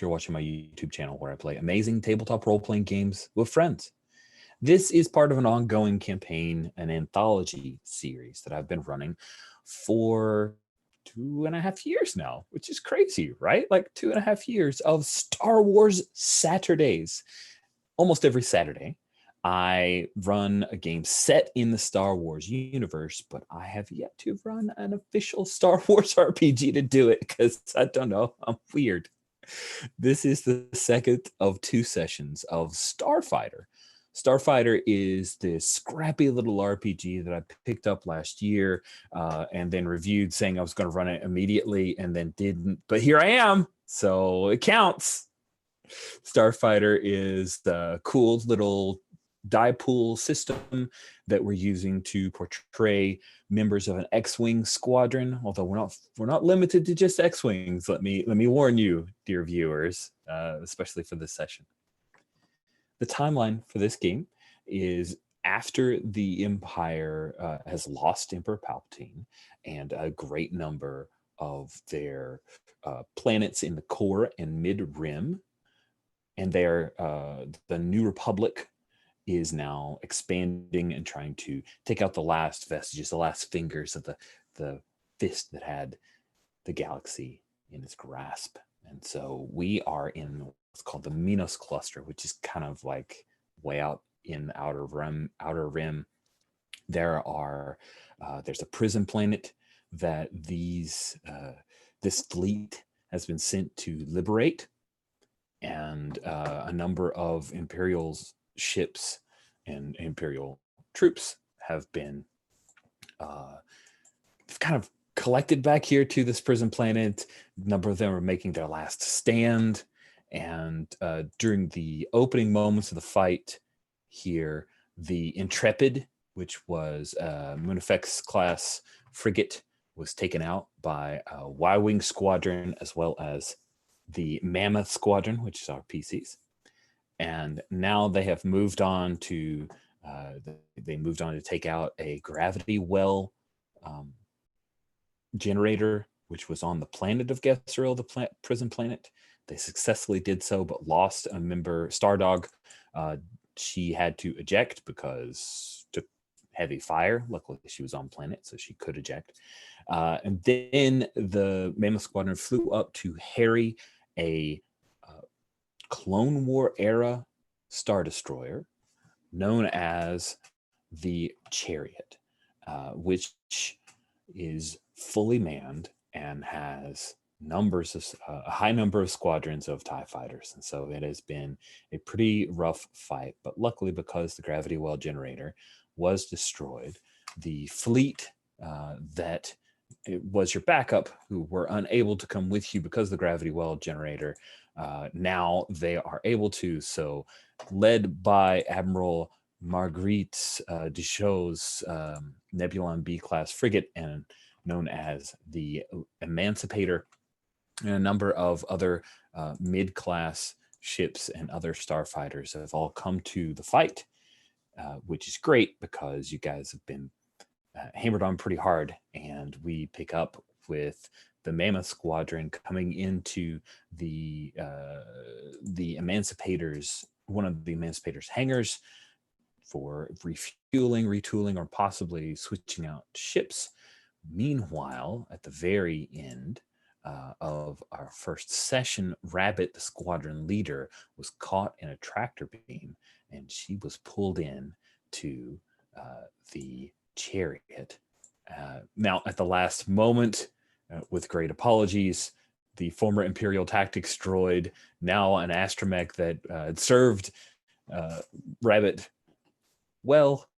you're watching my YouTube channel where I play amazing tabletop role-playing games with friends. This is part of an ongoing campaign, an anthology series that I've been running for 2.5 years now, which is crazy, right? Like 2.5 years of Star Wars Saturdays. Almost every Saturday, I run a game set in the Star Wars universe, but I have yet to run an official Star Wars RPG to do it because I don't know, I'm weird. This is the second of 2 sessions of Starfighter. Starfighter is this scrappy little RPG that I picked up last year and then reviewed, saying I was going to run it immediately and then didn't. But here I am, so it counts. Starfighter is the cool little die pool system that we're using to portray members of an X-wing squadron. Although we're not limited to just X-wings. Let me warn you, dear viewers, especially for this session. The timeline for this game is after the Empire has lost Emperor Palpatine and a great number of their planets in the core and mid-rim, and the New Republic is now expanding and trying to take out the last vestiges, the last fingers of the fist that had the galaxy in its grasp. And so we are in what's called the Minos cluster, which is kind of like way out in the outer rim. There's a prison planet that this fleet has been sent to liberate, and a number of Imperial ships and Imperial troops have been kind of collected back here to this prison planet. A number of them are making their last stand, and during the opening moments of the fight here, the Intrepid, which was a Moonifex class frigate, was taken out by a Y-wing squadron, as well as the Mammoth squadron, which is our PCs. And now they have moved on to take out a gravity well generator, which was on the planet of Gesseril, the prison planet. They successfully did so, but lost a member, Stardog. She had to eject because took heavy fire. Luckily, she was on planet, so she could eject. And then the Mammoth Squadron flew up to harry a Clone War era Star Destroyer known as the Chariot, which is fully manned and has a high number of squadrons of TIE fighters. And so it has been a pretty rough fight. But luckily, because the gravity well generator was destroyed, the fleet that it was your backup, who were unable to come with you because of the gravity well generator, now they are able to. So led by Admiral Marguerite Deschaux' Nebulon B-class frigate, and known as the Emancipator, and a number of other mid-class ships and other starfighters have all come to the fight, which is great because you guys have been hammered on pretty hard. And we pick up with the Mammoth Squadron coming into the Emancipators, one of the Emancipators' hangars, for refueling, retooling, or possibly switching out ships. Meanwhile, at the very end of our first session, Rabbit, the squadron leader, was caught in a tractor beam, and she was pulled in to the Chariot. Now, at the last moment, with great apologies, the former Imperial Tactics droid, now an astromech that had served Rabbit well,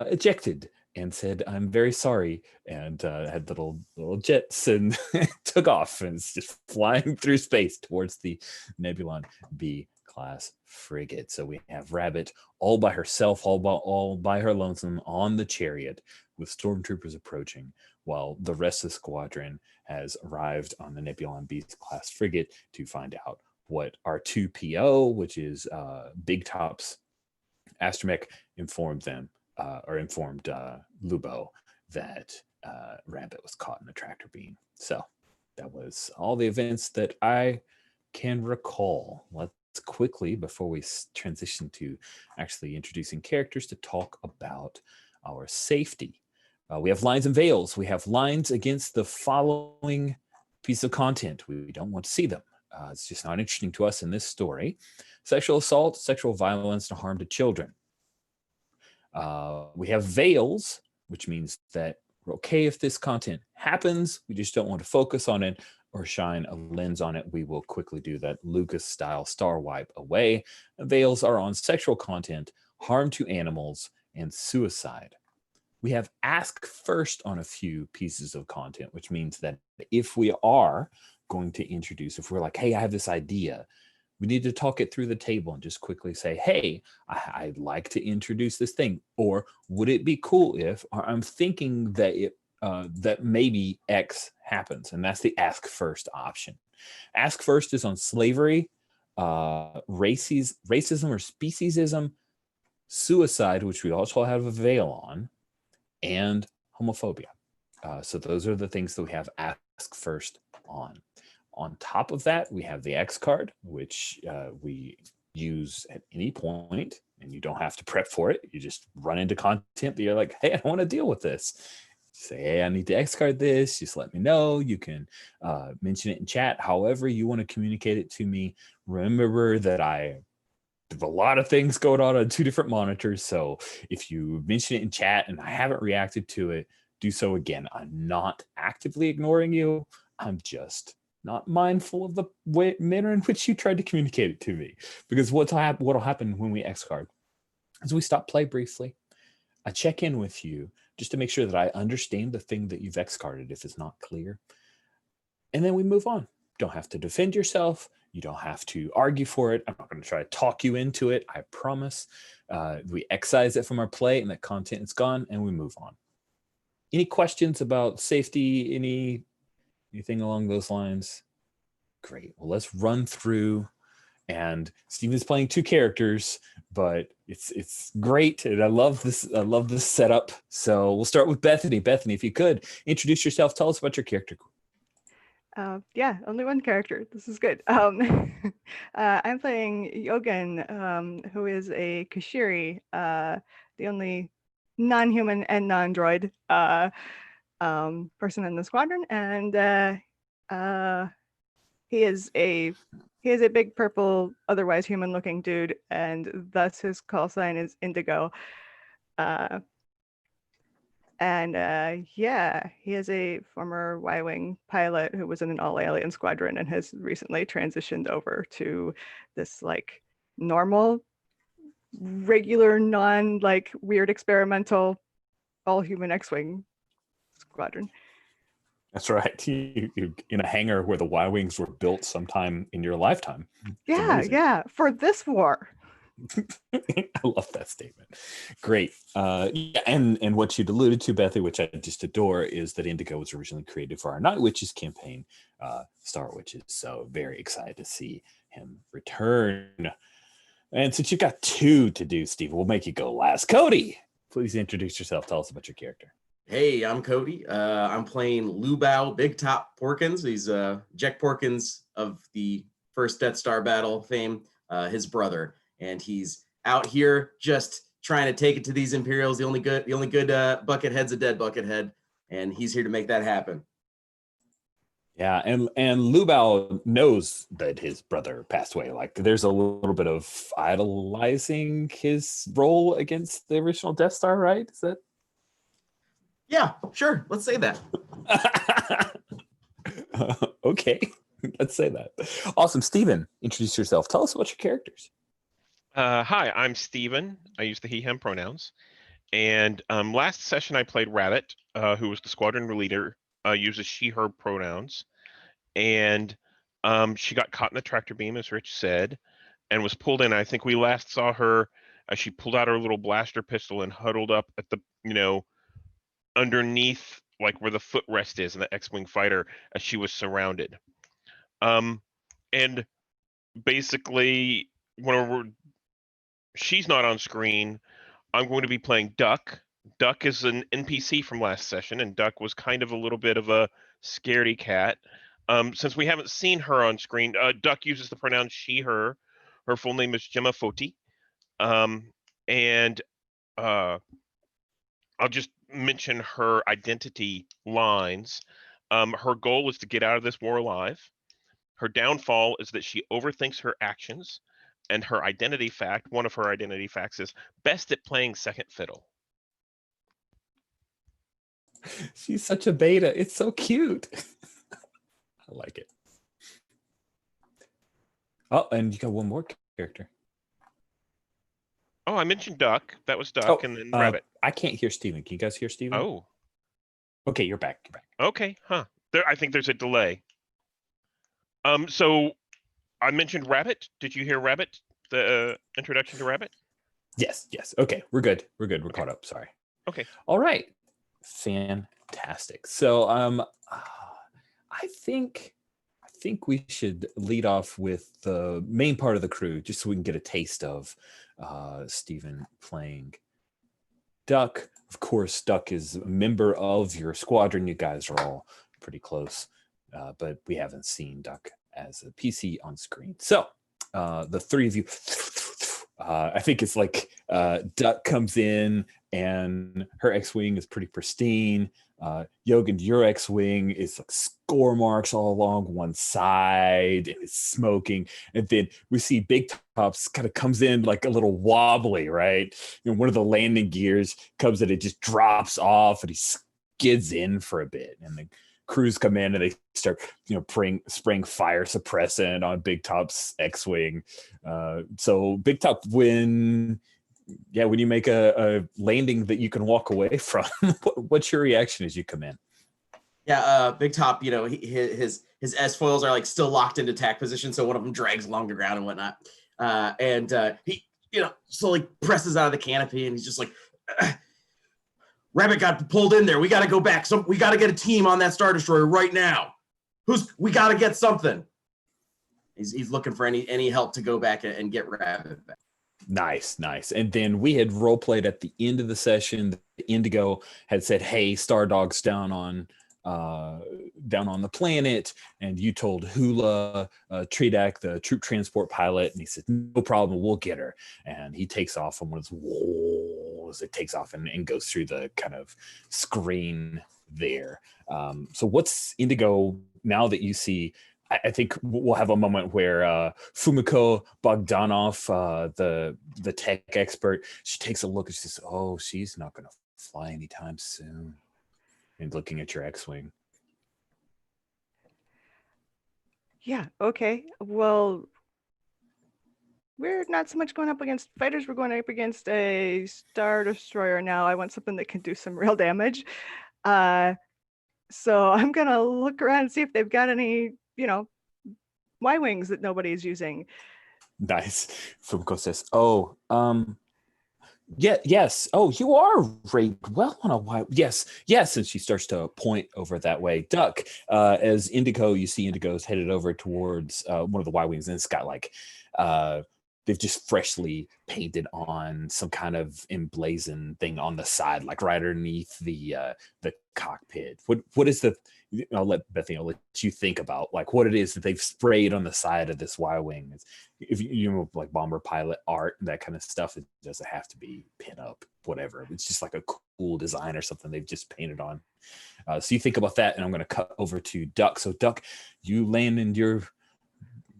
ejected and said, "I'm very sorry," and had little jets and took off, and it's just flying through space towards the Nebulon B-class frigate. So we have Rabbit all by herself, all by her lonesome on the Chariot, with stormtroopers approaching, while the rest of the squadron has arrived on the Nebulon B-class frigate to find out what our 2PO, which is Big Top's astromech, informed Lubo that Rabbit was caught in a tractor beam. So that was all the events that I can recall. Let's quickly, before we transition to actually introducing characters, to talk about our safety. We have lines and veils. We have lines against the following piece of content. We don't want to see them. It's just not interesting to us in this story. Sexual assault, sexual violence, and harm to children. We have veils, which means that we're okay if this content happens. We just don't want to focus on it or shine a lens on it. We will quickly do that Lucas-style star wipe away. Veils are on sexual content, harm to animals, and suicide. We have ask first on a few pieces of content, which means that if we are going to introduce, if we're like, hey, I have this idea, we need to talk it through the table and just quickly say, hey, I'd like to introduce this thing. Or would it be cool if, or I'm thinking that that maybe X happens. And that's the ask first option. Ask first is on slavery, racism or speciesism, suicide, which we also have a veil on, and homophobia. So those are the things that we have ask first on. On top of that, we have the X card, which we use at any point, and you don't have to prep for it. You just run into content that you're like, hey, I don't want to deal with this. Say, hey, I need to X card this. Just let me know. You can mention it in chat, however you want to communicate it to me. Remember that I have a lot of things going on 2 different monitors. So if you mention it in chat and I haven't reacted to it, do so again. I'm not actively ignoring you. I'm just not mindful of the manner in which you tried to communicate it to me. Because what'll happen when we X card is we stop play briefly. I check in with you just to make sure that I understand the thing that you've X carded if it's not clear. And then we move on. Don't have to defend yourself. You don't have to argue for it. I'm not going to try to talk you into it. I promise. We excise it from our play and that content is gone and we move on. Any questions about safety? Anything along those lines? Great. Well, let's run through. And Steven's playing 2 characters, but it's great. And I love this setup. So we'll start with Bethany. Bethany, if you could introduce yourself, tell us about your character. Yeah, only 1 character. This is good. I'm playing Yogan, who is a Kashiri, the only non-human and non-droid person in the squadron, and he is a big purple, otherwise human-looking dude, and thus his call sign is Indigo. Yeah, he is a former Y-Wing pilot who was in an all-alien squadron and has recently transitioned over to this like normal, regular, non-like weird experimental all-human X-Wing squadron. That's right. You in a hangar where the Y-Wings were built sometime in your lifetime. Yeah, for this war. I love that statement. Great. Yeah, and what you'd alluded to, Bethy, which I just adore, is that Indigo was originally created for our Night Witches campaign, Star Witches. So very excited to see him return. And since you've got 2 to do, Steve, we'll make you go last. Cody, please introduce yourself. Tell us about your character. Hey, I'm Cody. I'm playing Lubao Big Top Porkins. He's Jack Porkins of the first Death Star battle fame, his brother. And he's out here just trying to take it to these Imperials. The only good Buckethead's a dead Buckethead, and he's here to make that happen. Yeah, and Lubao knows that his brother passed away. Like, there's a little bit of idolizing his role against the original Death Star, right? Is that? Yeah, sure. Let's say that. Okay, let's say that. Awesome. Steven, introduce yourself. Tell us about your characters. Hi, I'm Steven. I use the he, him pronouns. And last session I played Rabbit, who was the squadron leader, uses she, her pronouns. And she got caught in the tractor beam, as Rich said, and was pulled in. I think we last saw her as she pulled out her little blaster pistol and huddled up at the, underneath, like where the footrest is in the X-Wing fighter, as she was surrounded. And basically, she's not on screen, I'm going to be playing Duck. Duck is an NPC from last session, and Duck was kind of a little bit of a scaredy cat. Since we haven't seen her on screen, Duck uses the pronoun she, her. Her full name is Gemma Foti. And I'll just mention her identity lines. Her goal is to get out of this war alive. Her downfall is that she overthinks her actions. And her identity fact, one of her identity facts, is best at playing second fiddle. She's such a beta. It's so cute. I like it. Oh, and you got one more character. Oh, I mentioned Duck. That was Duck, and then Rabbit. I can't hear Steven. Can you guys hear Steven? Oh. Okay, you're back. You're back. Okay, huh. I think there's a delay. So I mentioned Rabbit. Did you hear Rabbit? The introduction to Rabbit? Yes. Okay, we're good. We're caught up. Sorry. Okay. All right. Fantastic. So I think we should lead off with the main part of the crew, just so we can get a taste of Steven playing Duck. Of course, Duck is a member of your squadron. You guys are all pretty close, but we haven't seen Duck as a PC on screen. So the three of you, I think it's like Duck comes in and her X-Wing is pretty pristine. Yogan, your X-Wing is like score marks all along one side and it's smoking. And then we see Big Tops kind of comes in like a little wobbly, right? One of the landing gears comes in, it just drops off and he skids in for a bit. And the crews come in and they start, spraying fire suppressant on Big Top's X-Wing. So Big Top, when you make a landing that you can walk away from, what's your reaction as you come in? Yeah, Big Top, his S foils are like still locked into tack position, so one of them drags along the ground and whatnot. He, slowly presses out of the canopy, and he's just like, Rabbit got pulled in there. We got to go back. We got to get a team on that Star Destroyer right now. We got to get something. He's looking for any help to go back and get Rabbit back. Nice. And then we had role played at the end of the session. The Indigo had said, "Hey, Star Dog's down on the planet," and you told Hula Tridak, the troop transport pilot, and he said, "No problem, we'll get her." And he takes off on one of his walls. It takes off and goes through the kind of screen there. So what's Indigo now that you see? I think we'll have a moment where Fumiko Bogdanov, the tech expert, she takes a look and she says, "Oh, she's not going to fly anytime soon." And looking at your X-Wing. Yeah, okay. Well, we're not so much going up against fighters. We're going up against a Star Destroyer now. I want something that can do some real damage. So I'm going to look around and see if they've got any, Y-Wings that nobody's using. Nice. Fumiko says, yes. Oh, you are ranked well on a Y. Yes. And she starts to point over that way. Duck, as Indigo, you see Indigo's headed over towards one of the Y-Wings, and it's got like they've just freshly painted on some kind of emblazoned thing on the side, like right underneath the cockpit. What is the? I'll let Bethany. I'll let you think about like what it is that they've sprayed on the side of this Y-Wing. If like bomber pilot art and that kind of stuff, it doesn't have to be pin up, whatever. It's just like a cool design or something they've just painted on. So you think about that, and I'm going to cut over to Duck. So Duck, you land in your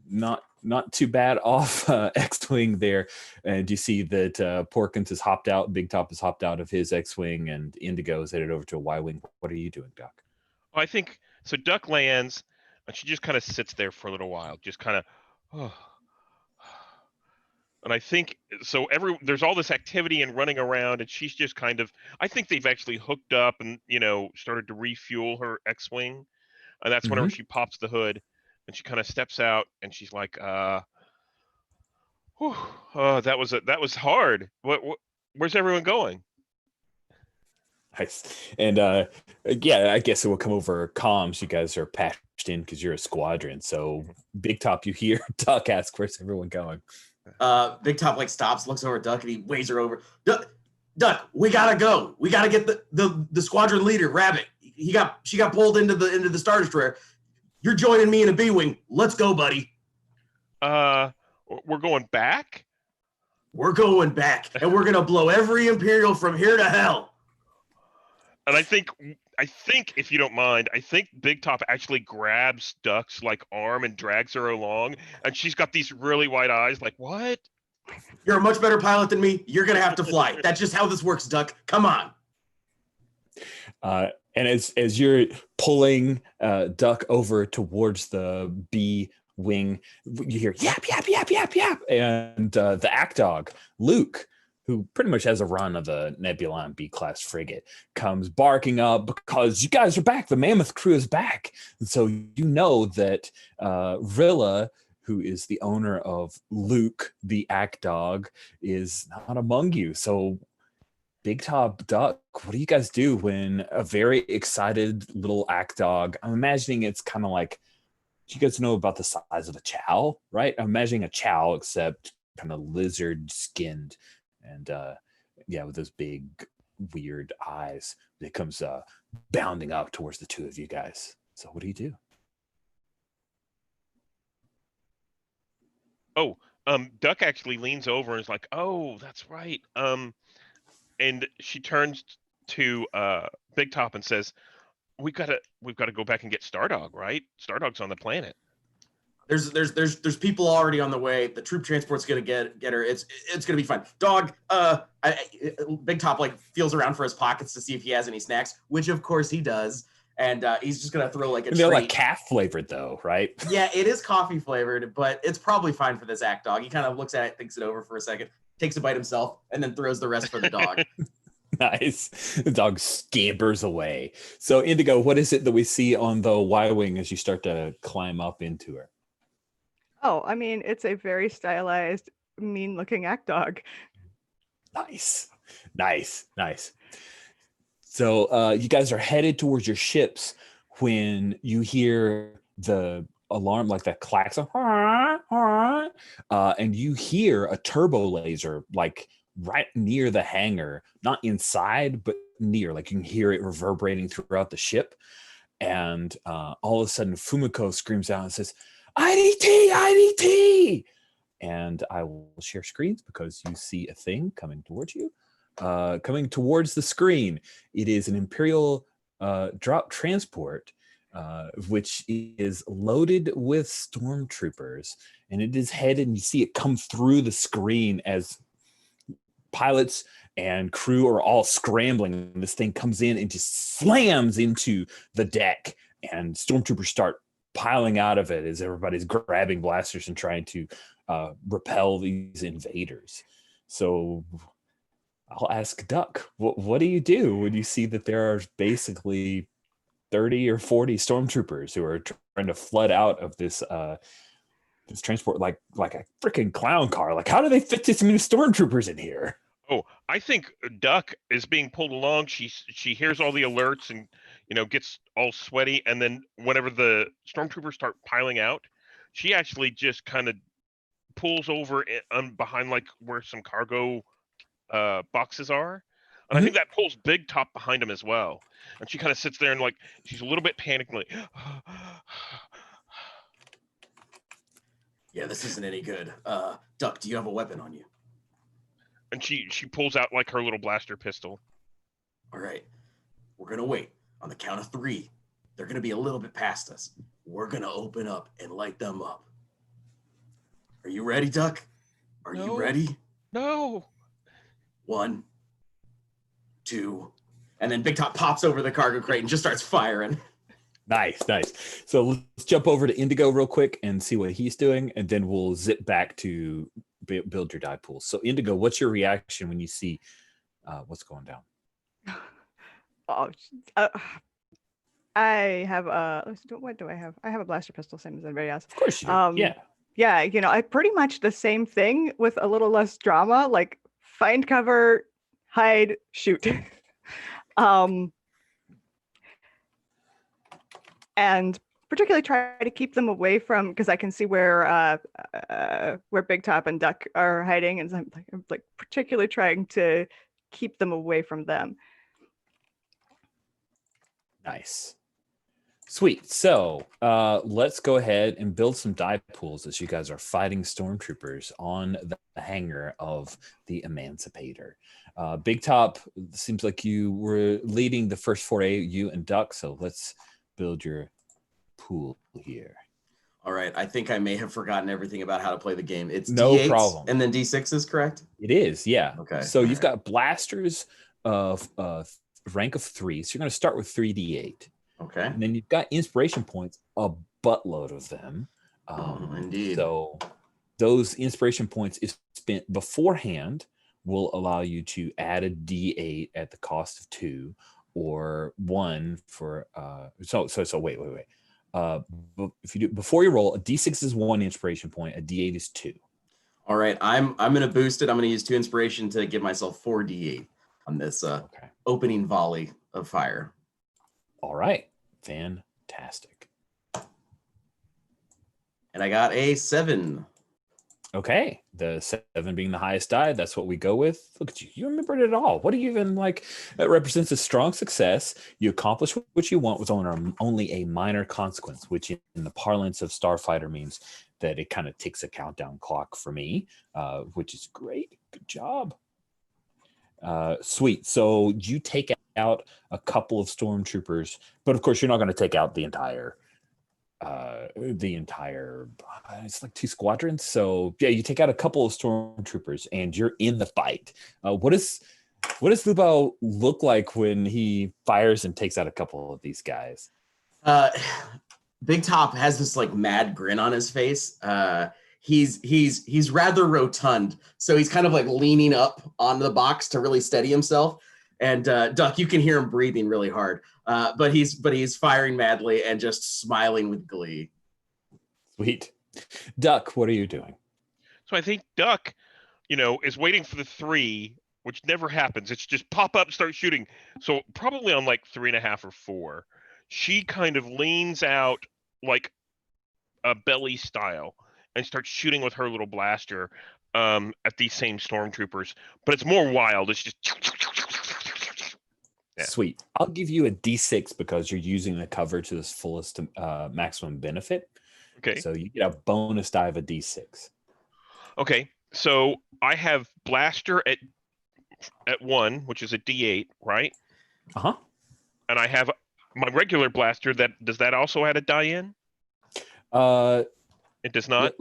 not too bad off X-Wing there, and you see that Porkins has hopped out, Big Top has hopped out of his X-Wing, and Indigo is headed over to a Y-Wing. What are you doing, Duck? I think so. Duck lands, and she just kind of sits there for a little while, just kind of, and I think so. There's all this activity and running around, and she's just kind of. I think they've actually hooked up and started to refuel her X-Wing, and that's whenever she pops the hood, and she kind of steps out, and she's like, that was hard. Where's everyone going? Nice. And I guess it will come over comms. You guys are patched in because you're a squadron. So Big Top, you hear Duck ask, "Where's everyone going?" Big Top stops, looks over at Duck, and he waves her over. Duck, we gotta go. We gotta get the squadron leader, Rabbit. She got pulled into the Star Destroyer. You're joining me in a B-wing. Let's go, buddy. We're going back. We're going back, and we're gonna blow every Imperial from here to hell. And I think, if you don't mind, I think Big Top actually grabs Duck's like arm and drags her along, and she's got these really wide eyes, like, what? You're a much better pilot than me. You're gonna have to fly. That's just how this works, Duck. Come on. And as you're pulling Duck over towards the B wing, you hear yap, yap, yap, yap, yap. And the act dog, Luke, who pretty much has a run of the Nebulon B-class frigate, comes barking up because you guys are back. The Mammoth crew is back. And so you know that Rilla, who is the owner of Luke, the act dog, is not among you. So Big Top, Duck, what do you guys do when a very excited little act dog, I'm imagining it's kind of like, you guys know about the size of a chow, right? I'm imagining a chow, except kind of lizard skinned and with those big weird eyes. It comes bounding up towards the two of you guys. So what do you do? Oh, Duck actually leans over and is like, oh, that's right. And she turns to Big Top and says, we've got to go back and get Stardog, right? Stardog's on the planet. There's people already on the way. The troop transport's gonna get her. It's gonna be fine. Dog, Big Top like feels around for his pockets to see if he has any snacks, which of course he does. And he's just gonna throw like a They're treat. like calf flavored though, right? Yeah, it is coffee flavored, but it's probably fine for this act dog. He kind of looks at it, thinks it over for a second, takes a bite himself, and then throws the rest for the dog. Nice. The dog scampers away. So Indigo, what is it that we see on the Y-wing as you start to climb up into her? Oh, I mean, it's a very stylized, mean-looking act dog. Nice. So you guys are headed towards your ships when you hear the alarm, like that klaxon, and you hear a turbo laser, like right near the hangar, not inside, but near. Like you can hear it reverberating throughout the ship. And all of a sudden, Fumiko screams out and says, IDT, IDT! And I will share screens because you see a thing coming towards you. Coming towards the screen, it is an Imperial drop transport, which is loaded with stormtroopers. And it is headed, and you see it come through the screen as pilots and crew are all scrambling. And this thing comes in and just slams into the deck, and stormtroopers start piling out of it as everybody's grabbing blasters and trying to repel these invaders. So I'll ask Duck, what do you do when you see that there are basically 30 or 40 stormtroopers who are trying to flood out of this this transport like a freaking clown car? Like, how do they fit this many stormtroopers in here? Oh, I think Duck is being pulled along. She hears all the alerts and gets all sweaty, and then whenever the stormtroopers start piling out, she actually just kind of pulls over behind like where some cargo boxes are, and I think that pulls Big Top behind him as well. And she kind of sits there and like she's a little bit panicked, like, Yeah, this isn't any good. Duck, do you have a weapon on you? and she pulls out like her little blaster pistol. All right, we're gonna wait. On the count of 3, they're gonna be a little bit past us. We're gonna open up and light them up. Are you ready, Duck? Are you ready? No. 1, 2, and then Big Top pops over the cargo crate and just starts firing. Nice. So let's jump over to Indigo real quick and see what he's doing, and then we'll zip back to build your die pool. So Indigo, what's your reaction when you see what's going down? I have what do I have? I have a blaster pistol, same as everybody else. Of course you do. Yeah, I pretty much the same thing with a little less drama, like find cover, hide, shoot. And particularly try to keep them away from, because I can see where Big Top and Duck are hiding, and I'm like particularly trying to keep them away from them. Nice. Sweet. So let's go ahead and build some die pools as you guys are fighting stormtroopers on the hangar of the Emancipator. Big Top, seems like you were leading the first foray, you and Duck. So let's build your pool here. All right. I think I may have forgotten everything about how to play the game. It's No D8s problem. and then D6s, correct? It is, yeah. Okay. So you've got blasters of rank of 3. So you're going to start with 3d8. Okay. And then you've got inspiration points, a buttload of them. Indeed. So those inspiration points, if spent beforehand, will allow you to add a d8 at the cost of 2 or 1 for wait. If you do before you roll, a d6 is 1 inspiration point, a d8 is 2. All right. I'm gonna boost it. I'm gonna use 2 inspiration to give myself 4 D8 on this opening volley of fire. All right. Fantastic. And I got a 7. Okay. The 7 being the highest die, that's what we go with. Look at you. You remembered it all. What do you even like? That represents a strong success. You accomplish what you want with only a minor consequence, which in the parlance of Starfighter means that it kind of ticks a countdown clock for me, which is great. Good job. Sweet. So you take out a couple of stormtroopers, but of course you're not going to take out the entire it's like 2 squadrons. So yeah, you take out a couple of stormtroopers and you're in the fight. What does Lubao look like when he fires and takes out a couple of these guys? Big Top has this like mad grin on his face. He's rather rotund, so he's kind of like leaning up on the box to really steady himself. And Duck, you can hear him breathing really hard, but he's firing madly and just smiling with glee. Sweet. Duck, what are you doing? So I think Duck, is waiting for the 3, which never happens. It's just pop up, start shooting. So probably on like 3.5 or 4, she kind of leans out like a belly style and starts shooting with her little blaster at these same stormtroopers. But it's more wild. It's just... Yeah. Sweet. I'll give you a d6 because you're using the cover to its fullest maximum benefit. Okay. So you get a bonus die of a d6. Okay. So I have blaster at 1, which is a d8, right? Uh-huh. And I have my regular blaster. Does that also add a die in? It does not.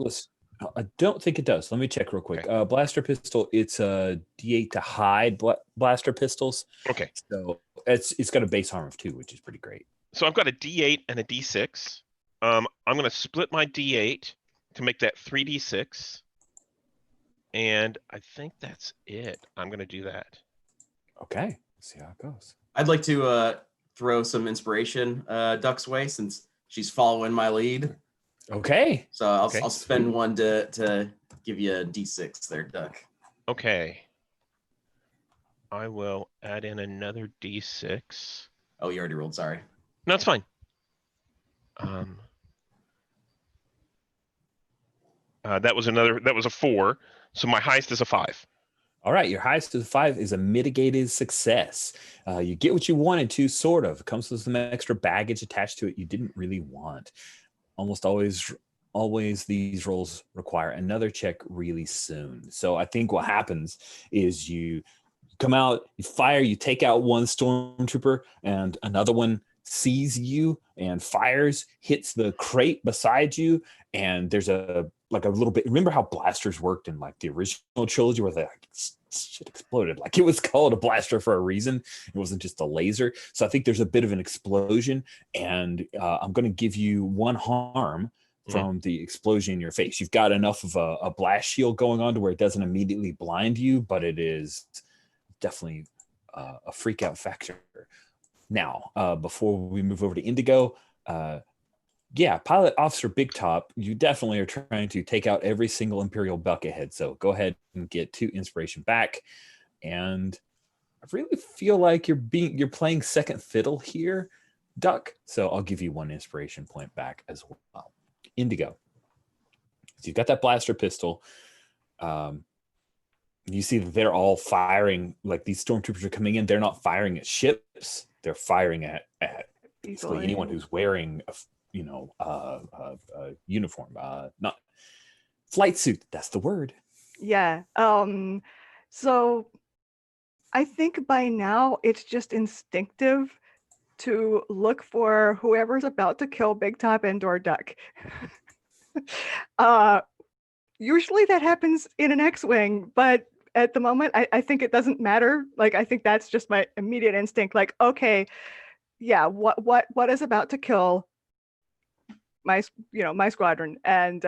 I don't think it does. Let me check real quick. Okay. Blaster pistol, it's a D8 to hide blaster pistols. Okay. So it's got a base armor of 2, which is pretty great. So I've got a D8 and a D6. I'm going to split my D8 to make that 3D6. And I think that's it. I'm going to do that. Okay. Let's see how it goes. I'd like to throw some inspiration Duck's way since she's following my lead. Okay. So I'll spend 1 to give you a D6 there, Duck. Okay. I will add in another D6. Oh, you already rolled. Sorry. No, it's fine. That was a 4. So my highest is a 5. All right. Your highest of 5 is a mitigated success. You get what you wanted to, sort of. It comes with some extra baggage attached to it you didn't really want. Almost always these rolls require another check really soon. So I think what happens is you come out, you fire, you take out one stormtrooper, and another one sees you and fires, hits the crate beside you, and there's a little bit. Remember how blasters worked in like the original trilogy where shit exploded? Like it was called a blaster for a reason. It wasn't just a laser. So I think there's a bit of an explosion, and I'm going to give you 1 harm from the explosion in your face. You've got enough of a blast shield going on to where it doesn't immediately blind you, but it is definitely a freak out factor. Now, before we move over to Indigo, Pilot Officer Big Top, you definitely are trying to take out every single Imperial buckethead. So go ahead and get 2 inspiration back. And I really feel like you're playing second fiddle here, Duck. So I'll give you 1 inspiration point back as well. Indigo. So you've got that blaster pistol. You see that they're all firing, like these stormtroopers are coming in. They're not firing at ships. They're firing at basically anyone who's wearing a uniform, not flight suit. That's the word. Yeah. So I think by now it's just instinctive to look for whoever's about to kill Big Top and/or Duck. Usually that happens in an X-Wing, but at the moment, I think it doesn't matter. Like, I think that's just my immediate instinct. Like, okay, yeah, what is about to kill my squadron, and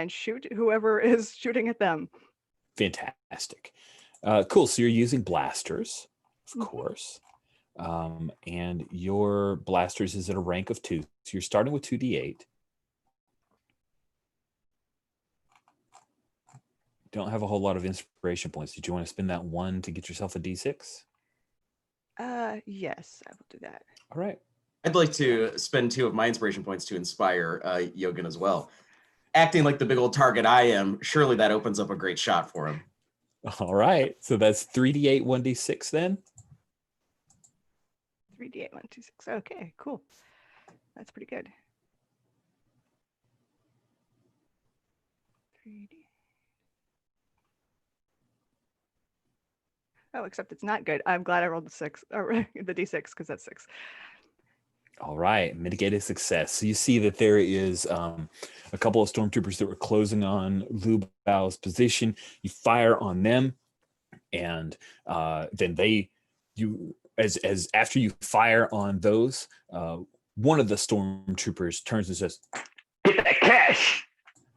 shoot whoever is shooting at them. Fantastic. Cool. So you're using blasters, of course. And your blasters is at a rank of 2. So you're starting with 2d8. Don't have a whole lot of inspiration points. Did you want to spend that 1 to get yourself a d6? Yes, I will do that. All right. I'd like to spend 2 of my inspiration points to inspire Yogan as well. Acting like the big old target I am, surely that opens up a great shot for him. All right. So that's 3d8, 1d6 then? 3d8, 1, 2, 6. Okay, cool. That's pretty good. 3d. Oh, except it's not good. I'm glad I rolled the 6, or the d6, because that's 6. All right, mitigated success. So you see that there is a couple of stormtroopers that were closing on Lu Bao's position. You fire on them, and then as after you fire on those, one of the stormtroopers turns and says, "Get that cash!"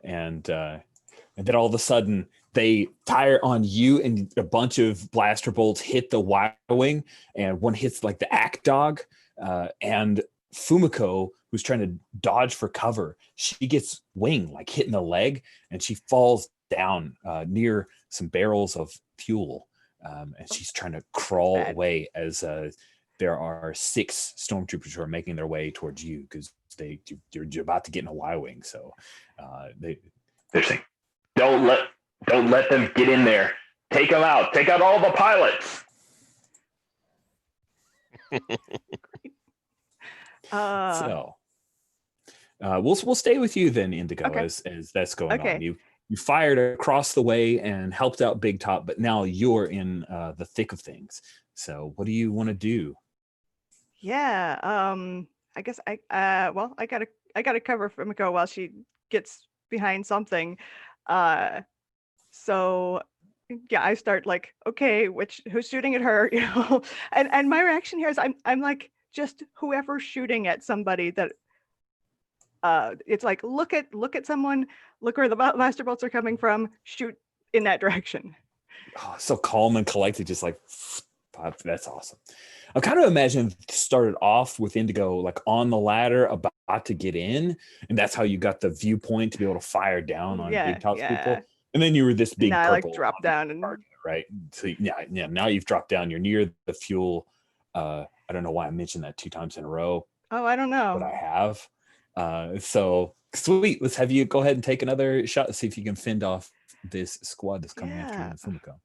And then all of a sudden they fire on you, and a bunch of blaster bolts hit the Y-wing, and one hits like the ack dog, and Fumiko, who's trying to dodge for cover, she gets winged, like hitting the leg, and she falls down near some barrels of fuel, and she's trying to crawl away as there are 6 stormtroopers who are making their way towards you because you're about to get in a Y-wing. So they're saying, "Don't let them get in there. Take them out. Take out all the pilots." So we'll stay with you then, Indigo, Okay. as that's going Okay. on. You fired across the way and helped out Big Top, but now you're in the thick of things. So what do you want to do? Yeah. I guess I gotta cover Fumiko while she gets behind something. So yeah, I start like, okay, who's shooting at her? You know, and my reaction here is I'm like, just whoever's shooting at somebody that it's like, look at someone, look where the blaster bolts are coming from, shoot in that direction. Oh, so calm and collected, just like, that's awesome. I kind of imagine started off with Indigo like on the ladder about to get in, and that's how you got the viewpoint to be able to fire down on Big Top's people. And then you were this big now purple, I like drop down and right. So yeah. Now you've dropped down. You're near the fuel. I don't know why I mentioned that 2 times in a row. Oh, I don't know. But I have. So sweet. Let's have you go ahead and take another shot to see if you can fend off this squad that's coming after you in Fumiko.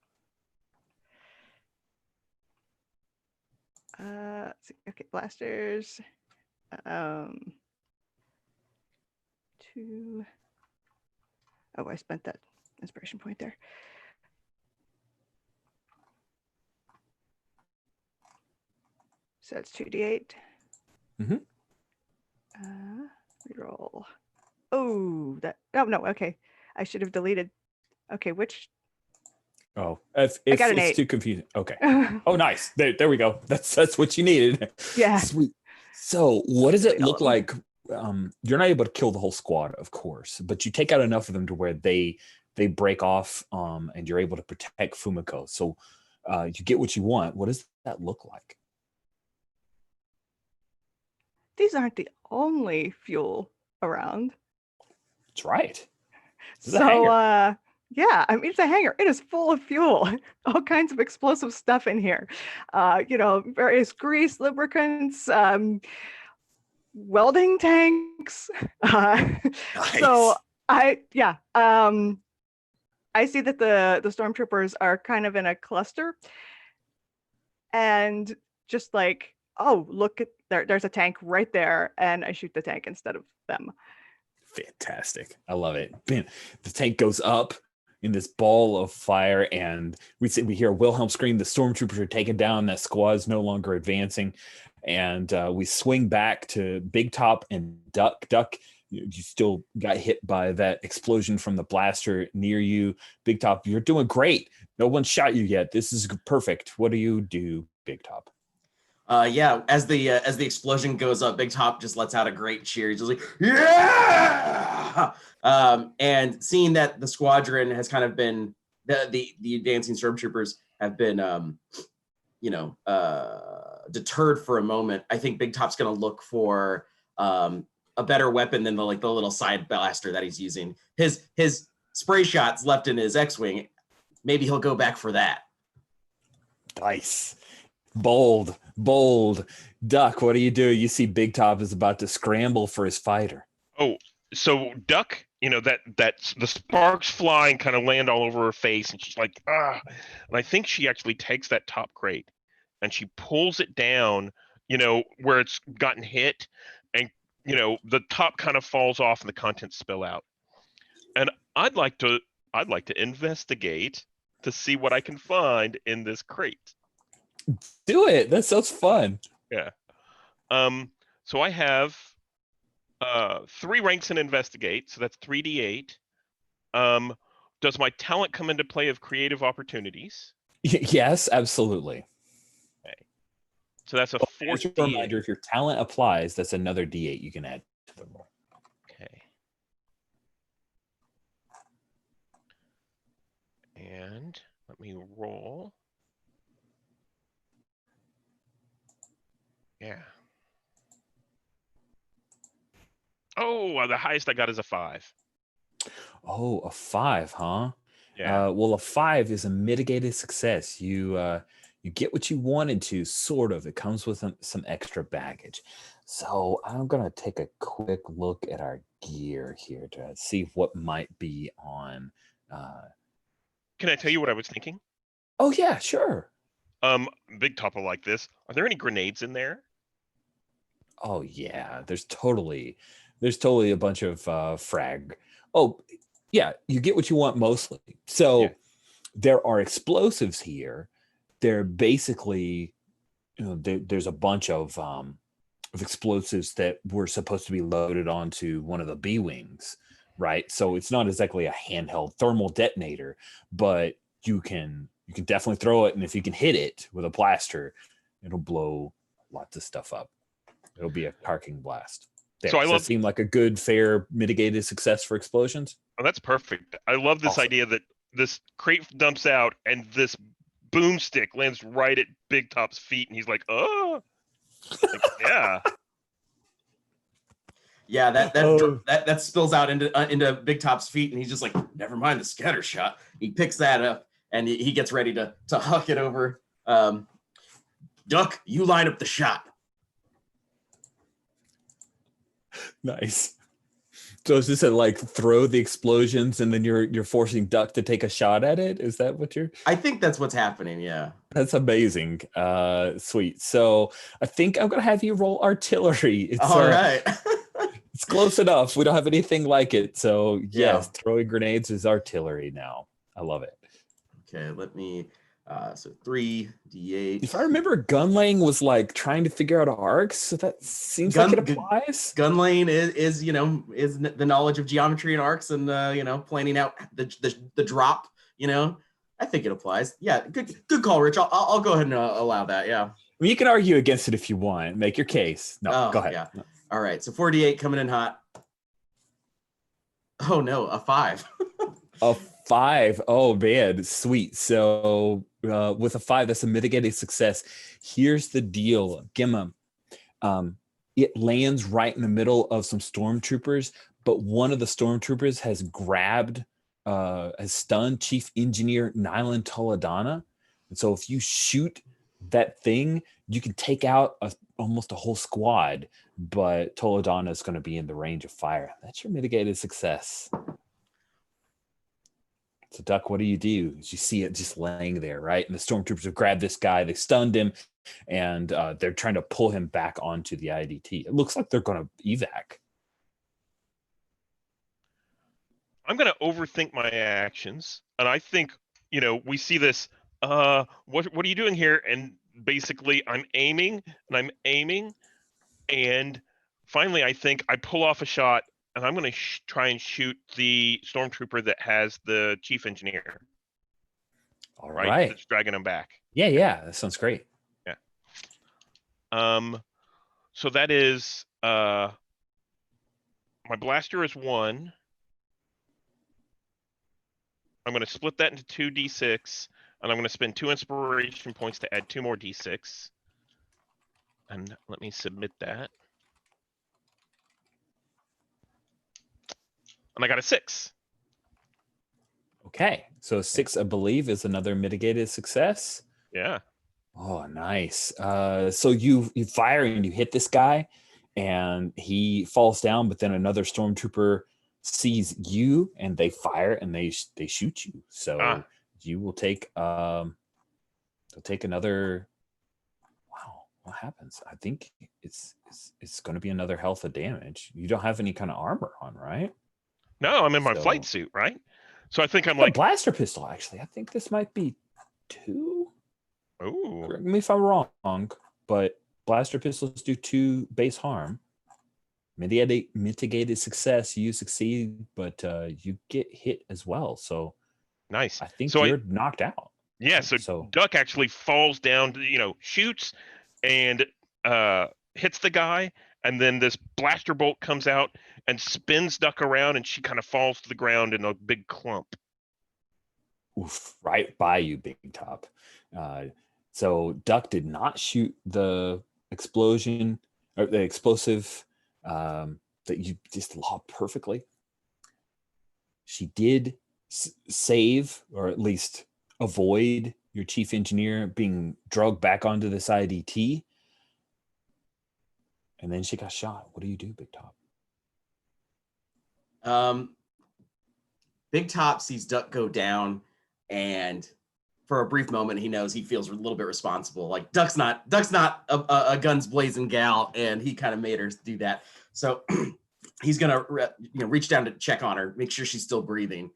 Let's see. Okay, blasters. 2. Oh, I spent that inspiration point there. So it's 2d8. Reroll. Oh, no. Okay, I should have deleted. Okay, which? Oh, it's too confusing. Okay. Oh, nice. There we go. That's what you needed. Yeah. Sweet. So, what does it look like? You're not able to kill the whole squad, of course, but you take out enough of them to where they break off, and you're able to protect Fumiko. So, you get what you want. What does that look like? These aren't the only fuel around. That's right. So, yeah, I mean, it's a hangar. It is full of fuel, all kinds of explosive stuff in here. Various grease, lubricants, welding tanks. Nice. So I see that the stormtroopers are kind of in a cluster, and just like oh, look at there's a tank right there, and I shoot the tank instead of them. Fantastic. I love it. Man, the tank goes up in this ball of fire, and we hear Wilhelm scream. The stormtroopers are taken down. That squad's no longer advancing, and we swing back to Big Top and Duck. Duck, you still got hit by that explosion from the blaster near you. Big Top, you're doing great. No one shot you yet. This is perfect. What do you do, Big Top? Yeah, as the explosion goes up, Big Top just lets out a great cheer. He's just like, yeah! And seeing that the squadron has kind of been, the advancing stormtroopers have been, deterred for a moment, I think Big Top's going to look for a better weapon than the little side blaster that he's using. His spray shots left in his X-Wing, maybe he'll go back for that. Nice. Bold. Duck, what do? You see Big Top is about to scramble for his fighter. Oh, so Duck, that the sparks fly and kind of land all over her face, and she's like, ah. And I think she actually takes that top crate and she pulls it down, where it's gotten hit, and the top kind of falls off and the contents spill out. And I'd like to investigate to see what I can find in this crate. Do it. That sounds fun. Yeah. So I have 3 ranks in investigate, so that's 3d8. Does my talent come into play of creative opportunities? Yes, absolutely. Okay. So that's a 4. Just a reminder, if your talent applies, that's another d8 you can add to the roll. Okay. And let me roll. Yeah. Oh, the highest I got is a 5. Oh, a 5, huh? Yeah. Well, a 5 is a mitigated success. You get what you wanted to, sort of. It comes with some extra baggage. So I'm gonna take a quick look at our gear here to see what might be on. Can I tell you what I was thinking? Oh yeah, sure. Big Top will like this. Are there any grenades in there? Oh yeah, there's totally a bunch of frag. Oh yeah, you get what you want mostly. So Yeah. there are explosives here. They're basically, there's a bunch of explosives that were supposed to be loaded onto one of the B-wings, right? So it's not exactly a handheld thermal detonator, but you can definitely throw it, and if you can hit it with a blaster, it'll blow lots of stuff up. It'll be a parking blast. There. So Does that seem like a good, fair, mitigated success for explosions? Oh, that's perfect. I love this Awesome. idea that this crate dumps out and this boomstick lands right at Big Top's feet, and he's like, "Oh, yeah." Yeah, that spills out into Big Top's feet, and he's just like, never mind the scatter shot. He picks that up, and he gets ready to huck it over. Duck, you line up the shot. Nice. So is this a throw the explosions and then you're forcing Duck to take a shot at it? Is that what you're? I think that's what's happening. Yeah. That's amazing. Sweet. So I think I'm gonna have you roll artillery. It's All right. It's close enough. We don't have anything like it. So yes, Yeah. throwing grenades is artillery now. I love it. Okay, let me. So 3d8. If I remember, gunlaying was trying to figure out arcs, so that seems like it applies. Gun lane is the knowledge of geometry and arcs, and planning out the drop. I think it applies. Yeah, good call, Rich. I'll go ahead and allow that. Yeah. I mean, you can argue against it if you want. Make your case. No, go ahead. Yeah. No. All right. So 4d8 coming in hot. Oh no, a 5. A 5. Oh man, sweet. So with a 5, that's a mitigated success. Here's the deal, Gimma. It lands right in the middle of some stormtroopers, but one of the stormtroopers has stunned Chief Engineer Nylan Toledana. And so if you shoot that thing, you can take out almost a whole squad, but Toledana is going to be in the range of fire. That's your mitigated success. So Duck, what do? You see it just laying there, right? And the stormtroopers have grabbed this guy, they stunned him, and they're trying to pull him back onto the IDT. It looks like they're going to evac. I'm going to overthink my actions, and I think, we see this. What are you doing here? And basically, I'm aiming, and finally, I think I pull off a shot, and I'm going to try and shoot the stormtrooper that has the chief engineer. All right. That's dragging him back. Yeah, that sounds great. Yeah. So that is my blaster is 1. I'm going to split that into 2d6, and I'm going to spend 2 inspiration points to add 2 more d6. And let me submit that. And I got a 6. Okay, so 6, I believe, is another mitigated success. Yeah. Oh, nice. So you fire and you hit this guy, and he falls down. But then another stormtrooper sees you, and they fire and they shoot you. So you will take another. Wow, what happens? I think it's going to be another health of damage. You don't have any kind of armor on, right? No, I'm in my flight suit, right? So I think I'm like blaster pistol. Actually, I think this might be 2. Oh, correct me if I'm wrong, but blaster pistols do 2 base harm. Mitigated success, you succeed, but you get hit as well. So nice. I think so you're knocked out. Yeah. So Duck actually falls down, shoots and hits the guy, and then this blaster bolt comes out and spins Duck around, and she kind of falls to the ground in a big clump. Oof, right by you, Big Top. So Duck did not shoot the explosion or the explosive that you just lobbed perfectly. She did save, or at least avoid, your chief engineer being drugged back onto this IDT. And then she got shot. What do you do, Big Top? Big Top sees Duck go down, and for a brief moment, he knows he feels a little bit responsible. Like Duck's not a guns blazing gal, and he kind of made her do that. So he's gonna reach down to check on her, make sure she's still breathing.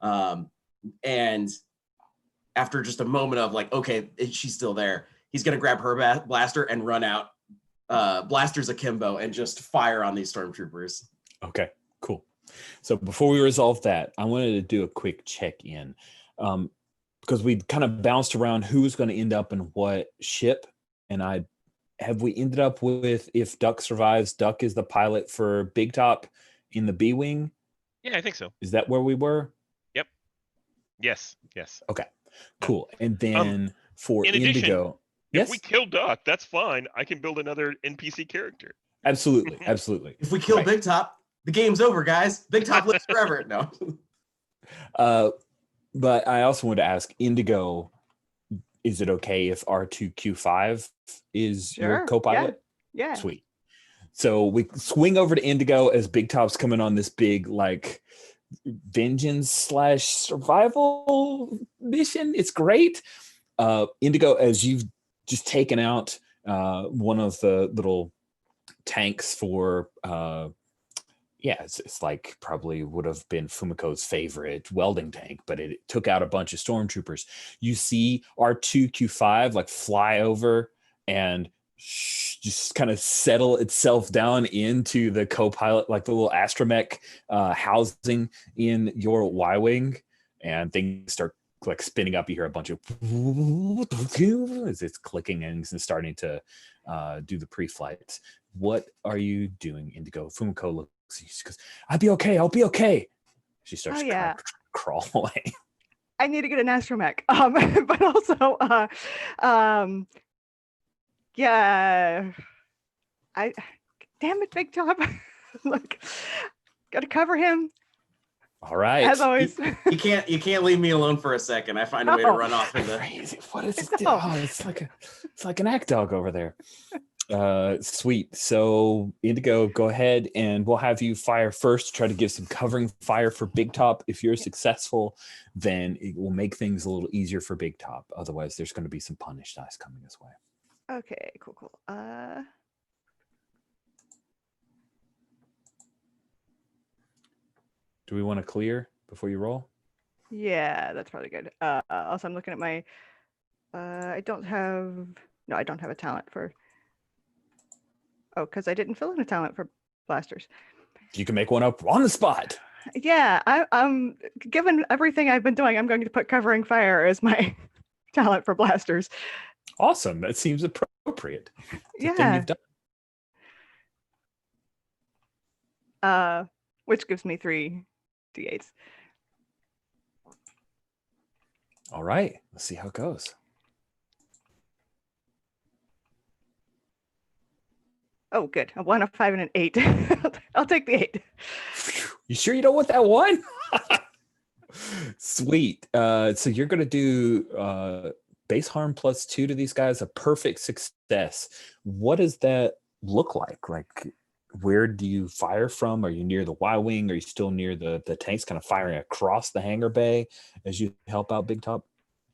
And after just a moment of like, okay, she's still there, he's gonna grab her blaster and run out, blasters akimbo, and just fire on these stormtroopers. Okay, cool. So before we resolve that, I wanted to do a quick check-in. Because we kind of bounced around who's going to end up in what ship, and we ended up with, if Duck survives, Duck is the pilot for Big Top in the B-Wing? Yeah, I think so. Is that where we were? Yep. Yes. Okay, cool. And then for in addition, Indigo, if we kill Duck, that's fine. I can build another NPC character. Absolutely. If we kill Big Top, the game's over, guys. Big Top lives forever. No. But I also wanted to ask, Indigo, is it okay if R2Q5 is your co-pilot? Yeah. Sweet. So we swing over to Indigo as Big Top's coming on this big, like, vengeance/survival mission. It's great. Indigo, as you've just taken out one of the little tanks for it's like probably would have been Fumiko's favorite welding tank, but it took out a bunch of stormtroopers. You see R2Q5 like fly over and just kind of settle itself down into the co-pilot, like the little astromech housing in your Y-Wing, and things start like spinning up. You hear a bunch of as it's clicking and starting to do the pre-flights. What are you doing, Indigo? Fumiko looks. She goes, I'll be okay. She starts to crawl away. I need to get an astromech. But also, damn it, Big Top. Look, gotta cover him. All right. As always. You can't leave me alone for a second. I find a way to run off into what is it? Oh, it's like an act dog over there. Sweet. So Indigo, go ahead and we'll have you fire first. Try to give some covering fire for Big Top. If you're successful, then it will make things a little easier for Big Top. Otherwise, there's going to be some punish dice coming this way. Okay, cool. Do we want to clear before you roll? Yeah, that's probably good. Also, I'm looking at my. I don't have a talent for. Oh, because I didn't fill in a talent for blasters. You can make one up on the spot. Yeah, I'm given everything I've been doing, I'm going to put covering fire as my talent for blasters. Awesome. That seems appropriate. It's a thing Yeah. you've done. Which gives me 3 d8s. All right. Let's see how it goes. Oh, good. A 1, a 5, and an 8. I'll take the 8. You sure you don't want that one? Sweet. So you're going to do base harm +2 to these guys, a perfect success. What does that look like? Like, where do you fire from? Are you near the Y-wing? Are you still near the tanks kind of firing across the hangar bay as you help out Big Top?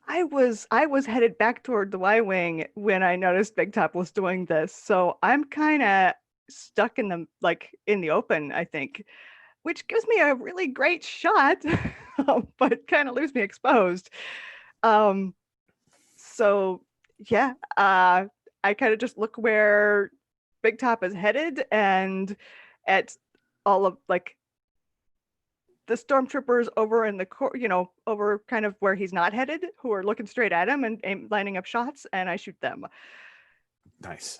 I was headed back toward the Y-wing when I noticed Big Top was doing this. So I'm kind of stuck in the open, I think, which gives me a really great shot, but kind of leaves me exposed. So yeah, I kind of just look where Big Top is headed and at all of the stormtroopers over in the over kind of where he's not headed, who are looking straight at him and lining up shots, and I shoot them. Nice.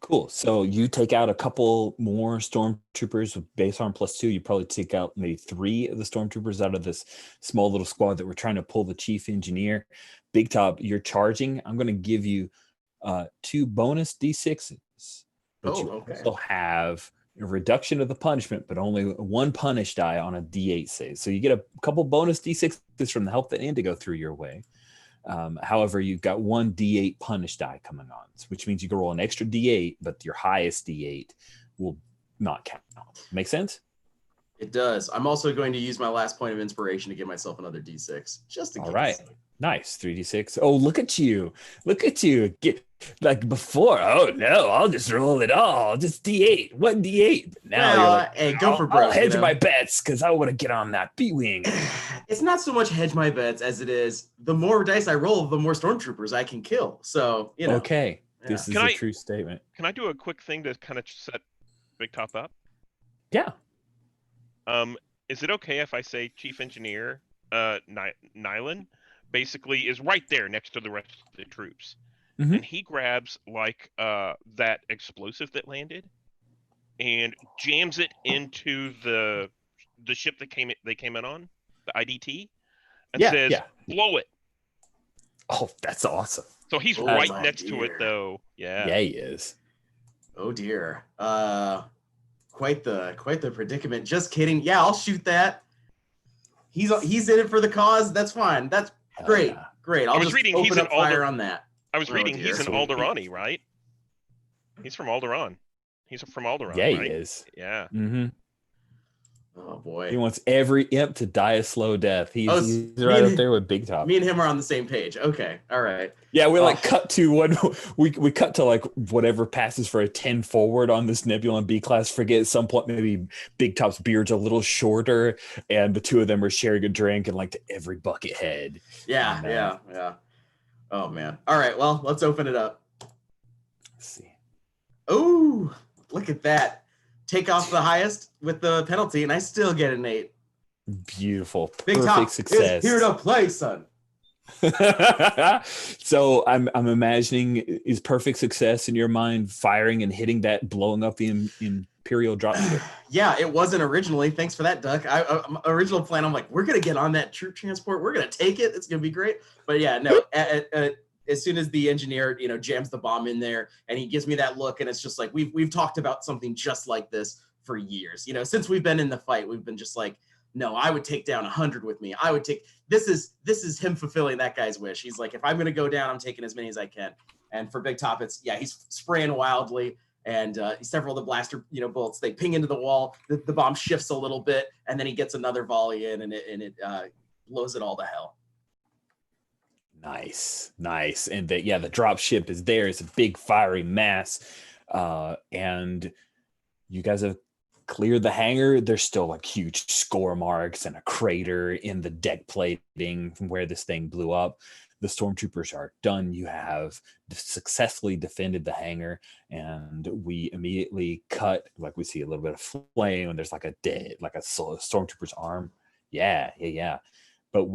Cool. So you take out a couple more stormtroopers with base harm +2. You probably take out maybe 3 of the stormtroopers out of this small little squad that we're trying to pull the chief engineer. Big Top, you're charging. I'm going to give you 2 bonus d6s, but you also have a reduction of the punishment, but only 1 punish die on a d8 save. So you get a couple bonus d6s from the help that Indigo threw your way. However, you've got 1 d8 punish die coming on, which means you can roll an extra d8, but your highest d8 will not count. Make sense? It does. I'm also going to use my last point of inspiration to give myself another d6, just in case. All right. Nice. 3d6. Oh, look at you. Get like before. Oh no, I'll just roll it all. Just d8. 1 d8. But now you're like, hey, go for broke. I'll hedge my bets because I want to get on that B-wing. It's not so much hedge my bets as it is the more dice I roll, the more stormtroopers I can kill. So, Okay. Yeah. This is a true statement. Can I do a quick thing to kind of set Big Top up? Yeah. Is it okay if I say Chief Engineer Nylan basically is right there next to the rest of the troops, and he grabs that explosive that landed and jams it into the ship that they came in on, the IDT, and says, "Blow it." Oh, that's awesome. So he's right next to it, though. Yeah. Yeah, he is. Oh dear. Quite the predicament. Just kidding. Yeah, I'll shoot that. He's in it for the cause. That's fine. That's great. Yeah. Great. I'll just open up fire on that. I was reading he's an Alderani, right? He's from Alderaan. He's from Alderaan, yeah, right? He is. Yeah. Mm-hmm. Oh boy. He wants every imp to die a slow death. He's right up there with Big Top. Me and him are on the same page. Okay. All right. Yeah, we cut to one. We cut to whatever passes for a 10 forward on this Nebula B class frigate. At some point, maybe Big Top's beard's a little shorter, and the two of them are sharing a drink and to every bucket head. Yeah. Oh man. All right. Well, let's open it up. Let's see. Oh, look at that. Take off the highest with the penalty, and I still get an 8. Beautiful. Big Perfect Top success. is here to play, son. So I'm imagining, is perfect success in your mind firing and hitting that, blowing up the Imperial dropship? Yeah, it wasn't originally. Thanks for that, Duck. Original plan, I'm like, we're gonna get on that troop transport. We're gonna take it. It's gonna be great. But yeah, no. As soon as the engineer, jams the bomb in there, and he gives me that look, and it's just like we've talked about something just like this for years. Since we've been in the fight, we've been just like, no, I would take down 100 with me. I would take this is him fulfilling that guy's wish. He's like, if I'm gonna go down, I'm taking as many as I can. And for Big Top, he's spraying wildly, and several of the blaster bullets, they ping into the wall. The bomb shifts a little bit, and then he gets another volley in, and it blows it all to hell. Nice, nice. And the drop ship is there. It's a big fiery mass. And you guys have cleared the hangar. There's still like huge score marks and a crater in the deck plating from where this thing blew up. The stormtroopers are done. You have successfully defended the hangar, and we immediately cut, like we see a little bit of flame, and there's like a stormtrooper's arm. Yeah. But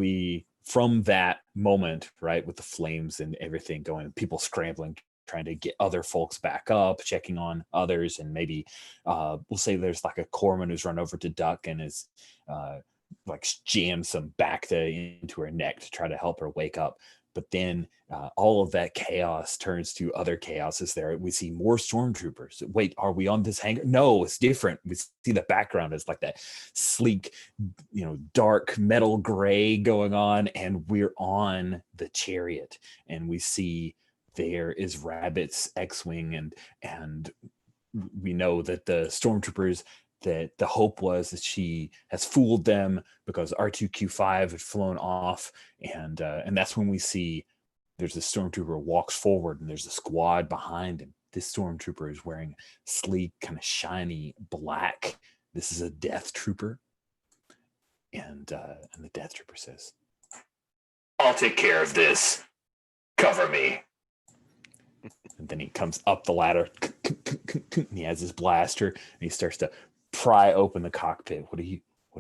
from that moment, right, with the flames and everything going, people scrambling, trying to get other folks back up, checking on others, and maybe we'll say there's like a corpsman who's run over to Duck and is like jammed some Bacta into her neck to try to help her wake up. But then all of that chaos turns to other chaoses there. We see more stormtroopers. Wait, are we on this hangar? No, it's different. We see the background is like that sleek, dark metal gray going on, and we're on the chariot, and we see there is Rabbit's X-wing, and we know that the stormtroopers, that the hope was that she has fooled them because R2Q5 had flown off, and that's when we see there's a stormtrooper walks forward, and there's a squad behind him. This stormtrooper is wearing sleek, kind of shiny black. This is a Death Trooper, and the Death Trooper says, "I'll take care of this. Cover me." And then he comes up the ladder, and he has his blaster, and he starts to pry open the cockpit. What do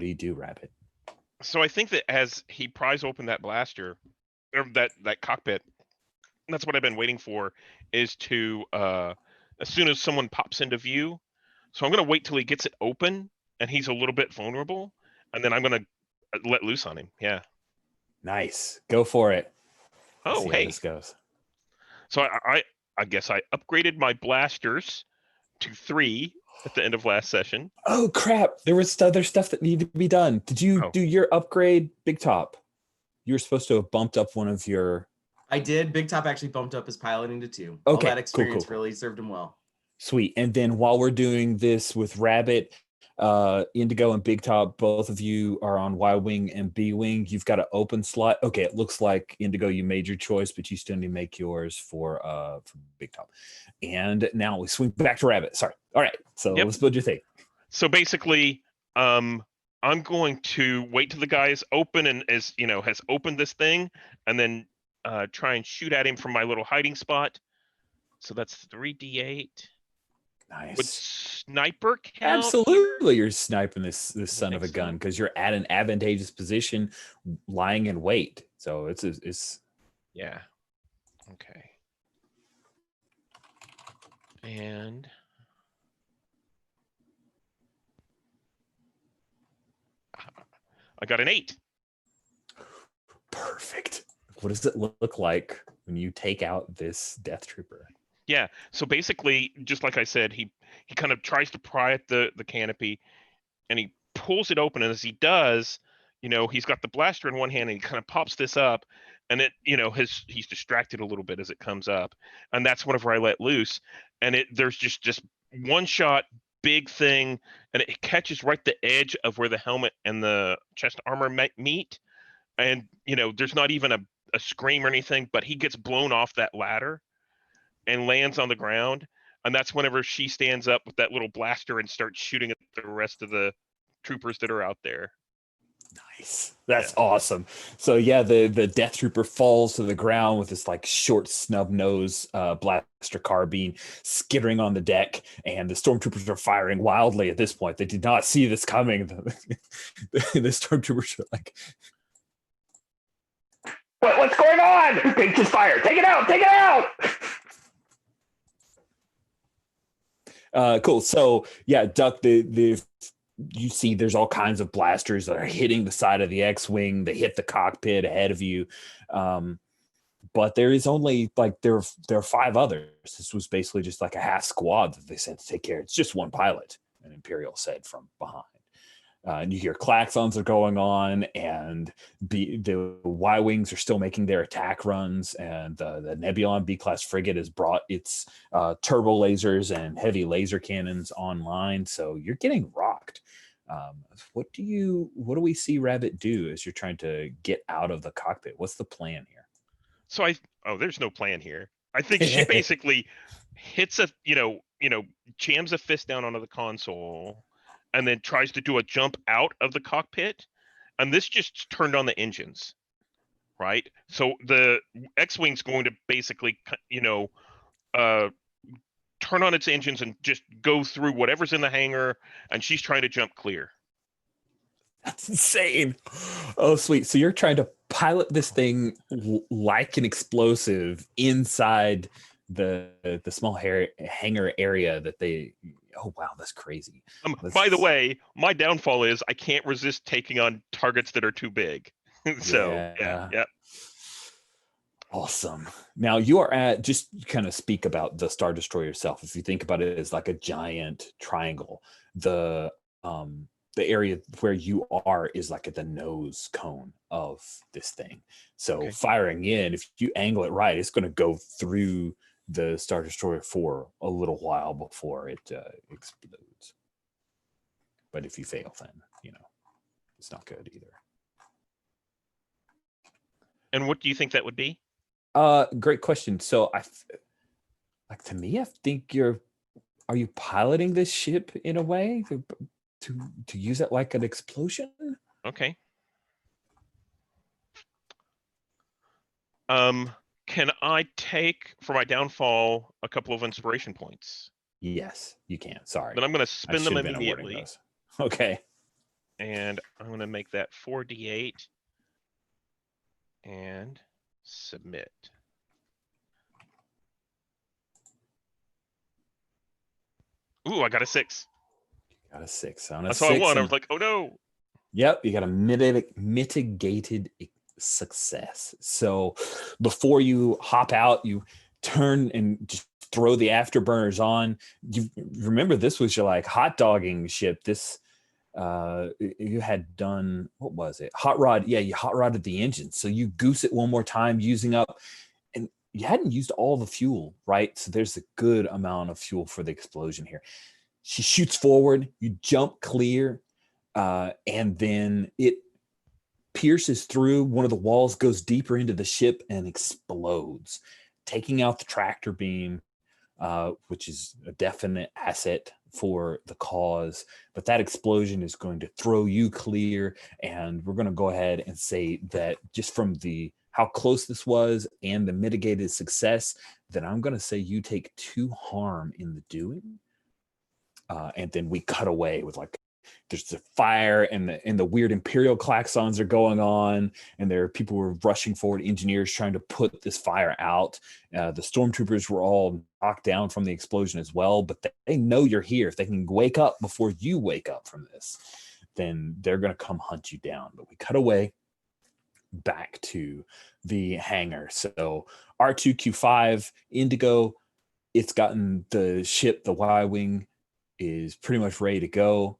you do, Rabbit? So I think that as he pries open that blaster, or that cockpit, that's what I've been waiting for, is to as soon as someone pops into view. So I'm gonna wait till he gets it open and he's a little bit vulnerable, and then I'm gonna let loose on him. Yeah. Nice. Go for it. Oh, see hey. how this goes. So I guess I upgraded my blasters to 3 at the end of last session. Oh crap! There was other stuff that needed to be done. Did you do your upgrade, Big Top? You were supposed to have bumped up one of your. I did. Big Top actually bumped up his piloting to 2. Okay, all that experience cool. really served him well. Sweet. And then while we're doing this with Rabbit, Indigo and Big Top, both of you are on Y Wing and B Wing. You've got an open slot. Okay, it looks like Indigo, you made your choice, but you still need to make yours for Big Top. And now we swing back to Rabbit. Sorry. All right. So let's build your thing. So basically, I'm going to wait till the guy's open and has opened this thing, and then try and shoot at him from my little hiding spot. So that's 3d8. Nice. Would sniper count? Absolutely, you're sniping this son of a gun so. because you're at an advantageous position, lying in wait. So it's yeah. Okay. And I got an 8. Perfect. What does it look like when you take out this Death Trooper? Yeah. So basically, just like I said, he kind of tries to pry at the canopy, and he pulls it open. And as he does, he's got the blaster in one hand, and he kind of pops this up, and it, he's distracted a little bit as it comes up, and that's whenever I let loose, and there's just one shot, big thing, and it catches right the edge of where the helmet and the chest armor meet, and there's not even a scream or anything, but he gets blown off that ladder and lands on the ground, and that's whenever she stands up with that little blaster and starts shooting at the rest of the troopers that are out there. Nice. That's awesome. So the Death Trooper falls to the ground with this like short snub nose blaster carbine skittering on the deck, and the stormtroopers are firing wildly at this point. They did not see this coming. The stormtroopers are like, What's going on? Big just fire. Take it out. Take it out. Cool. So Duck, you see there's all kinds of blasters that are hitting the side of the X-Wing. They hit the cockpit ahead of you. But there is only there are 5 others. This was basically just like a half squad that they sent to take care. It's just one pilot, an Imperial said from behind. And you hear klaxons are going on, and the Y-Wings are still making their attack runs, and the Nebulon B-class frigate has brought its turbo lasers and heavy laser cannons online, so you're getting rocked. What do we see Rabbit do as you're trying to get out of the cockpit? What's the plan here? So there's no plan here. I think she basically hits jams a fist down onto the console and then tries to do a jump out of the cockpit. And this just turned on the engines, right? So the X-Wing's going to basically, turn on its engines and just go through whatever's in the hangar, and she's trying to jump clear. That's insane. Oh, sweet. So you're trying to pilot this thing like an explosive inside the small hangar area that they. Oh wow, that's crazy. By the way, my downfall is I can't resist taking on targets that are too big. So yeah. Awesome. Now you are at, just kind of speak about the Star Destroyer itself. If you think about it as like a giant triangle, the area where you are is like at the nose cone of this thing. So Okay. firing in, if you angle it right, it's going to go through the Star Destroyer for a little while before it explodes. But if you fail, then it's not good either. And what do you think that would be? Great question. So to me, I think are you piloting this ship in a way to use it like an explosion? Okay. Can I take for my downfall a couple of inspiration points? Yes, you can. Sorry. Then I'm going to I spin them should have been awarding immediately, those. Okay. and I'm going to make that 4d8 and submit. Ooh, I got a 6. Got a 6 on a That's 6. how I won. I was like, oh no. Yep, you got a mitigated success. So before you hop out, you turn and just throw the afterburners on. You remember, this was your like hot dogging ship. This you had done, what was it? Hot rod. Yeah, you hot rodded the engine. So you goose it one more time, using up, and you hadn't used all the fuel, right? So there's a good amount of fuel for the explosion here. She shoots forward, you jump clear, and then it pierces through one of the walls, goes deeper into the ship, and explodes, taking out the tractor beam, which is a definite asset for the cause. But that explosion is going to throw you clear, and we're going to go ahead and say that just from how close this was and the mitigated success, that I'm going to say you take 2 harm in the doing. And then we cut away with there's the fire, and the weird Imperial klaxons are going on, and there are people who are rushing forward, engineers trying to put this fire out. The stormtroopers were all knocked down from the explosion as well, but they know you're here. If they can wake up before you wake up from this, then they're going to come hunt you down. But we cut away back to the hangar. So R2Q5 Indigo, it's gotten the ship, the Y-Wing is pretty much ready to go.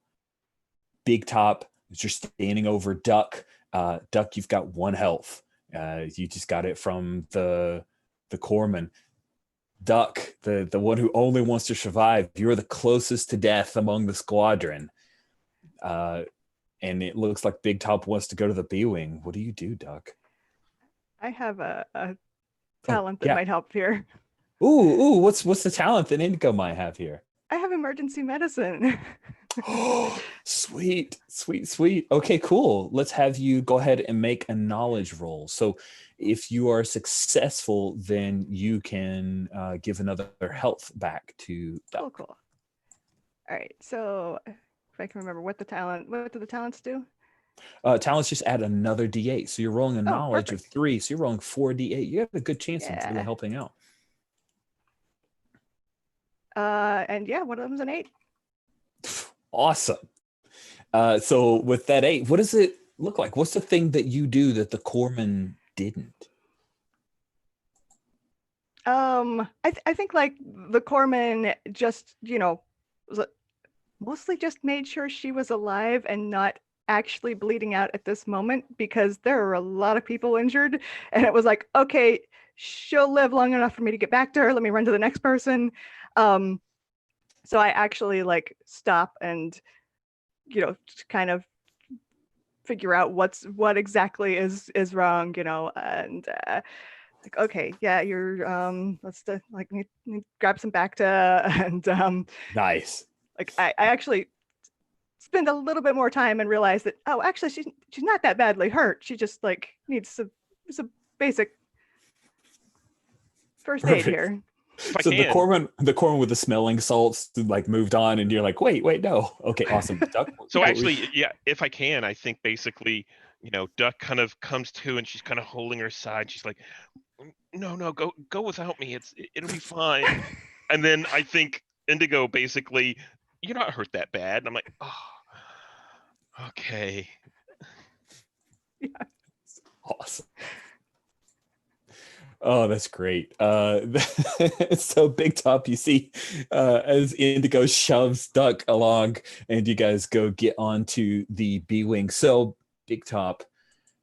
Big Top is just standing over Duck. Duck, you've got 1 health. You just got it from the corpsman. Duck, the one who only wants to survive, you're the closest to death among the squadron. And it looks like Big Top wants to go to the B-Wing. What do you do, Duck? I have a talent that yeah. might help here. Ooh, what's the talent that Indigo might have here? I have emergency medicine. Oh, sweet. Okay, cool. Let's have you go ahead and make a knowledge roll. So if you are successful, then you can give another health back to Duck. Cool. All right, so if I can remember what do the talents do? Talents just add another D8. So you're rolling a knowledge perfect. of 3. So you're rolling 4 D8. You have a good chance of really helping out. And yeah, one of them's an 8. Awesome. So with that 8, what does it look like? What's the thing that you do that the corpsman didn't? I think like the corpsman just, mostly just made sure she was alive and not actually bleeding out at this moment, because there are a lot of people injured, and it was like, okay, she'll live long enough for me to get back to her. Let me run to the next person. So I actually stop and, kind of figure out what exactly is wrong, and like, okay, yeah, you're like need grab some Bacta and Nice. like I actually spend a little bit more time and realize that, oh, actually she's not that badly hurt. She just like needs some basic first aid Perfect. here. If I So can. the corpsman with the smelling salts like moved on, and you're like, wait, no. Okay, awesome. Duck. So what actually, yeah, if I can, I think basically, Duck kind of comes to and she's kind of holding her side. She's like, no, go without me. It'll be fine. And then I think Indigo basically, you're not hurt that bad. And I'm like, oh, okay. Awesome. Oh, that's great. So Big Top, you see, as Indigo shoves Duck along, and you guys go get onto the B-Wing. So Big Top,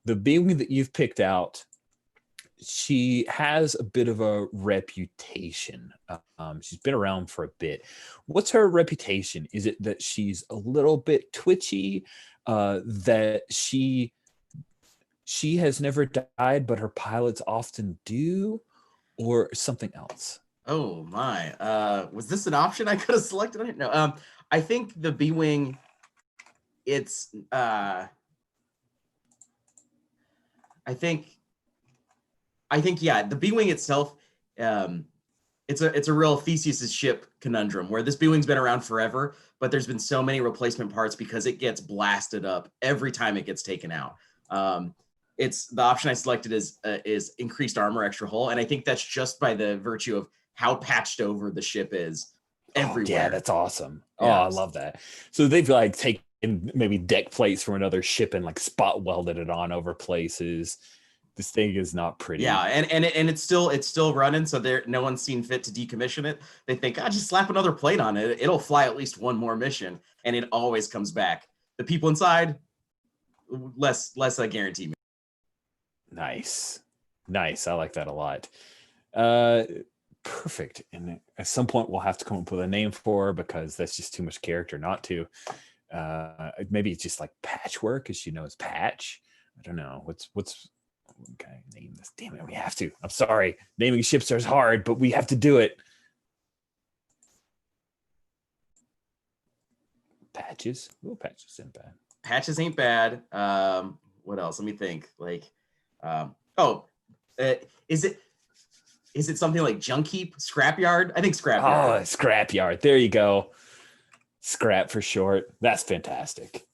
the B-Wing that you've picked out, she has a bit of a reputation. She's been around for a bit. What's her reputation? Is it that she's a little bit twitchy, that she has never died, but her pilots often do, or something else? Oh my. Was this an option I could have selected? I didn't know. I think the B-Wing, it's I think yeah, the B-Wing itself, it's a real Theseus's ship conundrum where this B-Wing's been around forever, but there's been so many replacement parts because it gets blasted up every time it gets taken out. It's the option I selected is increased armor, extra hull, and I think that's just by the virtue of how patched over the ship is everywhere. Oh, yeah, that's awesome. Yeah. Oh, I love that. So they've like taken maybe deck plates from another ship and like spot welded it on over places. This thing is not pretty. Yeah, and it's still running, so no one's seen fit to decommission it. They think, just slap another plate on it. It'll fly at least one more mission, and it always comes back. The people inside, less a guarantee. Nice. I like that a lot. Perfect. And at some point we'll have to come up with a name for her because that's just too much character not to. Maybe it's just like Patchwork, as she knows Patch. I don't know. What's okay, name this. Damn it, we have to. I'm sorry. Naming ships is hard, but we have to do it. Patches. Oh, Patches ain't bad. Patches ain't bad. What else? Let me think. Like, is it something like Junk Heap, Scrapyard? I think Scrapyard. Oh, Scrapyard. There you go. Scrap for short. That's fantastic.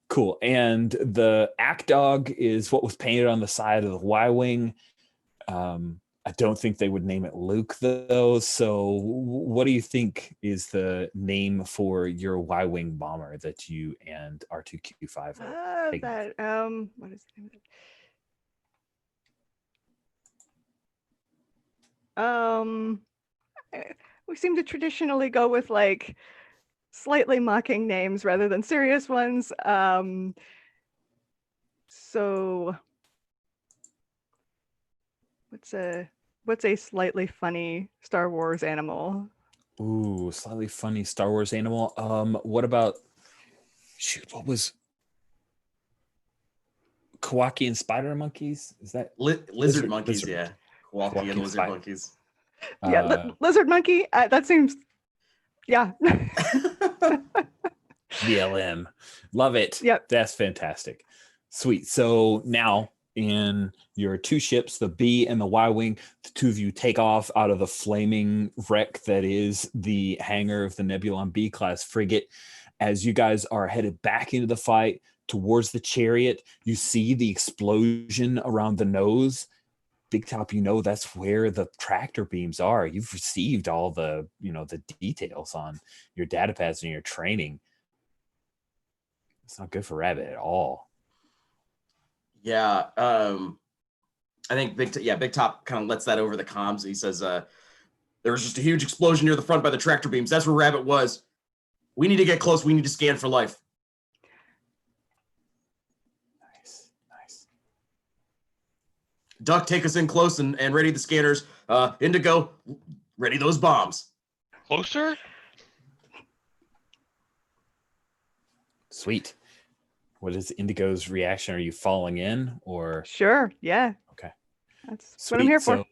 Cool. And the Ack Dog is what was painted on the side of the Y-Wing. I don't think they would name it Luke, though. So what do you think is the name for your Y-Wing bomber that you and R2Q5 are taking? What is the name of it? We seem to traditionally go with like slightly mocking names rather than serious ones. So what's a slightly funny Star Wars animal? Ooh, slightly funny Star Wars animal. What about what was Kawaki and spider monkeys? Is that lizard monkeys? Yeah, Kawaki Kawaki and lizard monkeys. Yeah, lizard monkey. That seems, yeah. VLM. Love it. Yep. That's fantastic. Sweet. So now in your two ships, the B and the Y-Wing, the two of you take off out of the flaming wreck that is the hangar of the Nebulon B-class frigate. As you guys are headed back into the fight towards the chariot, you see the explosion around the nose. Big Top, that's where the tractor beams are. You've received all the, the details on your data pads and your training. It's not good for Rabbit at all. Yeah, I think Big Top kind of lets that over the comms. He says, there was just a huge explosion near the front by the tractor beams. That's where Rabbit was. We need to get close. We need to scan for life. Nice. Duck, take us in close and ready the scanners. Indigo, ready those bombs. Closer? Sweet. What is Indigo's reaction? Are you falling in or? Sure. Yeah. Okay. That's what I'm here for. So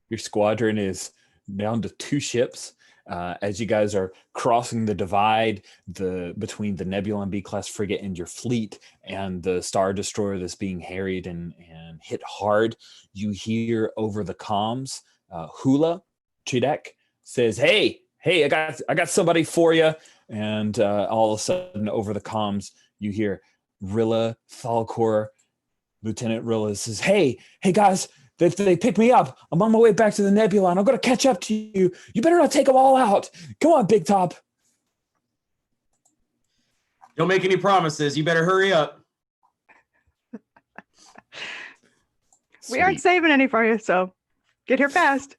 your squadron is down to 2 ships. As you guys are crossing the divide between the Nebula and B-class frigate and your fleet and the Star Destroyer that's being harried and hit hard, you hear over the comms, Hula Chidek says, hey, I got somebody for you. And all of a sudden over the comms, you hear Rilla Thalcor, Lieutenant Rilla says, hey guys, they picked me up. I'm on my way back to the Nebula, and I'm going to catch up to you. You better not take them all out. Come on, Big Top. Don't make any promises. You better hurry up. We aren't saving any for you, so get here fast.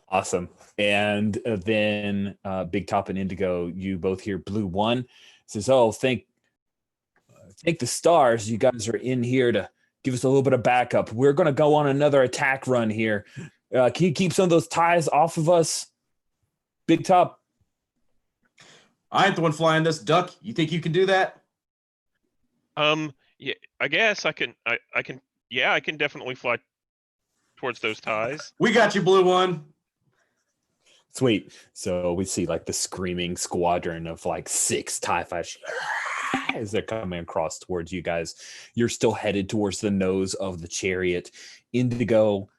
Awesome. And then Big Top and Indigo, you both hear Blue 1 says, oh, thank the stars. You guys are in here to give us a little bit of backup. We're going to go on another attack run here. Can you keep some of those ties off of us, Big Top? I ain't the one flying this duck. You think you can do that? Yeah, I guess I can. I can. Yeah, I can definitely fly towards those ties. We got you, Blue 1. Sweet. So we see like the screaming squadron of like 6 TIE fighters as they're coming across towards you guys. You're still headed towards the nose of the chariot. Indigo,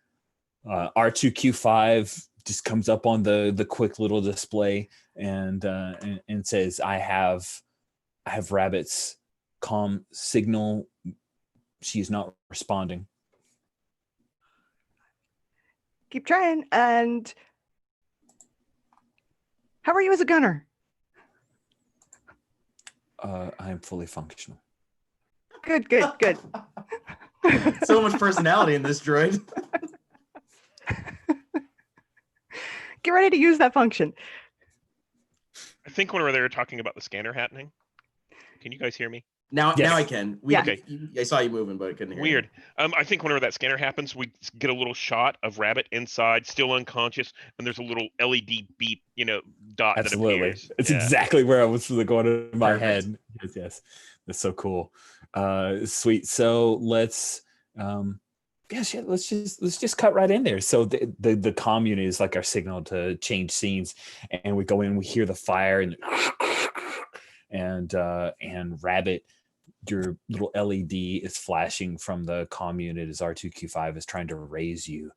R2Q5 just comes up on the quick little display and says, I have Rabbit's comm signal. She's not responding. Keep trying. And how are you as a gunner? I am fully functional. Good. So much personality in this droid. Get ready to use that function. I think when they were talking about the scanner happening. Can you guys hear me? Now Yes. I can. Okay. I saw you moving, but I couldn't hear Weird. you. I think whenever that scanner happens, we get a little shot of Rabbit inside, still unconscious, and there's a little LED beep, dot Absolutely. that appears. It's Yeah. exactly where I was going in my Perfect. head. Yes. That's so cool. Sweet. So let's let's just cut right in there. So the commune is like our signal to change scenes, and we go in, we hear the fire and Rabbit, your little LED is flashing from the commune. It is R2Q5 is trying to raise you.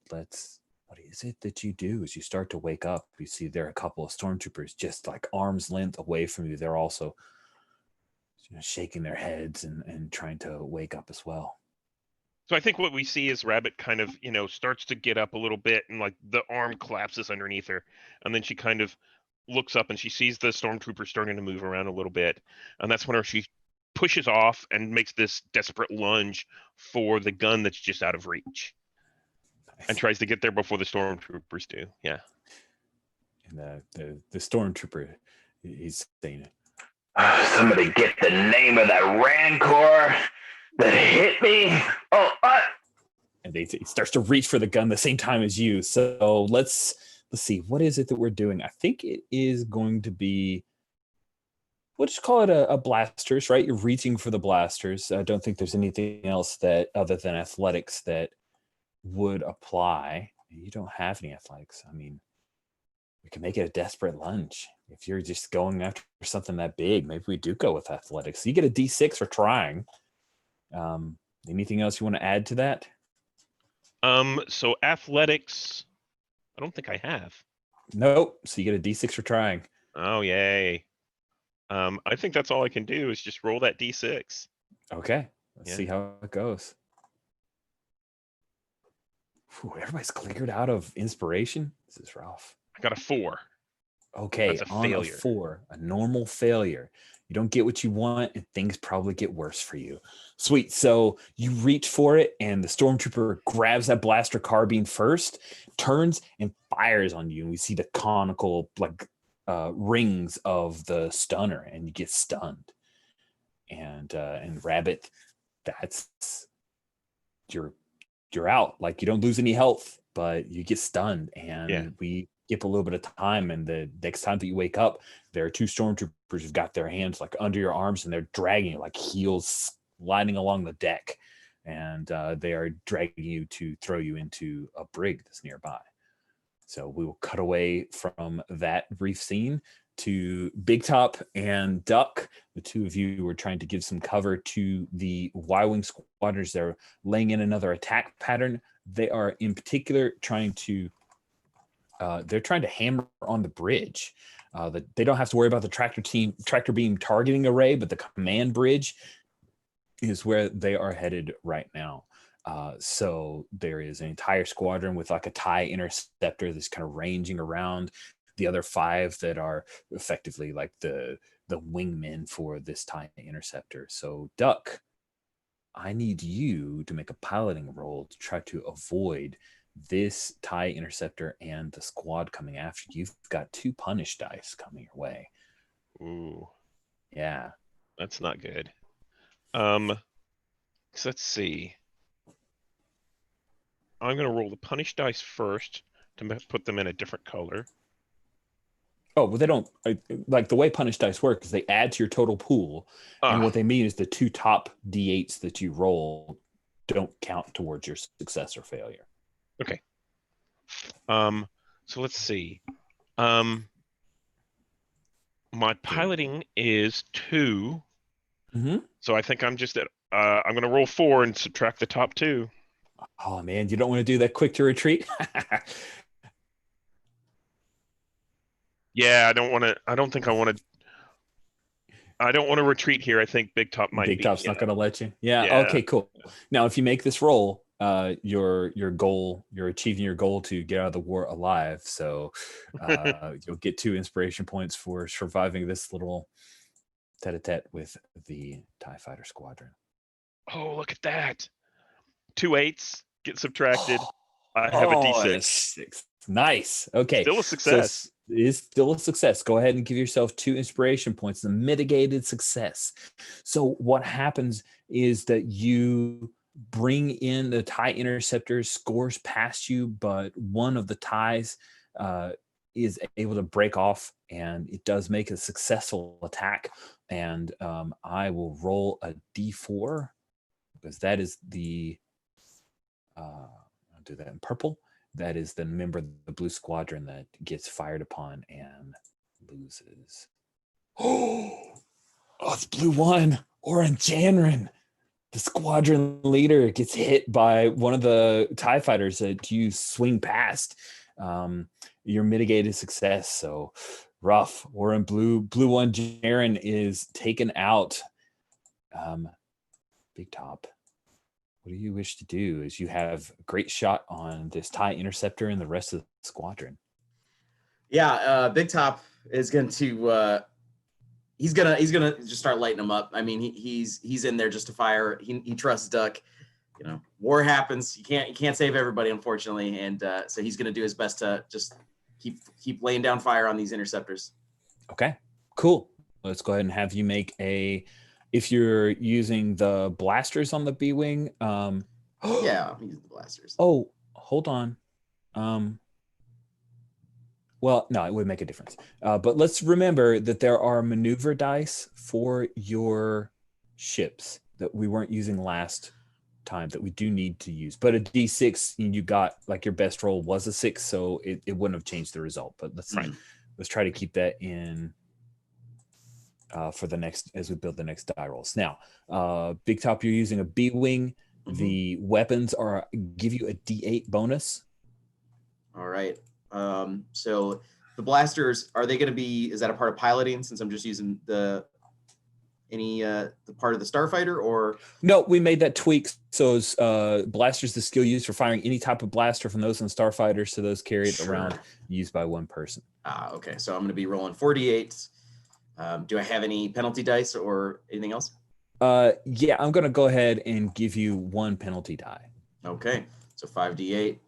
What is it that you do as you start to wake up? You see there are a couple of stormtroopers just like arm's length away from you. They're also shaking their heads and trying to wake up as well. So I think what we see is Rabbit kind of, starts to get up a little bit, and like the arm collapses underneath her, and then she kind of looks up and she sees the stormtrooper starting to move around a little bit, and that's when she pushes off and makes this desperate lunge for the gun that's just out of reach, and tries to get there before the stormtroopers do. Yeah. And the stormtrooper, he's saying, Somebody get the name of that Rancor that hit me. and he starts to reach for the gun the same time as you. So let's see, what is it that we're doing? I think it is going to be, we'll just call it a blasters, right? You're reaching for the blasters. I don't think there's anything else that other than athletics that would apply. You don't have any athletics. I mean, we can make it a desperate lunge. If you're just going after something that big, maybe we do go with athletics. You get a D6 for trying. Anything else you want to add to that? So athletics, I don't think I have. Nope. So you get a D6 for trying. Oh, yay. I think that's all I can do is just roll that D6. Okay. Let's see how it goes. Whew, everybody's cleared out of inspiration. This is rough. I got a 4. Okay, That's a on failure. a 4, a normal failure. You don't get what you want, and things probably get worse for you. Sweet. So you reach for it, and the stormtrooper grabs that blaster carbine first, turns, and fires on you. And we see the conical rings of the stunner, and you get stunned. And Rabbit, that's you're out. Like, you don't lose any health, but you get stunned, and we skip a little bit of time, and the next time that you wake up, there are 2 stormtroopers who've got their hands like under your arms, and they're dragging you like heels sliding along the deck, and they are dragging you to throw you into a brig that's nearby. So we will cut away from that brief scene to Big Top and Duck. The two of you were trying to give some cover to the Y-Wing squadrons. They're laying in another attack pattern. They are in particular trying to hammer on the bridge. They don't have to worry about the tractor beam targeting array, but the command bridge is where they are headed right now. So there is an entire squadron with like a TIE interceptor that's kind of ranging around the other 5 that are effectively like the wingmen for this TIE interceptor. So Duck, I need you to make a piloting roll to try to avoid this TIE interceptor and the squad coming after you. You've got 2 punish dice coming your way. Ooh, Yeah. that's not good. So let's see. I'm going to roll the punish dice first to put them in a different color. Oh, well, they don't like the way punish dice work is they add to your total pool. And what they mean is the 2 top D8s that you roll don't count towards your success or failure. Okay. So let's see. My piloting is 2. Mm-hmm. So I think I'm just at, I'm going to roll 4 and subtract the top 2. Oh man, you don't want to do that quick to retreat. Yeah, I don't think I want to retreat here. I think Big Top might Big be. Top's not going to let you. Yeah. Yeah. Okay, cool. Now, if you make this roll, your goal, you're achieving your goal to get out of the war alive. So you'll get 2 inspiration points for surviving this little tete-a-tete with the TIE Fighter Squadron. Oh, look at that. 2 8s get subtracted. I have a D6. 6. Nice. Okay. Still a success. So it is still a success. Go ahead and give yourself 2 inspiration points, a mitigated success. So what happens is that you bring in the TIE interceptor, scores past you, but one of the TIEs is able to break off, and it does make a successful attack. And I will roll a D4 because that is the I'll do that in purple. That is the member of the blue squadron that gets fired upon and loses. Oh, it's blue 1, Oren Janrin. The squadron leader gets hit by one of the TIE fighters that you swing past. Your mitigated success. So rough. Oren blue 1 Janrin is taken out. Big Top, what do you wish to do as you have a great shot on this TIE interceptor and the rest of the squadron? Yeah, Big Top is going to he's gonna just start lighting them up. I mean, he's in there just to fire. He trusts Duck. You know, war happens. You can't save everybody, unfortunately, and so he's gonna do his best to just keep laying down fire on these interceptors. Okay, cool. Let's go ahead and have you make a. If you're using the blasters on the B-wing, yeah, I'm using the blasters. Oh, hold on. Well, no, it would make a difference. But let's remember that there are maneuver dice for your ships that we weren't using last time that we do need to use. But a D6, you got like your best roll was a 6, so it wouldn't have changed the result. But let's try to keep that in for the next as we build the next die rolls. Now, Big Top, you're using a B-wing. Mm-hmm. The weapons give you a D8 bonus. All right. So the blasters, are they going to be, is that a part of piloting since I'm just using the part of the starfighter, or? No, we made that tweak. So blasters, the skill used for firing any type of blaster from those in starfighters to those carried around, used by one person. Okay. So I'm going to be rolling 48. Do I have any penalty dice or anything else? Yeah, I'm going to go ahead and give you 1 penalty die. Okay. So 5d8.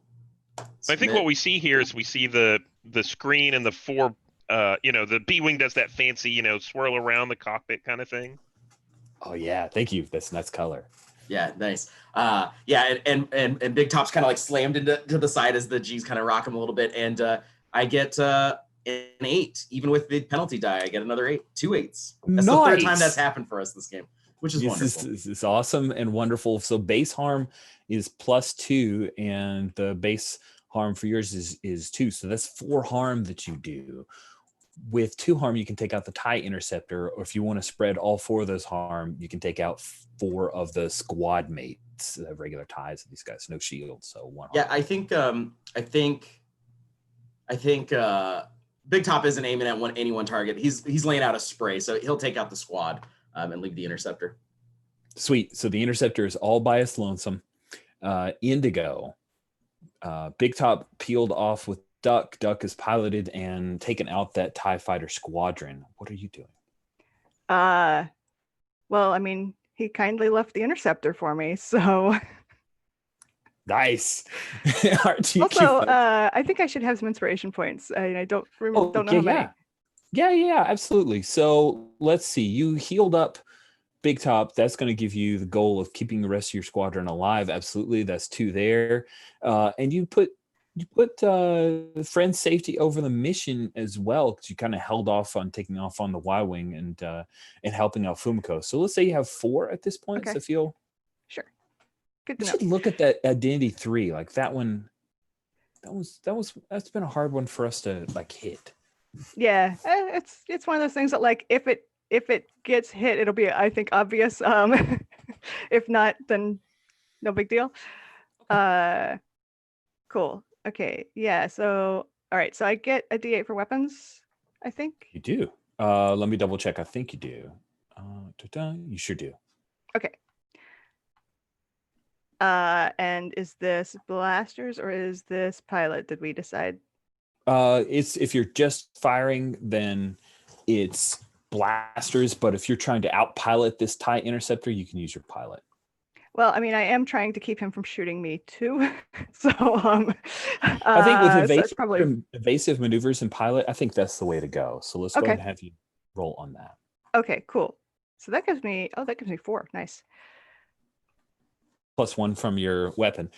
I think what we see here is we see the screen and the 4, the B-wing does that fancy, swirl around the cockpit kind of thing. Oh yeah, thank you. That's nice color. Yeah, nice. Yeah, and Big Top's kind of like slammed into the side as the G's kind of rock him a little bit, and I get an 8, even with the penalty die. I get another 8, 2 8s. That's the third time that's happened for us this game. which is wonderful. This is awesome and wonderful. So base harm is +2, and the base harm for yours is 2. So that's 4 harm that you do. With 2 harm, you can take out the TIE interceptor, or if you want to spread all 4 of those harm, you can take out 4 of the squad mates, the regular ties of these guys. No shield, so 1 harm. Yeah, I think Big Top isn't aiming at any one target. He's laying out a spray, so he'll take out the squad and leave the interceptor. Sweet. So the interceptor is all by its lonesome. Indigo. Big Top peeled off with Duck. Duck is piloted and taken out that TIE fighter squadron. What are you doing? Well, I mean, he kindly left the interceptor for me, so. Nice. Also, I think I should have some inspiration points. I don't remember. Don't know how many. Yeah, absolutely. So let's see. You healed up Big Top. That's going to give you the goal of keeping the rest of your squadron alive. Absolutely, that's 2 there. And you put friend safety over the mission as well, because you kind of held off on taking off on the Y-wing and helping out Fumiko. So let's say you have 4 at this point. Okay. Safil. Sure. Good to You know. should look at that Identity 3. Like that one. That's been a hard one for us to like hit. Yeah, it's one of those things that, like, if it gets hit, it'll be, I think, obvious. If not, then no big deal. Cool. Okay. Yeah. So all right. So I get a D8 for weapons, I think. You do. Let me double check. I think you do. You sure do. Okay. And is this blasters or is this pilot? Did we decide? It's if you're just firing, then it's blasters. But if you're trying to outpilot this TIE interceptor, you can use your pilot. Well, I mean, I am trying to keep him from shooting me too. So I think with probably evasive maneuvers and pilot, I think that's the way to go. So let's go ahead and have you roll on that. Okay, cool. So that gives me 4. Nice. +1 from your weapon.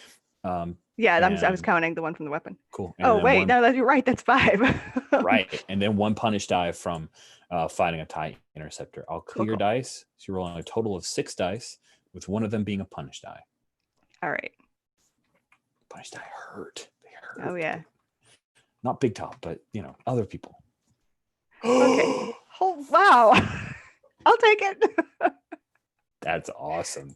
Yeah, I was counting the one from the weapon. Cool. And wait, no, you're right. That's 5. Right. And then 1 punish die from fighting a TIE interceptor. I'll clear your dice. So you're rolling a total of 6 dice, with 1 of them being a punish die. All right. Punish die hurt. They hurt. Oh, yeah. Not Big Top, but, other people. Okay. Oh, wow. I'll take it. That's awesome.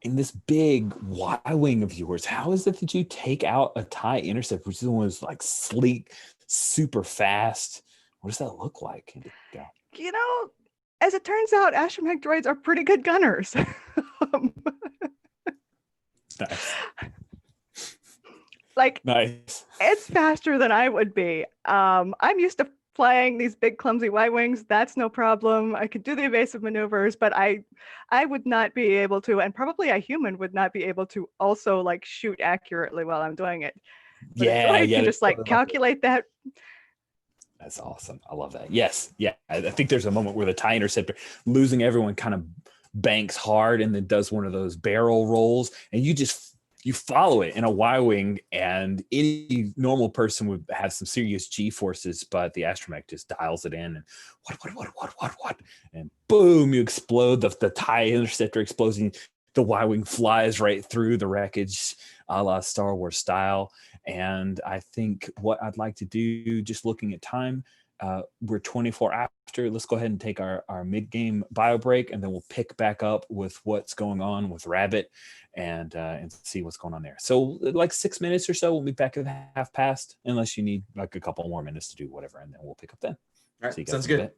In this big Y-wing of yours, how is it that you take out a TIE intercept, which is one was like sleek, super fast? What does that look like? As it turns out, astromech droids are pretty good gunners. Nice. Nice. It's faster than I would be. I'm used to flying these big clumsy Y-wings. That's no problem. I could do the evasive maneuvers, but I would not be able to, and probably a human would not be able to also shoot accurately while I'm doing it. But a droid can just calculate that. That's awesome. I love that. Yes. Yeah. I think there's a moment where the TIE interceptor, losing everyone, kind of banks hard and then does one of those barrel rolls, and you follow it in a Y-wing, and any normal person would have some serious G-forces, but the astromech just dials it in, and what, and boom, you explode. The TIE interceptor explodes, and the Y-wing flies right through the wreckage, a la Star Wars style. And I think what I'd like to do, just looking at time, we're 24 after. Let's go ahead and take our mid-game bio break, and then we'll pick back up with what's going on with Rabbit and see what's going on there. So 6 minutes or so, we'll be back at 1/2 unless you need a couple more minutes to do whatever, and then we'll pick up then. All right, sounds good.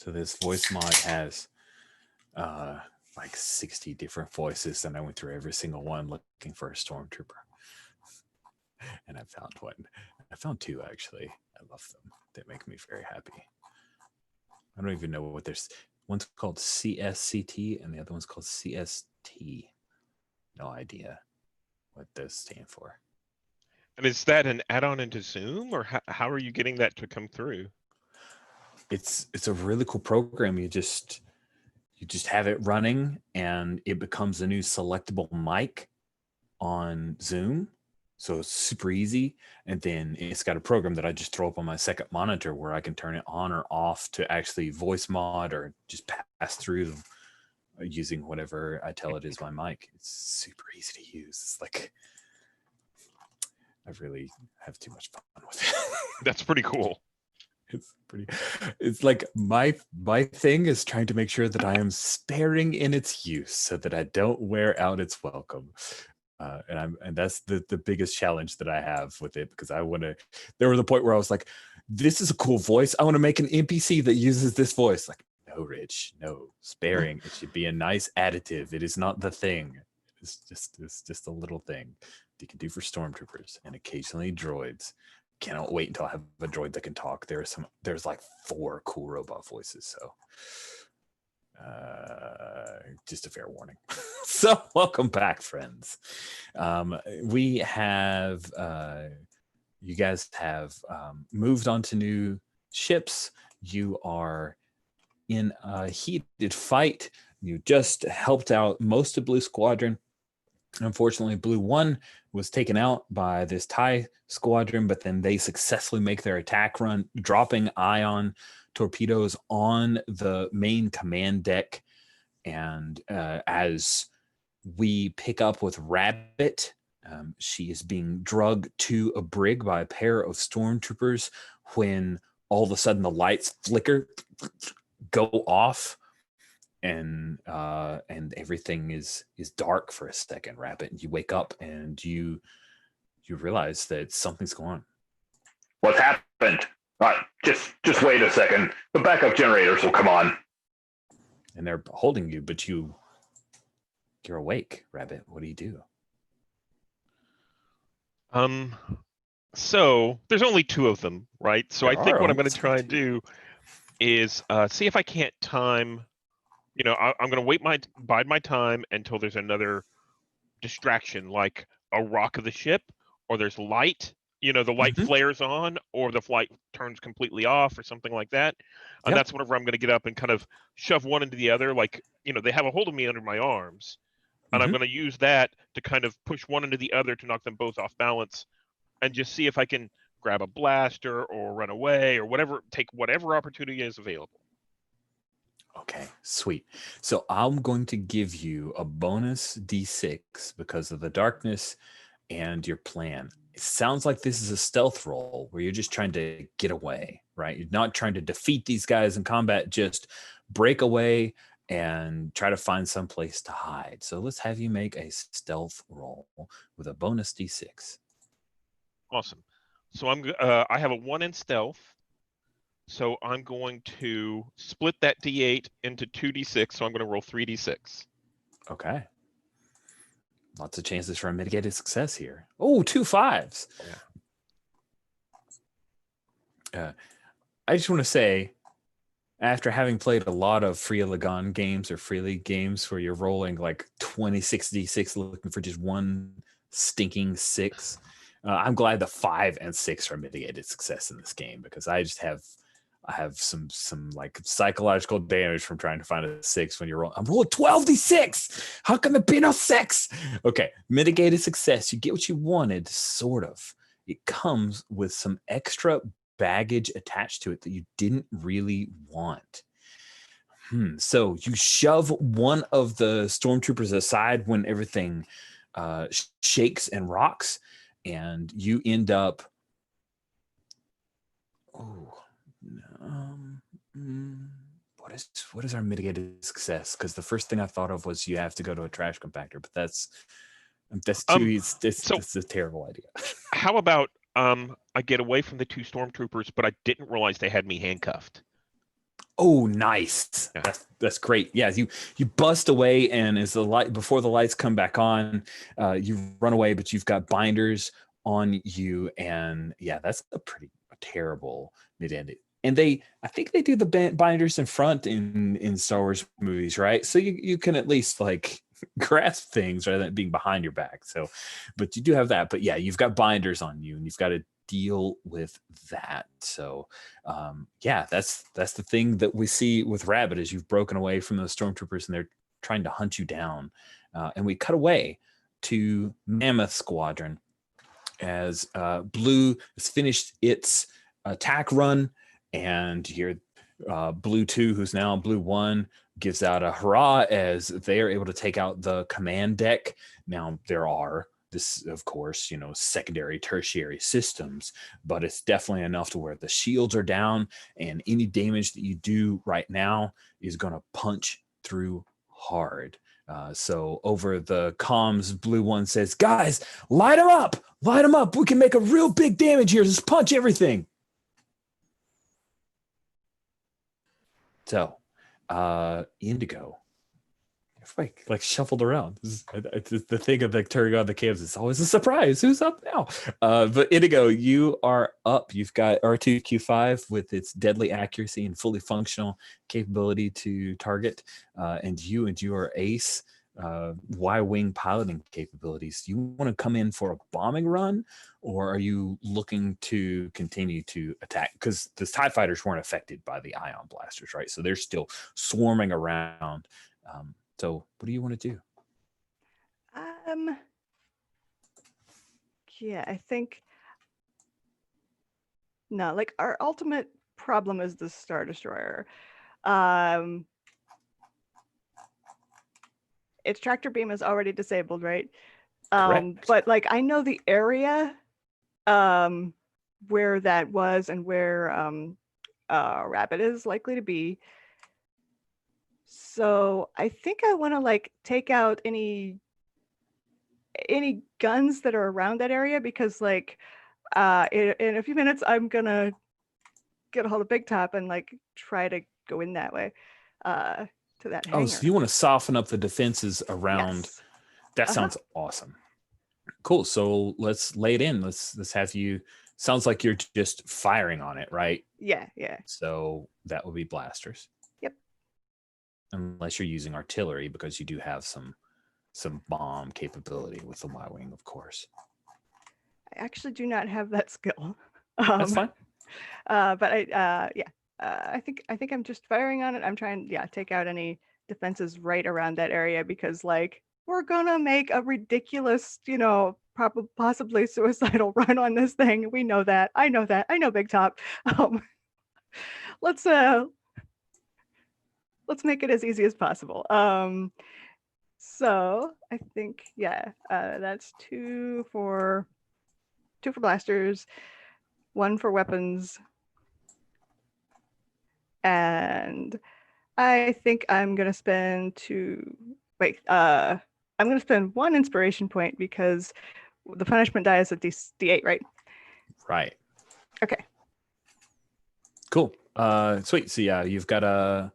So this voice mod has like 60 different voices, and I went through every single one looking for a stormtrooper. And I found one. I found two, actually. I love them. They make me very happy. I don't even know what there's. One's called CSCT and the other one's called CST. No idea what those stand for. And is that an add-on into Zoom, or how are you getting that to come through? It's a really cool program. You just have it running, and it becomes a new selectable mic on Zoom. So it's super easy. And then it's got a program that I just throw up on my second monitor where I can turn it on or off to actually voice mod or just pass through using whatever I tell it is my mic. It's super easy to use. It's like, I really have too much fun with it. That's pretty cool. It's like my thing is trying to make sure that I am sparing in its use so that I don't wear out its welcome. And that's the biggest challenge that I have with it, because there was a point where I was like, this is a cool voice. I want to make an NPC that uses this voice. Like, no, Rich, no, sparing. It should be a nice additive. It is not the thing. It's just a little thing that you can do for stormtroopers and occasionally droids. Cannot wait until I have a droid that can talk. There's like 4 cool robot voices. So just a fair warning. So welcome back, friends. We have you guys have moved on to new ships. You are in a heated fight. You just helped out most of Blue Squadron. Unfortunately, Blue 1 was taken out by this TIE squadron, but then they successfully make their attack run, dropping ion torpedoes on the main command deck. And as we pick up with Rabbit, she is being drugged to a brig by a pair of stormtroopers when all of a sudden the lights flicker, go off, and everything is dark for a second. Rabbit, and you wake up and you realize that something's going on. What's happened? Just wait a second. The backup generators will come on. And they're holding you, but you're awake. Rabbit, what do you do? So there's only 2 of them, right? So I think what I'm going to try and do is see if I can't time. I'm going to bide my time until there's another distraction, like a rock of the ship, or there's light. The light flares on, or the flight turns completely off, or something like that. And that's whenever I'm going to get up and kind of shove one into the other. Like, they have a hold of me under my arms, and I'm going to use that to kind of push one into the other to knock them both off balance, and just see if I can grab a blaster or run away or whatever, take whatever opportunity is available. Okay, sweet. So I'm going to give you a bonus D6 because of the darkness and your plan. It sounds like this is a stealth roll where you're just trying to get away, right? You're not trying to defeat these guys in combat, just break away and try to find some place to hide. So let's have you make a stealth roll with a bonus D6. Awesome. So I have a 1 in stealth. So I'm going to split that D8 into 2D6. So I'm going to roll 3D6. Okay. Lots of chances for a mitigated success here. Oh, 2 5s. Yeah. I just want to say, after having played a lot of Free Lagan games or Free League games where you're rolling like 26 D6 looking for just one stinking 6, I'm glad the 5 and 6 are mitigated success in this game, because I have some like psychological damage from trying to find a 6 when you're rolling. I'm rolling 12d6. How can there be no 6? Okay, mitigated success. You get what you wanted, sort of. It comes with some extra baggage attached to it that you didn't really want. So you shove one of the stormtroopers aside when everything shakes and rocks, and you end up. What is our mitigated success? Because the first thing I thought of was you have to go to a trash compactor, but that's a terrible idea. How about I get away from the 2 stormtroopers, but I didn't realize they had me handcuffed? Oh, nice. Yeah. That's great. Yeah, you bust away, and as the light before the lights come back on, you run away, but you've got binders on you, and yeah, that's a pretty terrible mid-end. And I think they do the binders in front in Star Wars movies, right? So you can at least like grasp things rather than being behind your back. So, but you do have that. But yeah, you've got binders on you, and you've got to deal with that. So yeah, that's the thing that we see with Rabbit is you've broken away from those stormtroopers and they're trying to hunt you down. And we cut away to Mammoth Squadron as Blue has finished its attack run, and here Blue 2, who's now Blue 1, gives out a hurrah as they are able to take out the command deck. Now there are this, of course, secondary, tertiary systems, but it's definitely enough to where the shields are down, and any damage that you do right now is going to punch through hard. So over the comms, Blue 1 says, "Guys, light them up! Light them up! We can make a real big damage here. Just punch everything." So, Indigo, like shuffled around. The thing of like turning on the cams is always a surprise. Who's up now? But Indigo, you are up. You've got R2Q5 with its deadly accuracy and fully functional capability to target, and your Ace Y-wing piloting capabilities. Do you want to come in for a bombing run, or are you looking to continue to attack? Because the TIE fighters weren't affected by the ion blasters, right? So they're still swarming around. So what do you want to do? Yeah, I think no, like our ultimate problem is the Star Destroyer. Its tractor beam is already disabled, right? Correct. But like I know the area where that was and where Rabbit is likely to be. So I think I want to like take out any guns that are around that area, because like in a few minutes I'm gonna get a hold of Big Top and like try to go in that way to that hangar. Oh, so you want to soften up the defenses around. Yes. That sounds awesome. Cool. So let's lay it in. Let's have you. Sounds like you're just firing on it, right? Yeah. So that would be blasters. Yep. Unless you're using artillery, because you do have some bomb capability with the Y-wing, of course. I actually do not have that skill. That's fine. But I think I'm just firing on it. I'm trying, take out any defenses right around that area, because like we're gonna make a ridiculous, possibly suicidal run on this thing. We know that. I know that. I know Big Top. Let's make it as easy as possible. So I think that's two for blasters, one for weapons, and I think I'm gonna spend I'm gonna spend one inspiration point, because the punishment die is a D8, right? Right. Okay. Cool. Sweet. So yeah, you've got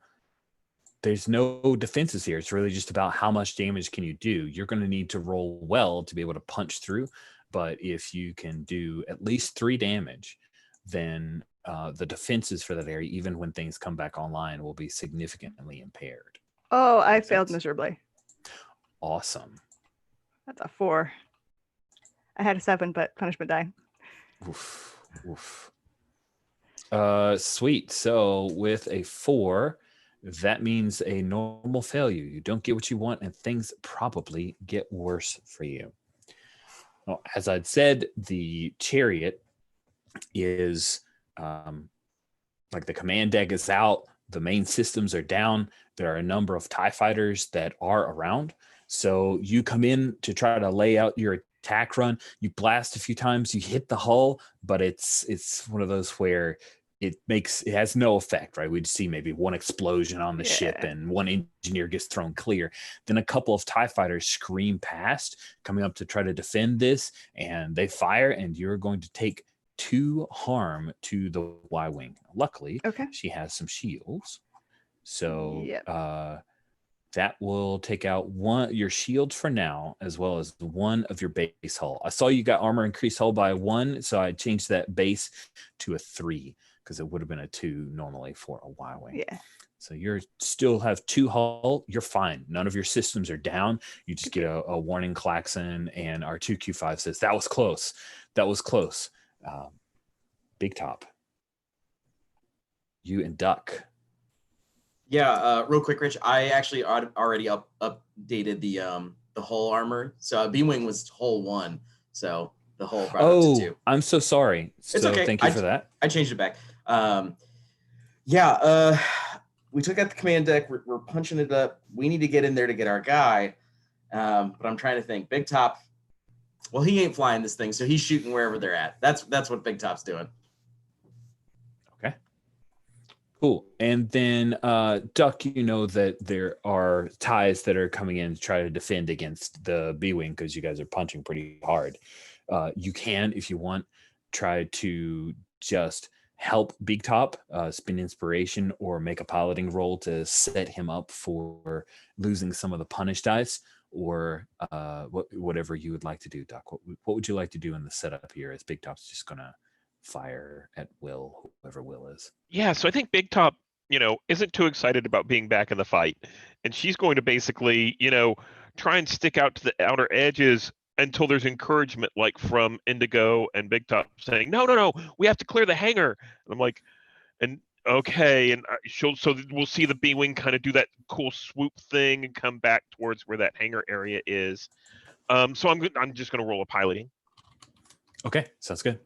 there's no defenses here. It's really just about how much damage can you do. You're going to need to roll well to be able to punch through. But if you can do at least 3 damage, then the defenses for that area, even when things come back online, will be significantly impaired. Oh, I failed miserably. Awesome. That's a 4. I had a 7, but punishment die. Oof. Sweet. So with a 4, that means a normal failure. You don't get what you want, and things probably get worse for you. Well, as I'd said, the chariot is like the command deck is out. The main systems are down. There are a number of TIE fighters that are around. So you come in to try to lay out your attack run. You blast a few times. You hit the hull, but it's one of those where it has no effect, right? We'd see maybe one explosion on the ship and one engineer gets thrown clear. Then a couple of TIE fighters scream past, coming up to try to defend this, and they fire, and you're going to take 2 harm to the Y-wing. Luckily, she has some shields. So Yep. that will take out your shield for now, as well as one of your base hull. I saw you got armor increased hull by 1, so I changed that base to a 3 because it would have been a 2 normally for a Y-wing. Yeah. So you still have 2 hull. You're fine. None of your systems are down. You just get a warning klaxon, and our 2Q5 says, that was close. That was close. Big Top. You and Duck. Yeah, real quick, Rich. I actually already updated the hull armor. So B-wing was hull 1, so the hull brought it up to 2. I'm so sorry. It's okay. Thank you for that. I changed it back. We took out the command deck. We're punching it up. We need to get in there to get our guy. But I'm trying to think. Big Top. Well, he ain't flying this thing, so he's shooting wherever they're at. That's what Big Top's doing. Okay. Cool. And then Duck, you know that there are ties that are coming in to try to defend against the B-wing because you guys are punching pretty hard. You can, if you want, try to just help Big Top spin inspiration or make a piloting roll to set him up for losing some of the punish dice, or whatever you would like to do, Duck. What would you like to do in the setup here, as Big Top's just gonna fire at will, whoever Will is? Yeah, so I think Big Top, isn't too excited about being back in the fight, and she's going to basically, try and stick out to the outer edges until there's encouragement, like from Indigo and Big Top saying, no, we have to clear the hangar. And I'm like, and okay, and so we'll see the B-wing kind of do that cool swoop thing and come back towards where that hangar area is. So I'm just going to roll a piloting. Okay, sounds good.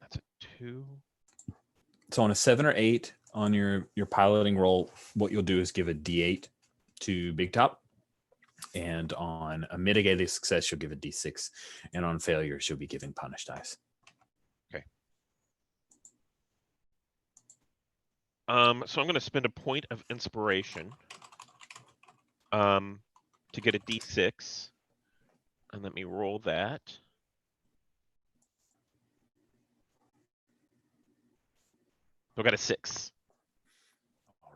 That's a 2. So on a 7 or 8 on your piloting roll, what you'll do is give a D8 to Big Top. And on a mitigated success, you'll give a D6. And on failures, you'll be giving punish dice. Okay. So I'm going to spend a point of inspiration to get a D6. And let me roll that. So I got a 6.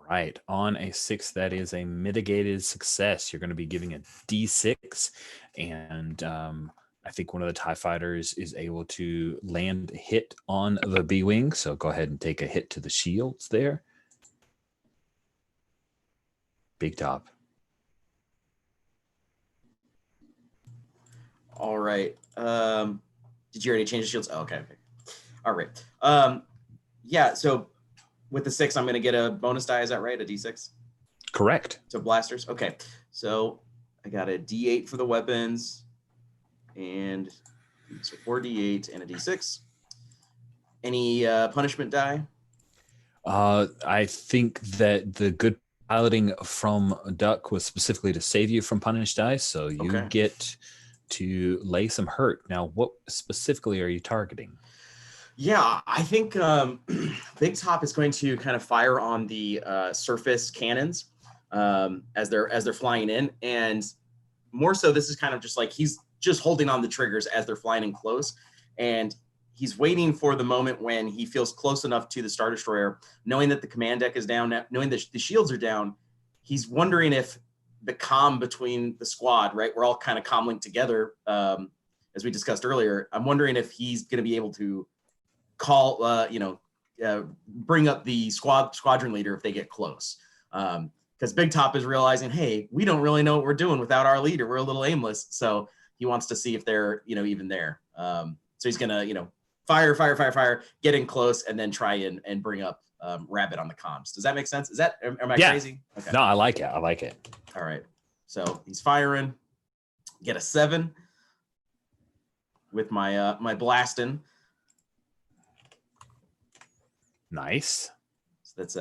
Right. On a 6, that is a mitigated success. You're going to be giving a D6. And I think one of the TIE fighters is able to land a hit on the B-wing. So go ahead and take a hit to the shields there. Big Top. All right. Did you already change the shields? Oh, okay. All right. Yeah, so with the 6, I'm going to get a bonus die. Is that right? A D6? Correct. So blasters. Okay. So I got a D8 for the weapons, and so 4D8 and a D6. Any punishment die? I think that the good piloting from Duck was specifically to save you from punish dice. So you get to lay some hurt. Now, what specifically are you targeting? Yeah, I think Big Top is going to kind of fire on the surface cannons as they're flying in, and more so, this is kind of just like he's just holding on the triggers as they're flying in close, and he's waiting for the moment when he feels close enough to the Star Destroyer, knowing that the command deck is down, knowing that the shields are down. He's wondering if the comm between the squad, right? We're all kind of commling together, as we discussed earlier. I'm wondering if he's going to be able to call, bring up the squadron leader if they get close. Because Big Top is realizing, hey, we don't really know what we're doing without our leader. We're a little aimless. So he wants to see if they're, even there. So he's going to, fire, get in close, and then try and bring up Rabbit on the comms. Does that make sense? Am I crazy? Okay. No, I like it. All right. So he's firing, get a 7 with my my blasting. Nice. So that's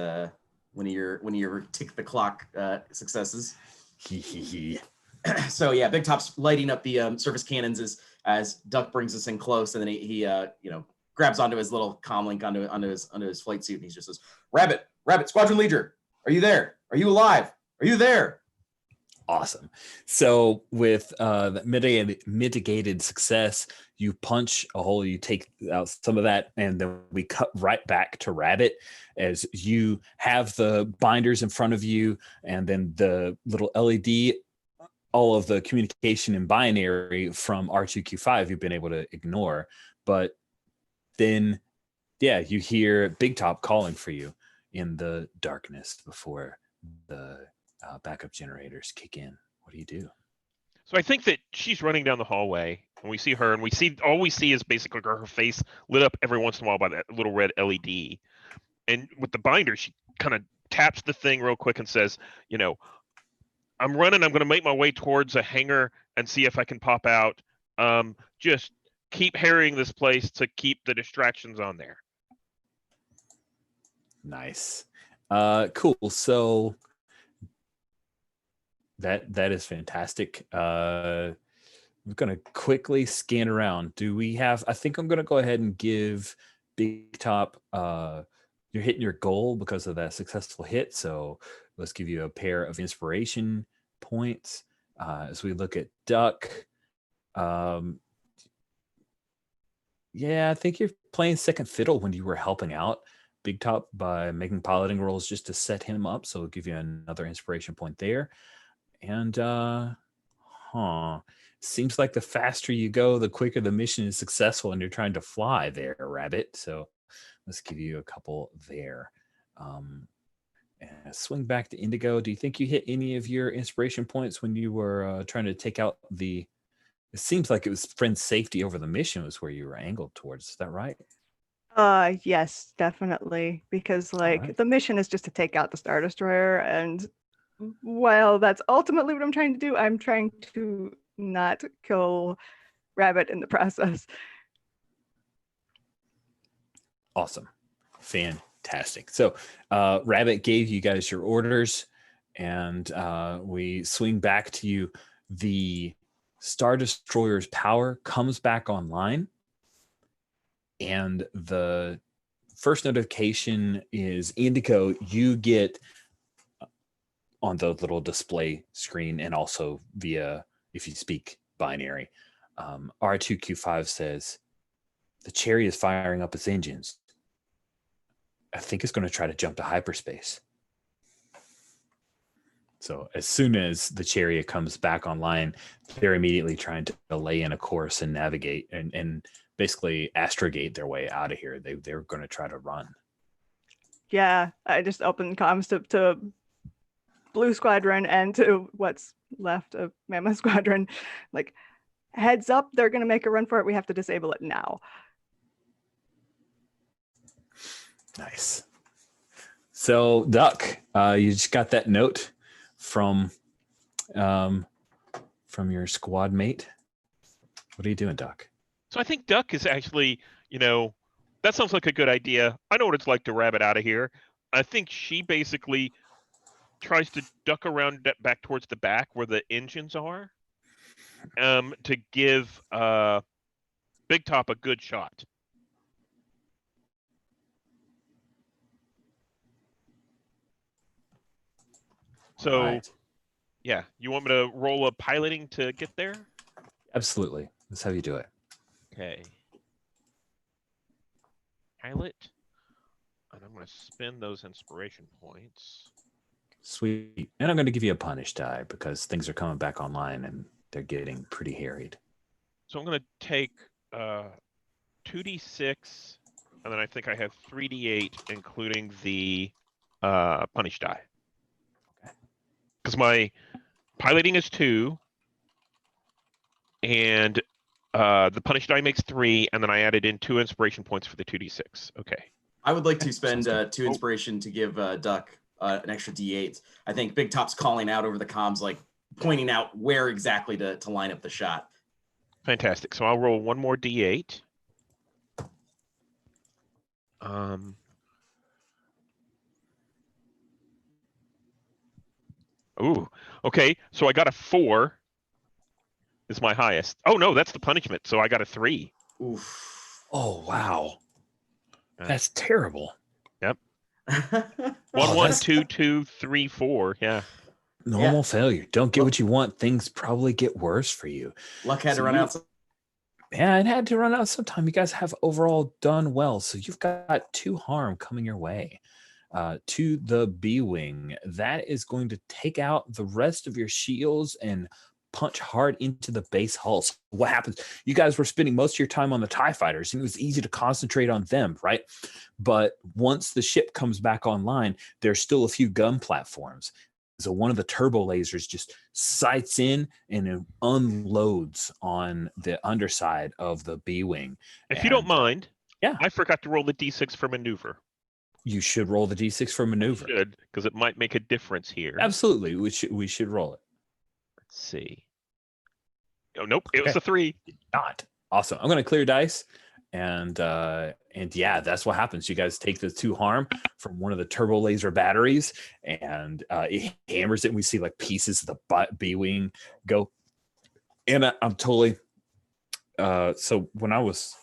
one of your tick the clock successes. So yeah, Big Top's lighting up the surface cannons as Duck brings us in close, and then he grabs onto his little comm link onto his flight suit, and he just says, Rabbit, Squadron Leader, are you there? Are you alive? Are you there? Awesome. So with the mitigated success, you punch a hole, you take out some of that, and then we cut right back to Rabbit as you have the binders in front of you, and then the little LED, all of the communication in binary from R2Q5 you've been able to ignore. But then, yeah, you hear Big Top calling for you in the darkness before the backup generators kick in. What do you do? So I think that she's running down the hallway, and we see her, and all we see is basically her face lit up every once in a while by that little red LED. And with the binder, she kind of taps the thing real quick and says, I'm running. I'm going to make my way towards a hangar and see if I can pop out. Just keep harrying this place to keep the distractions on there. Nice. Cool. So that is fantastic. I'm going to quickly scan around. Do we have, I think I'm going to go ahead and give Big Top, you're hitting your goal because of that successful hit. So let's give you a pair of inspiration points. As we look at Duck, yeah, I think you're playing second fiddle when you were helping out Big Top by making piloting rolls just to set him up. So we'll give you another inspiration point there. And seems like the faster you go, the quicker the mission is successful, and you're trying to fly there, Rabbit. So let's give you a couple there. And swing back to Indigo. Do you think you hit any of your inspiration points when you were trying to take out the? It seems like it was friend's safety over the mission was where you were angled towards. Is that right? Yes, definitely. Because the mission is just to take out the Star Destroyer, and while that's ultimately what I'm trying to do, I'm trying to not kill Rabbit in the process. Awesome. Fantastic. So Rabbit gave you guys your orders, and we swing back to you. The Star Destroyer's power comes back online, and the first notification is Indigo. You get on the little display screen, and also via, if you speak binary, R2Q5 says, the Cherry is firing up its engines. I think it's going to try to jump to hyperspace. So as soon as the Chariot comes back online, they're immediately trying to lay in a course and navigate and basically astrogate their way out of here. They're going to try to run. Yeah, I just opened comms to Blue Squadron and to what's left of Mammoth Squadron. Like, heads up, they're going to make a run for it. We have to disable it now. Nice. So, Duck, you just got that note from your squad mate. What are you doing, Duck? So I think Duck is actually, that sounds like a good idea. I know what it's like to rabbit out of here. I think she basically tries to duck around back towards the back where the engines are, to give Big Top a good shot. So, right. Yeah, you want me to roll a piloting to get there? Absolutely. That's how you do it. Okay. Pilot. And I'm going to spend those inspiration points. Sweet. And I'm going to give you a punish die because things are coming back online and they're getting pretty harried. So I'm going to take 2d6, and then I think I have 3d8, including the punish die. Okay. Because my piloting is 2, and the punish die makes 3, and then I added in 2 inspiration points for the 2d6. Okay. I would like to spend 2 inspiration to give Duck an extra d8. I think Big Top's calling out over the comms, like pointing out where exactly to line up the shot. Fantastic. So I'll roll 1 more d8. Ooh, okay. So I got a 4 is my highest. Oh no, that's the punishment. So I got a 3. Oof. Oh, wow. That's terrible. Yep. 1, 1, 2, 2, 3, 4. Yeah. Normal failure. Don't get what you want. Things probably get worse for you. Luck had So to run out. Yeah, it had to run out sometime. You guys have overall done well. So you've got 2 harm coming your way. To the B wing. That is going to take out the rest of your shields and punch hard into the base hull. So what happens? You guys were spending most of your time on the TIE fighters, and it was easy to concentrate on them, right? But once the ship comes back online, there's still a few gun platforms. So one of the turbo lasers just sights in and it unloads on the underside of the B wing. If you don't mind, yeah, I forgot to roll the d6 for maneuver. You should roll the d6 for maneuver. Should, because it might make a difference here. Absolutely, we should roll it. Let's see. Oh nope, it was a 3. Not awesome. I'm gonna clear dice, and yeah, that's what happens. You guys take the 2 harm from one of the turbo laser batteries, and it hammers it. And we see like pieces of the B wing go. And I'm totally. So when I was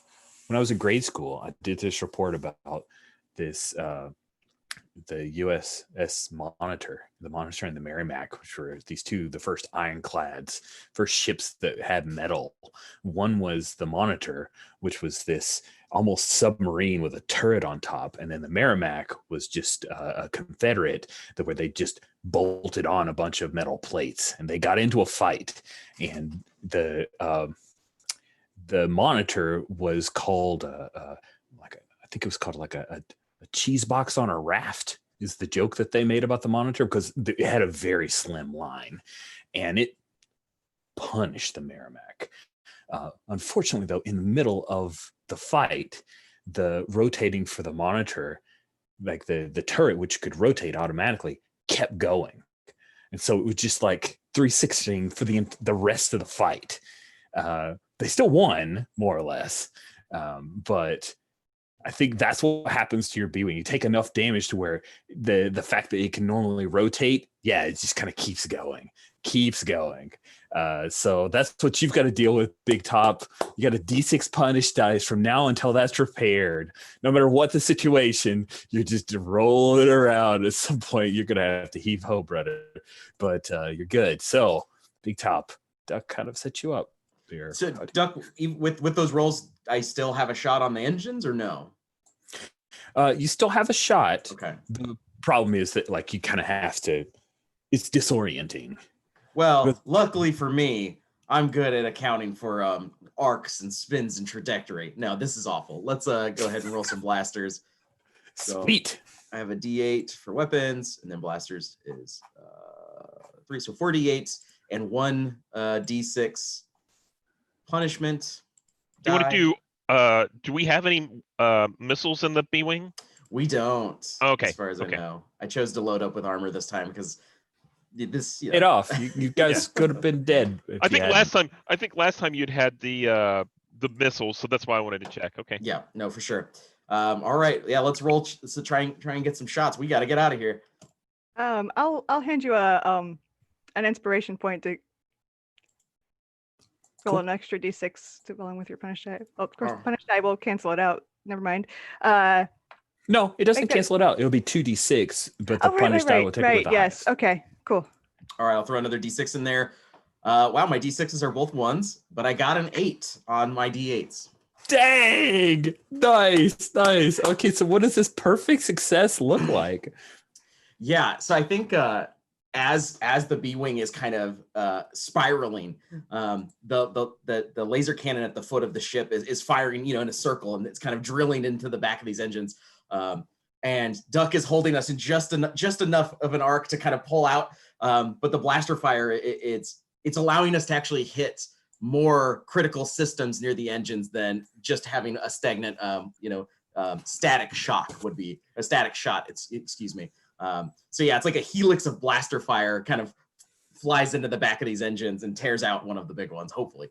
in grade school, I did this report about this the USS Monitor, the Monitor and the Merrimack, which were the first ironclads, first ships that had metal. One was the Monitor, which was this almost submarine with a turret on top, and then the Merrimack was just a Confederate where they just bolted on a bunch of metal plates, and they got into a fight, and the Monitor was called I think it was called like a cheese box on a raft is the joke that they made about the Monitor, because it had a very slim line and it punished the Merrimack. Unfortunately, though, in the middle of the fight, the rotating for the Monitor, like the turret, which could rotate automatically, kept going. And so it was just like 360 for the rest of the fight. They still won, more or less. But I think that's what happens to your B wing. You take enough damage to where the fact that it can normally rotate, yeah, it just kind of keeps going. So that's what you've got to deal with, Big Top. You got a D6 punish dice from now until that's repaired. No matter what the situation, you're just rolling it around. At some point, you're going to have to heave ho, brother. But you're good. So, Big Top, Duck kind of set you up there. So, Duck, with those rolls, I still have a shot on the engines, or no? You still have a shot. Okay. The problem is that, like, you kind of have to. It's disorienting. Well, luckily for me, I'm good at accounting for arcs and spins and trajectory. No, this is awful. Let's go ahead and roll some blasters. So Sweet. I have a D8 for weapons, and then blasters is 3, so 4 D8s and 1 D6 punishment. Do you want to do we have any missiles in the B-wing? We don't. Okay. As far as I know. I chose to load up with armor this time because this it off. You guys could have been dead. I think last time you'd had the missiles, so that's why I wanted to check. Okay. Yeah, no, for sure. All right. Yeah, let's roll. Let's try and get some shots. We got to get out of here. I'll hand you an inspiration point to roll an extra D6 to go along with your punish die. Oh, of course, the punish die will cancel it out. Never mind. No, it doesn't cancel it out. It'll be 2D6, but the punish die will take it with the yes. highest. Okay. Cool. All right, I'll throw another D6 in there. Wow, my D6s are both 1s, but I got an 8 on my D8s. Dang! Nice. Okay, so what does this perfect success look like? Yeah, so I think as the B-wing is kind of spiraling, the laser cannon at the foot of the ship is firing, in a circle, and it's kind of drilling into the back of these engines. And Duck is holding us in just enough of an arc to kind of pull out. But the blaster fire, it's allowing us to actually hit more critical systems near the engines than just having a stagnant, static shock would be a static shot. Excuse me. So yeah, it's like a helix of blaster fire kind of flies into the back of these engines and tears out one of the big ones, hopefully.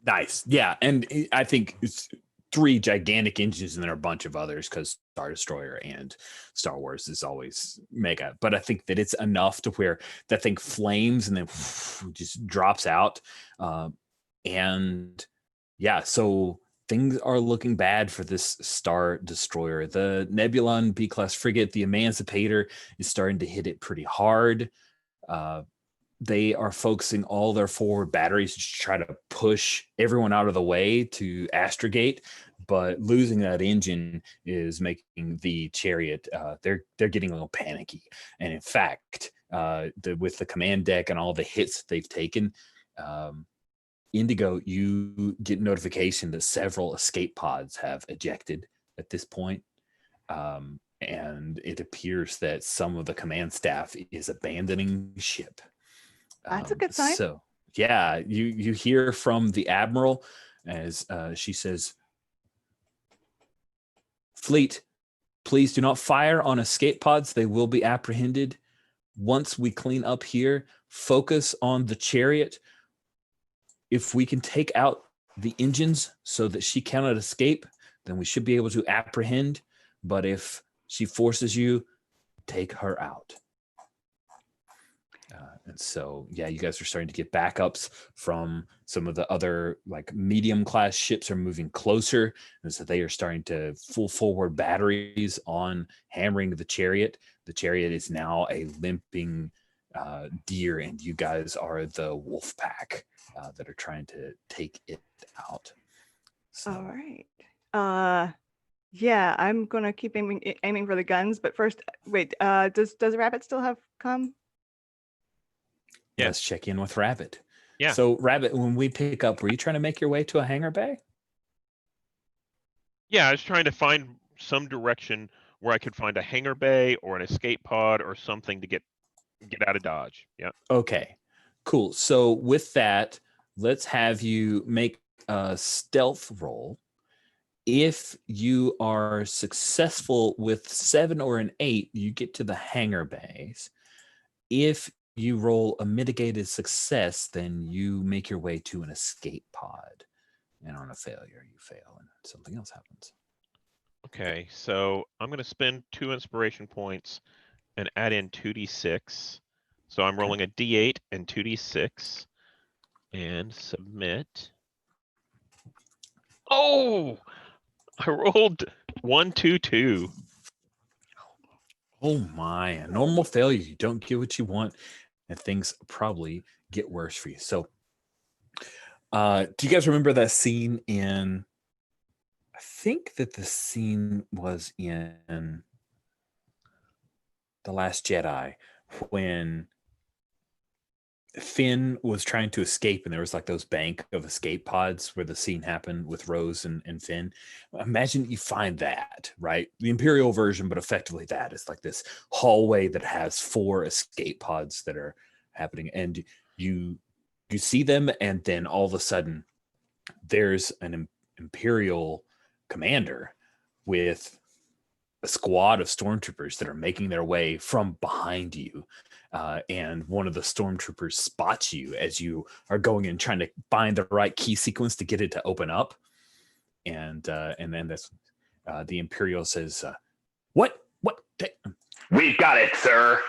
Nice. Yeah. And I think it's 3 gigantic engines and then a bunch of others, because Star Destroyer and Star Wars is always mega. But I think that it's enough to where that thing flames and then just drops out. And yeah, so things are looking bad for this Star Destroyer. The Nebulon B-class frigate, the Emancipator, is starting to hit it pretty hard. they are focusing all their forward batteries to try to push everyone out of the way to astrogate, but losing that engine is making the chariot they're getting a little panicky. And in fact, with the command deck and all the hits that they've taken, Indigo, you get notification that several escape pods have ejected at this point. And it appears that some of the command staff is abandoning ship. That's a good sign. So yeah, you hear from the admiral as she says, "Fleet, please do not fire on escape pods. They will be apprehended. Once we clean up here, focus on the chariot. If we can take out the engines so that she cannot escape, then we should be able to apprehend. But if she forces you, take her out." And so, yeah, you guys are starting to get backups from some of the other like medium class ships are moving closer. And so they are starting to full forward batteries on hammering the chariot. The chariot is now a limping deer, and you guys are the wolf pack that are trying to take it out. So. All right. Yeah, I'm gonna keep aiming for the guns, but first, wait. Does Rabbit still have comm? Yeah. Let's check in with Rabbit. Yeah. So, Rabbit, when we pick up, were you trying to make your way to a hangar bay? Yeah, I was trying to find some direction where I could find a hangar bay or an escape pod or something to get out of Dodge. Yeah. Okay, cool. So with that, let's have you make a stealth roll. If you are successful with 7 or an 8, you get to the hangar bays. If you roll a mitigated success, then you make your way to an escape pod. And on a failure, you fail and something else happens. Okay, so I'm going to spend 2 inspiration points and add in 2d6. So I'm rolling a d8 and 2d6 and submit. Oh, I rolled 1, 2, 2. Oh my, a normal failure. You don't get what you want, and things probably get worse for you. So, do you guys remember that scene in, I think that the scene was in The Last Jedi, when Finn was trying to escape and there was like those bank of escape pods where the scene happened with Rose and Finn? Imagine you find that, right? The Imperial version, but effectively that is like this hallway that has 4 escape pods that are happening, and you see them, and then all of a sudden there's an Imperial commander with a squad of stormtroopers that are making their way from behind you. And one of the stormtroopers spots you as you are going in trying to find the right key sequence to get it to open up. And then that's the Imperial says, what? We've got it, sir.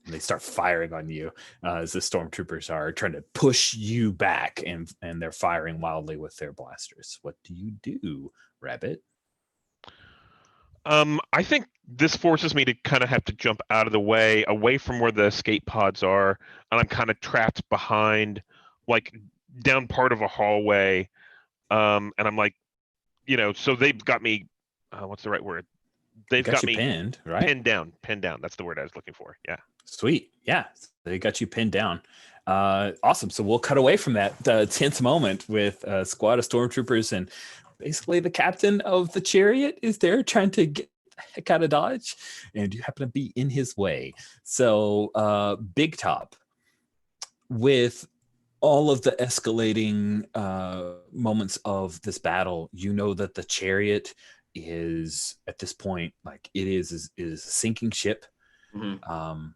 And they start firing on you as the stormtroopers are trying to push you back, and they're firing wildly with their blasters. What do you do, Rabbit? I think this forces me to kind of have to jump out of the way, away from where the escape pods are, and I'm kind of trapped behind, like, down part of a hallway. And I'm like, so they've got me. What's the right word? They've got me pinned, right? Pinned down. That's the word I was looking for. Yeah. Sweet. Yeah. They got you pinned down. Awesome. So we'll cut away from that tense moment with a squad of stormtroopers, and basically the captain of the chariot is there trying to get the heck out of Dodge, and you happen to be in his way. So Big Top, with all of the escalating moments of this battle, you know that the chariot is at this point, like, it is a sinking ship. Mm-hmm.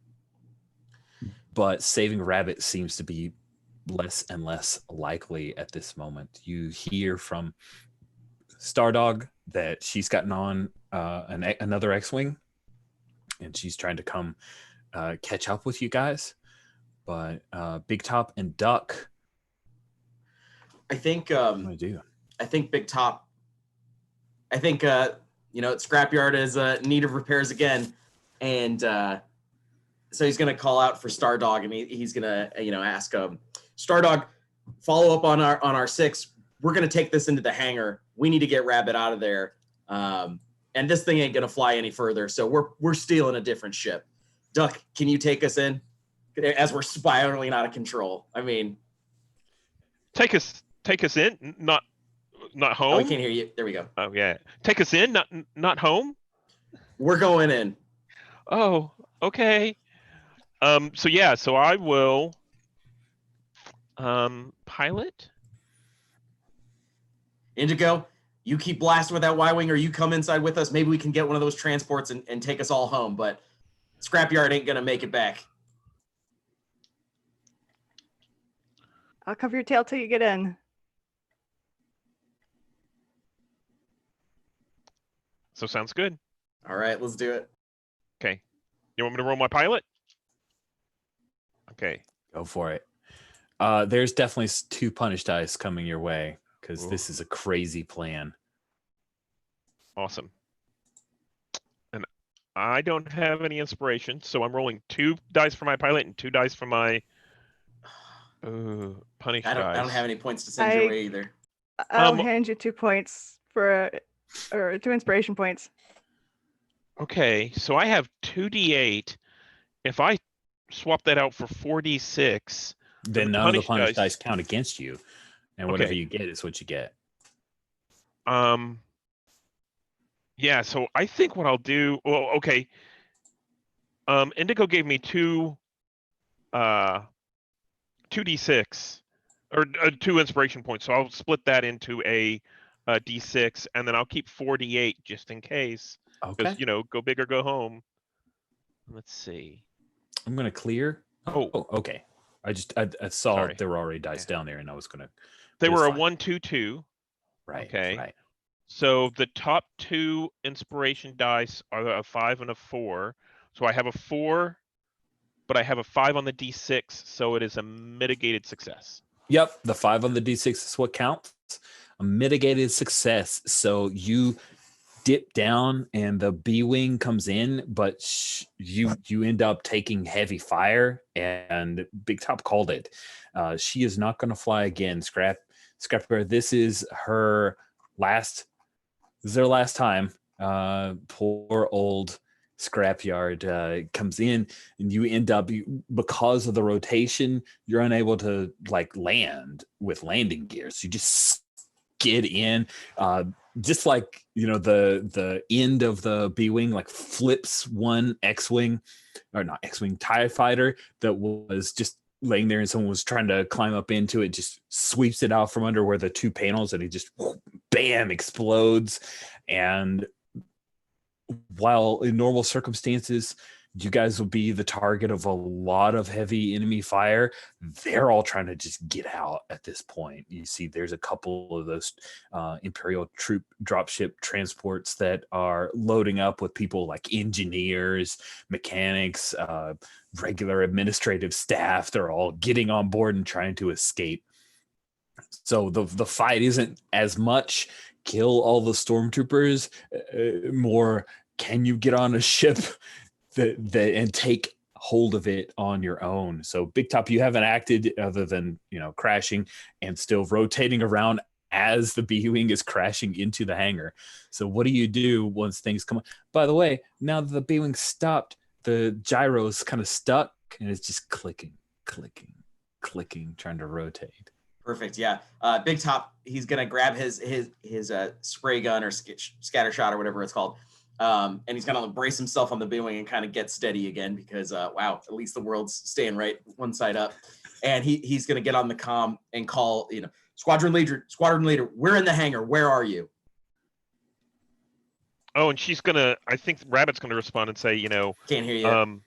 But saving Rabbit seems to be less and less likely at this moment. You hear from Stardog that she's gotten on another X-Wing, and she's trying to come catch up with you guys. But Big Top and Duck, I think what do I do? I think Big Top. I think Scrapyard is in need of repairs again, and So he's gonna call out for Stardog, and he's gonna ask Stardog, follow up on our 6. We're gonna take this into the hangar. We need to get Rabbit out of there. And this thing ain't gonna fly any further. So we're stealing a different ship. Duck, can you take us in? As we're spiraling out of control. I mean, Take us in, not home. oh, we can't hear you. There we go. Oh yeah, take us in, not home. We're going in. Oh, okay. So I will pilot. Indigo, you keep blasting with that Y-wing, or you come inside with us. Maybe we can get one of those transports and take us all home. But Scrapyard ain't gonna make it back. I'll cover your tail till you get in. So sounds good. All right, let's do it. Okay. You want me to roll my pilot? Okay. Go for it. There's definitely 2 punish dice coming your way because this is a crazy plan. Awesome. And I don't have any inspiration, so I'm rolling 2 dice for my pilot and 2 dice for my punish dice. I don't have any points to send your way either. I'll hand you 2 points or 2 inspiration points. Okay, so I have 2d8. If I swap that out for 4d6, then none of the punish dice count against you, and whatever you get is what you get. Yeah, so I think what I'll do. Well, okay. Indigo gave me 2d6 or 2 inspiration points, so I'll split that into a d6, and then I'll keep 4d8 just in case. Okay. Because go big or go home. Let's see. I'm gonna clear. Oh, okay. I saw there were already dice down there, and I was gonna. They were a 1, 2, 2. Right. Okay. Right. So the top 2 inspiration dice are a 5 and a 4. So I have a 4, but I have a 5 on the d6, so it is a mitigated success. Yep, the 5 on the d6 is what counts. A mitigated success. So you dip down and the B-wing comes in, but you end up taking heavy fire, and Big Top called it. She is not going to fly again. Scrapper, this is her last. This is their last time. Poor old Scrapyard comes in, and you end up, because of the rotation, you're unable to land with landing gears. You just skid in. Just like the end of the B-wing flips one X-wing, or not X-wing, TIE fighter that was just laying there, and someone was trying to climb up into it, just sweeps it out from under where the 2 panels, and it just bam explodes. And while in normal circumstances you guys will be the target of a lot of heavy enemy fire, they're all trying to just get out at this point. You see there's a couple of those Imperial troop dropship transports that are loading up with people like engineers, mechanics, regular administrative staff. They're all getting on board and trying to escape. So the fight isn't as much kill all the stormtroopers, more can you get on a ship and take hold of it on your own. So Big Top, you haven't acted other than crashing and still rotating around as the B-wing is crashing into the hangar. So what do you do once things come on? By the way, now that the B-wing stopped, the gyro's kind of stuck and it's just clicking, trying to rotate. Perfect. Yeah. Big Top, he's gonna grab his spray gun or scatter shot or whatever it's called. And he's gonna brace himself on the B-wing and kind of get steady again because wow, at least the world's staying right one side up. And he's gonna get on the comm and call, squadron leader, we're in the hangar. Where are you? Oh, and I think Rabbit's gonna respond and say, Can't hear you.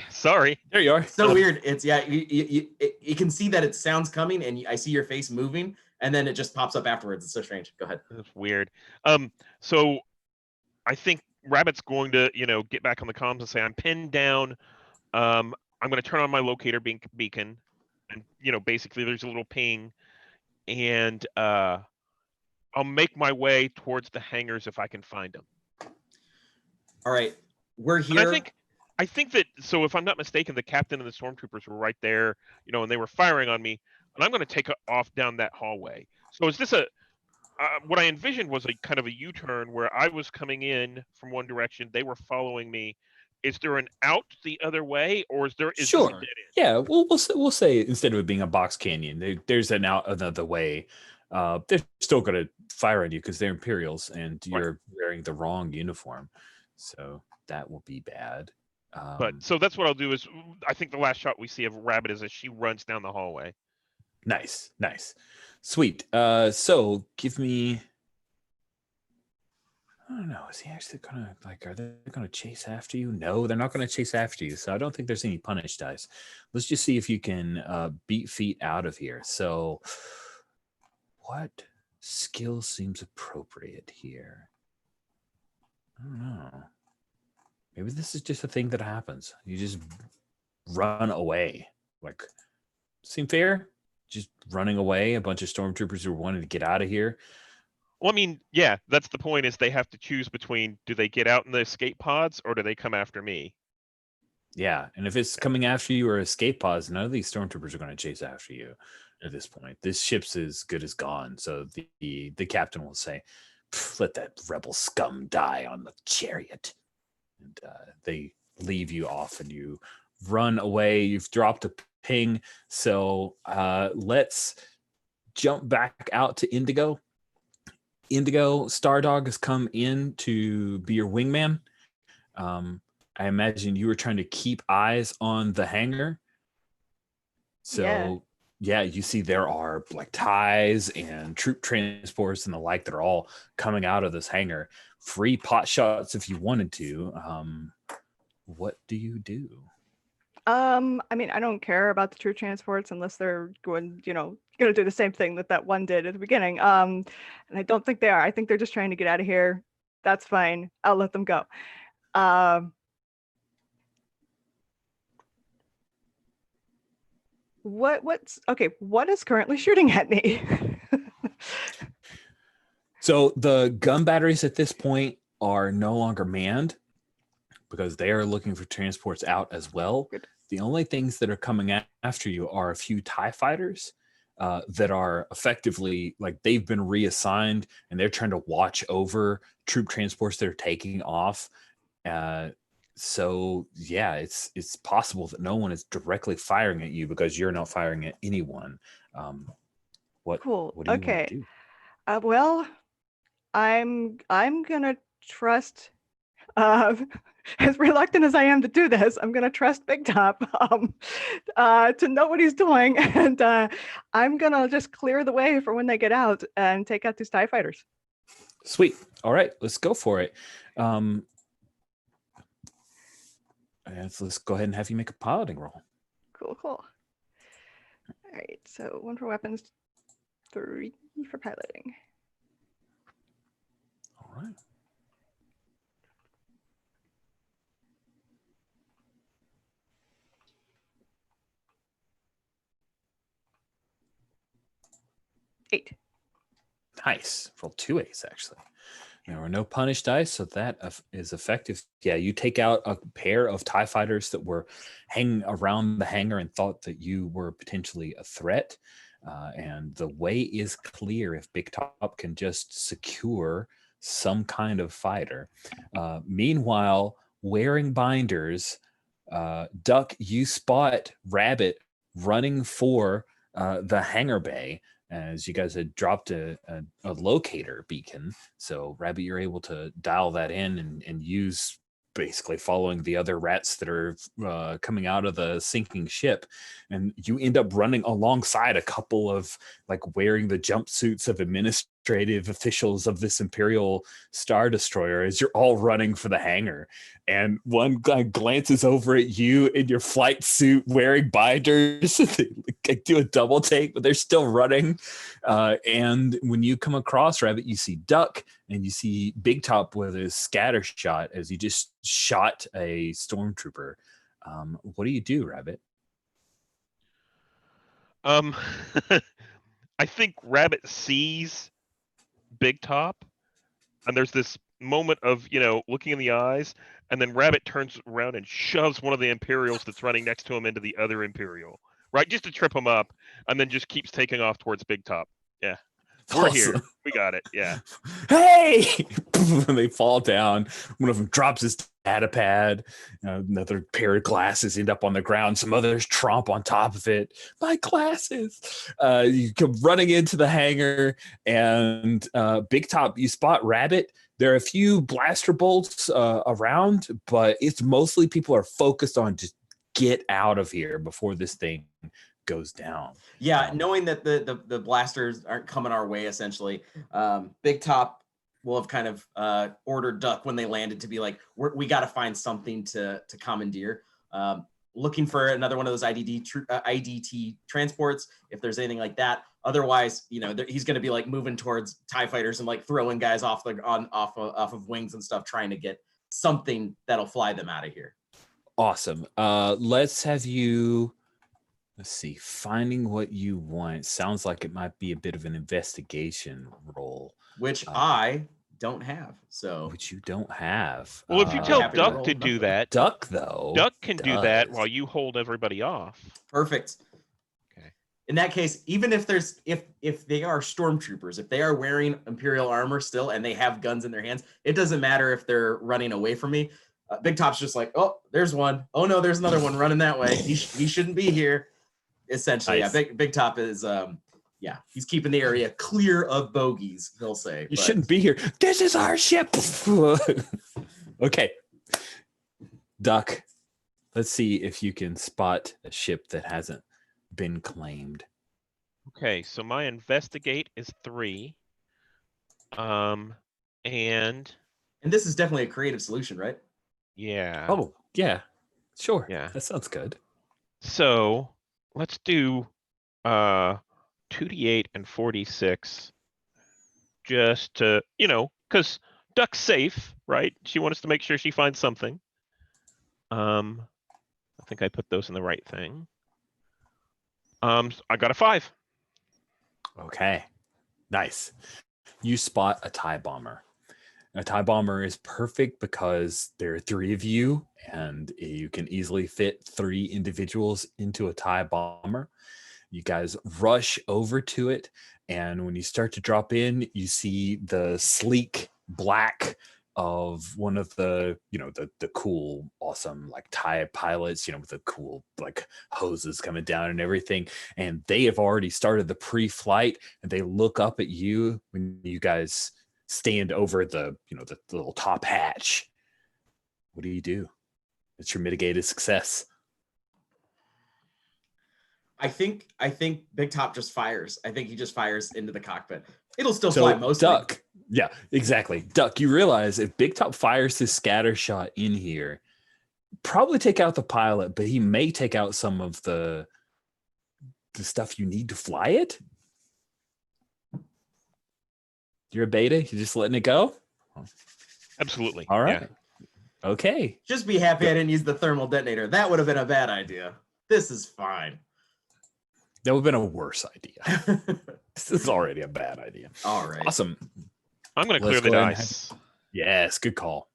Sorry. There you are. It's so weird. It's you can see that it sounds coming, and I see your face moving, and then it just pops up afterwards. It's so strange. Go ahead. That's weird. So I think Rabbit's going to, get back on the comms and say, I'm pinned down. I'm going to turn on my locator beacon, and basically there's a little ping, and I'll make my way towards the hangars if I can find them. All right, we're here. And I think that, so if I'm not mistaken, the captain and the stormtroopers were right there, and they were firing on me, and I'm going to take off down that hallway. So is this what I envisioned was a kind of a U-turn where I was coming in from one direction, they were following me. Is there an out the other way, or is this a Sure. dead end? Yeah, we'll say instead of it being a box canyon, there's an out another way. They're still going to fire on you because they're Imperials and you're wearing the wrong uniform, so that will be bad. But so that's what I'll do is I think the last shot we see of Rabbit is as she runs down the hallway. Nice, sweet. So give me. I don't know. Is he actually gonna are they gonna chase after you? No, they're not gonna chase after you. So I don't think there's any punish dice. Let's just see if you can beat feet out of here. So what skill seems appropriate here? I don't know. Maybe this is just a thing that happens. You just run away. Seem fair? Just running away. A bunch of stormtroopers who wanted to get out of here. Well, I mean, yeah, that's the point, is they have to choose between, do they get out in the escape pods or do they come after me? Yeah, and if it's coming after you or escape pods, none of these stormtroopers are going to chase after you at this point. This ship's as good as gone. So the captain will say, "Let that rebel scum die on the chariot." And they leave you off and you run away. You've dropped a ping. So let's jump back out to Indigo. Indigo, Stardog has come in to be your wingman. I imagine you were trying to keep eyes on the hangar. So yeah, you see there are ties and troop transports and the like that are all coming out of this hangar. Free pot shots if you wanted to. What do you do? I mean, I don't care about the troop transports unless they're going to do the same thing that one did at the beginning. And I don't think they are. I think they're just trying to get out of here. That's fine. I'll let them go. What is currently shooting at me? So the gun batteries at this point are no longer manned because they are looking for transports out as well. Good. The only things that are coming after you are a few TIE fighters that are effectively they've been reassigned and they're trying to watch over troop transports that are taking off. So yeah, it's possible that no one is directly firing at you because you're not firing at anyone. Cool. What do you Okay. want to do? Well, I'm gonna trust. As reluctant as I am to do this, I'm gonna trust Big Top to know what he's doing, and I'm gonna just clear the way for when they get out and take out these TIE fighters. Sweet. All right, let's go for it. Let's go ahead and have you make a piloting roll. Cool. All right, so 1 for weapons, 3 for piloting. All right. Eight. Nice. Roll 2 8s actually. There were no punish dice, so that is effective. Yeah, you take out a pair of TIE fighters that were hanging around the hangar and thought that you were potentially a threat. And the way is clear if Big Top can just secure some kind of fighter. Meanwhile, wearing binders, Duck, you spot Rabbit running for the hangar bay, as you guys had dropped a locator beacon. So Rabbit, you're able to dial that in and use basically following the other rats that are coming out of the sinking ship. And you end up running alongside a couple of wearing the jumpsuits of administrative officials of this Imperial Star Destroyer as you're all running for the hangar. And one guy glances over at you in your flight suit wearing binders. They do a double take, but they're still running. And when you come across Rabbit, you see Duck and you see Big Top with his scatter shot as he just shot a stormtrooper. What do you do, Rabbit? I think Rabbit sees Big Top, and there's this moment of looking in the eyes, and then Rabbit turns around and shoves one of the Imperials that's running next to him into the other Imperial, right, just to trip him up, and then just keeps taking off towards Big Top. Yeah, we're here. We got it. Yeah. Hey! They fall down. One of them drops his data pad. Another pair of glasses end up on the ground. Some others tromp on top of it. My glasses! You come running into the hangar, and Big Top, you spot Rabbit. There are a few blaster bolts around, but it's mostly people are focused on just get out of here before this thing goes down. Yeah, knowing that the blasters aren't coming our way, essentially, Big Top will have kind of ordered Duck when they landed to be like, we got to find something to commandeer. Looking for another one of those IDT transports, if there's anything like that. Otherwise, he's going to be like moving towards TIE fighters and like throwing guys off of wings and stuff, trying to get something that'll fly them out of here. Awesome. Let's have you. Let's see. Finding what you want sounds like it might be a bit of an investigation role, which I don't have. So which you don't have. Well, if you tell happy to Duck roll to do nothing. that, Duck though, Duck can do that does. while you hold everybody off. Perfect. Okay. In that case, even if they are stormtroopers, if they are wearing Imperial armor still and they have guns in their hands, it doesn't matter if they're running away from me. Big Top's just like, oh, there's one. Oh no, there's another one running that way. He shouldn't be here. Essentially, Nice. yeah. Big Top is he's keeping the area clear of bogeys, he'll say. You shouldn't be here. This is our ship. Okay. Duck, let's see if you can spot a ship that hasn't been claimed. Okay, so my investigate is 3. And this is definitely a creative solution, right? yeah. Oh, yeah. Sure. Yeah. That sounds good. So let's do 2d8 and 46 just to, because Duck's safe, right? She wants to make sure she finds something. I think I put those in the right thing. I got a 5. Okay. Nice. You spot a TIE bomber. A TIE bomber is perfect because there are 3 of you and you can easily fit 3 individuals into a TIE bomber. You guys rush over to it, and when you start to drop in, you see the sleek black of one of the, the cool, awesome like TIE pilots, with the cool like hoses coming down and everything. And they have already started the pre-flight, and they look up at you when you guys stand over the little top hatch. What do? It's your mitigated success. I think Big Top just fires. I think he just fires into the cockpit. It'll still fly mostly. Duck. Yeah, exactly. Duck, you realize if Big Top fires his scatter shot in here, probably take out the pilot, but he may take out some of the stuff you need to fly it. You're a beta? You're just letting it go? Absolutely. All right. Yeah. Okay. Just be happy I didn't use the thermal detonator. That would have been a bad idea. This is fine. That would have been a worse idea. This is already a bad idea. All right. Awesome. I'm going to clear Let's the go ahead and dice. Yes, good call.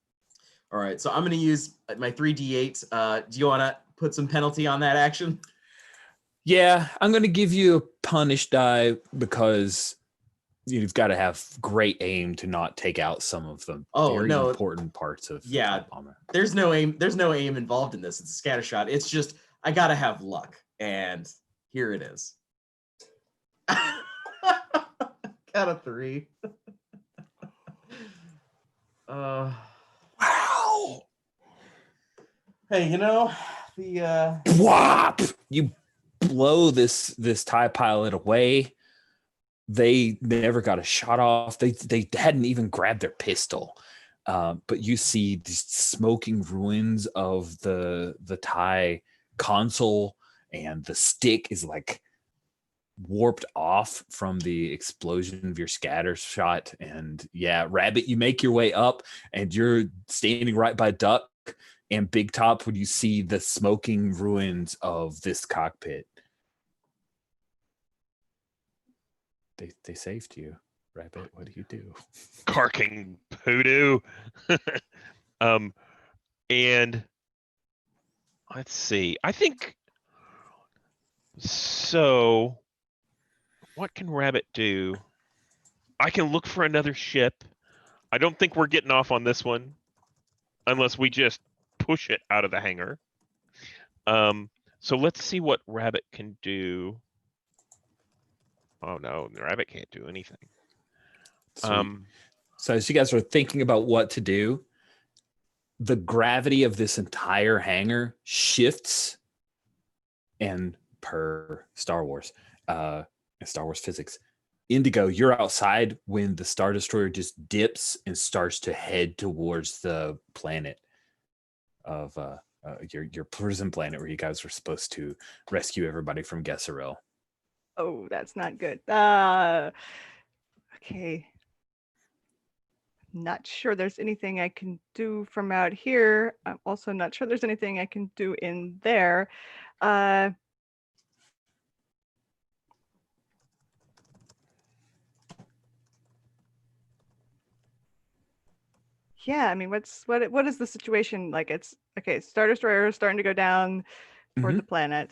All right. So I'm going to use my 3d8. Do you want to put some penalty on that action? Yeah, I'm going to give you a punish die because you've got to have great aim to not take out some of the very important parts of the bomber. There's no aim. There's no aim involved in this. It's a scatter shot. It's just I got to have luck, and here it is. Got a 3. Wow. Hey, the Whop! You blow this TIE pilot away. They never got a shot off. They hadn't even grabbed their pistol. But you see these smoking ruins of the TIE console, and the stick is like warped off from the explosion of your scatter shot. And yeah, Rabbit, you make your way up, and you're standing right by Duck and Big Top when you see the smoking ruins of this cockpit. They saved you, Rabbit. What do you do? Carking poodoo. And let's see. I think so. What can Rabbit do? I can look for another ship. I don't think we're getting off on this one unless we just push it out of the hangar. So let's see what Rabbit can do. Oh no, Rabbit can't do anything. Sweet. So as you guys are thinking about what to do, the gravity of this entire hangar shifts, and per Star Wars physics, Indigo, you're outside when the Star Destroyer just dips and starts to head towards the planet of your prison planet where you guys were supposed to rescue everybody from Gesseril. Oh, that's not good. Okay. Not sure there's anything I can do from out here. I'm also not sure there's anything I can do in there. Yeah, I mean, what is the situation like? It's okay. Star Destroyer is starting to go down toward the planet.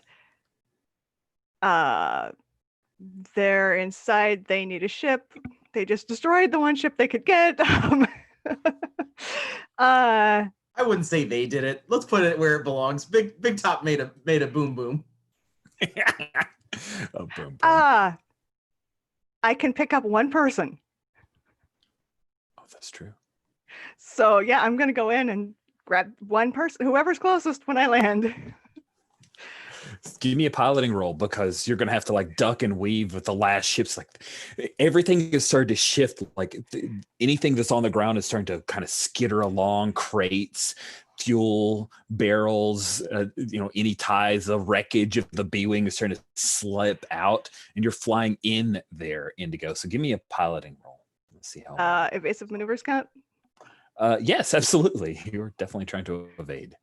They're inside. They need a ship. They just destroyed the one ship they could get. I wouldn't say they did it. Let's put it where it belongs. Big Top made a boom boom. Oh, boom, boom. I can pick up one person. Oh, that's true. So yeah, I'm gonna go in and grab one person, whoever's closest when I land. Give me a piloting roll, because you're going to have to like duck and weave with the last ships. Like everything is starting to shift. Like anything that's on the ground is starting to kind of skitter along. Crates, fuel barrels, any ties, the wreckage of the B-wing is starting to slip out, and you're flying in there, Indigo. So give me a piloting roll. Let's see how. Evasive maneuvers count? Yes, absolutely. You're definitely trying to evade.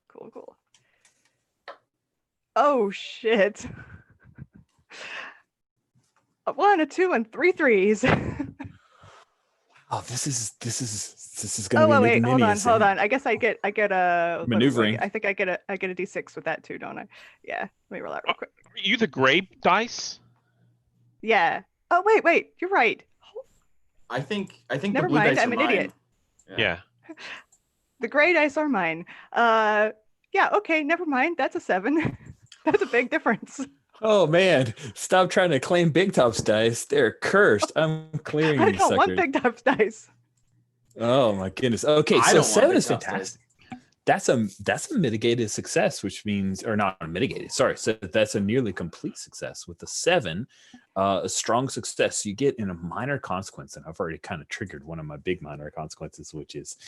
Cool. Oh shit. A 1, a 2, and 3 3s. Oh, this is going to be wait, ignominious. hold on. I guess I get a Maneuvering. I think I get a D6 with that too, don't I? Yeah. Let me roll that real quick. Are you the gray dice? Yeah. Oh wait, you're right. I think Never the blue mind, dice I'm are an mine. idiot. Yeah. The gray dice are mine. Yeah, okay, never mind. That's a 7. That's a big difference. Oh man, stop trying to claim Big Top's dice. They're cursed. I'm clearing I these don't want suckers. Big Top's dice. Oh my goodness. Okay, I so don't want 7 Big is Top's fantastic. That's a mitigated success, which means, or not mitigated, sorry. So that's a nearly complete success. With the 7, a strong success, you get in a minor consequence, and I've already kind of triggered one of my big minor consequences, which is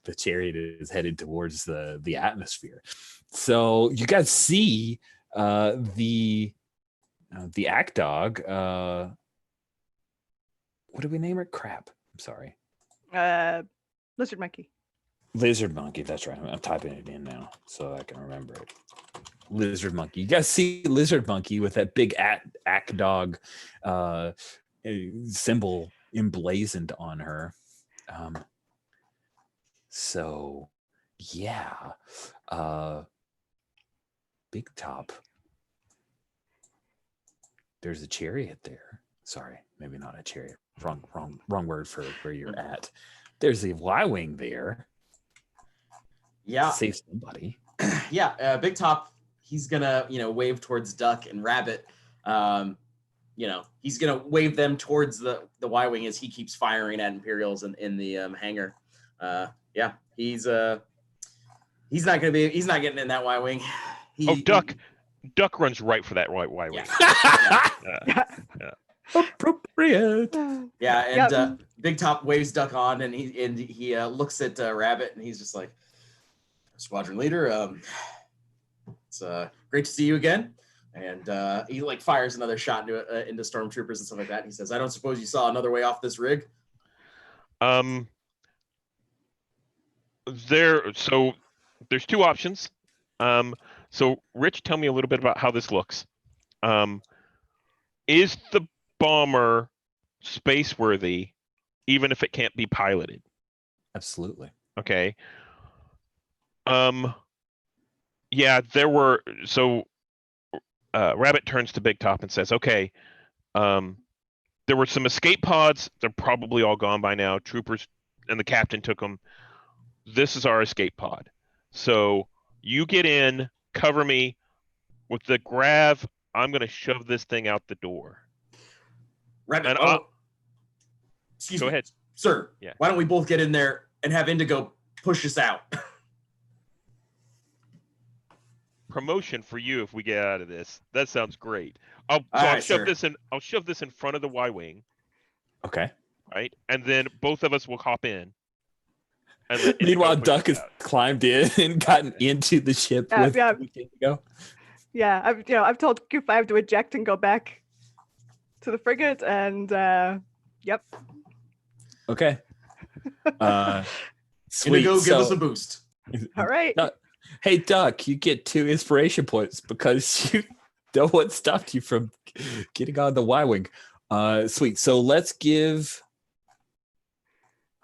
the chariot is headed towards the atmosphere. So you guys see the act dog. What do we name her? Crap. I'm sorry. Lizard monkey. Lizard monkey. That's right. I'm typing it in now so I can remember it. Lizard monkey. You guys see lizard monkey with that big act dog symbol emblazoned on her. So yeah. Big Top. There's a chariot there. Sorry, maybe not a chariot. Wrong word for where you're at. There's a Y-wing there. Yeah. Save somebody. Yeah, Big Top, he's gonna, wave towards Duck and Rabbit. He's gonna wave them towards the Y-wing as he keeps firing at Imperials in the hangar. Yeah, he's not getting in that Y-wing. Duck runs right for that Y-wing. Yeah. Appropriate. Yeah, and Big Top waves Duck on, and he looks at Rabbit, and he's just like, "Squadron leader, it's great to see you again." And he like fires another shot into stormtroopers and stuff like that. And he says, "I don't suppose you saw another way off this rig?" There's 2 options. So Rich, tell me a little bit about how this looks. Is the bomber space worthy, even if it can't be piloted? Absolutely. Okay. Yeah, Rabbit turns to Big Top and says, okay, there were some escape pods. They're probably all gone by now. Troopers and the captain took them. This is our escape pod. So you get in, cover me with the grav. I'm going to shove this thing out the door. Rabbit, And excuse go me, ahead. sir. Yeah. Why don't we both get in there and have Indigo push us out? Promotion for you if we get out of this. That sounds great. I'll right, shove sir. this in. I'll shove this in front of the Y-wing, Okay. right? And then both of us will hop in. And let Meanwhile, Indigo push Duck us has out. climbed in and gotten into the ship Yeah, with yeah. Indigo. Yeah, I've told Q5 to eject and go back to the frigate, and yep. Okay. Sweet. Indigo, give So- us a boost. All right. Hey, Duck, you get 2 inspiration points because you know what stopped you from getting on the Y-Wing. Sweet. So let's give...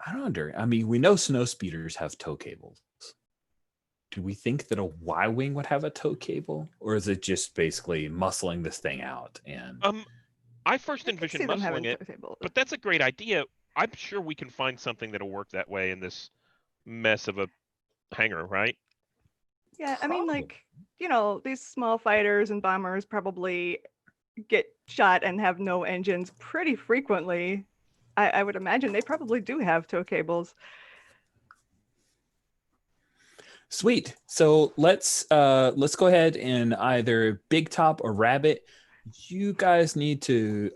I wonder. I mean, we know snow speeders have tow cables. Do we think that a Y-Wing would have a tow cable? Or is it just basically muscling this thing out? And I first I could envisioned see them having muscling it, tow table. but that's a great idea. I'm sure we can find something that'll work that way in this mess of a hangar, right? Yeah, I mean, Probably. like, these small fighters and bombers probably get shot and have no engines pretty frequently. I would imagine they probably do have tow cables. Sweet. So let's go ahead and either Big Top or Rabbit. You guys need to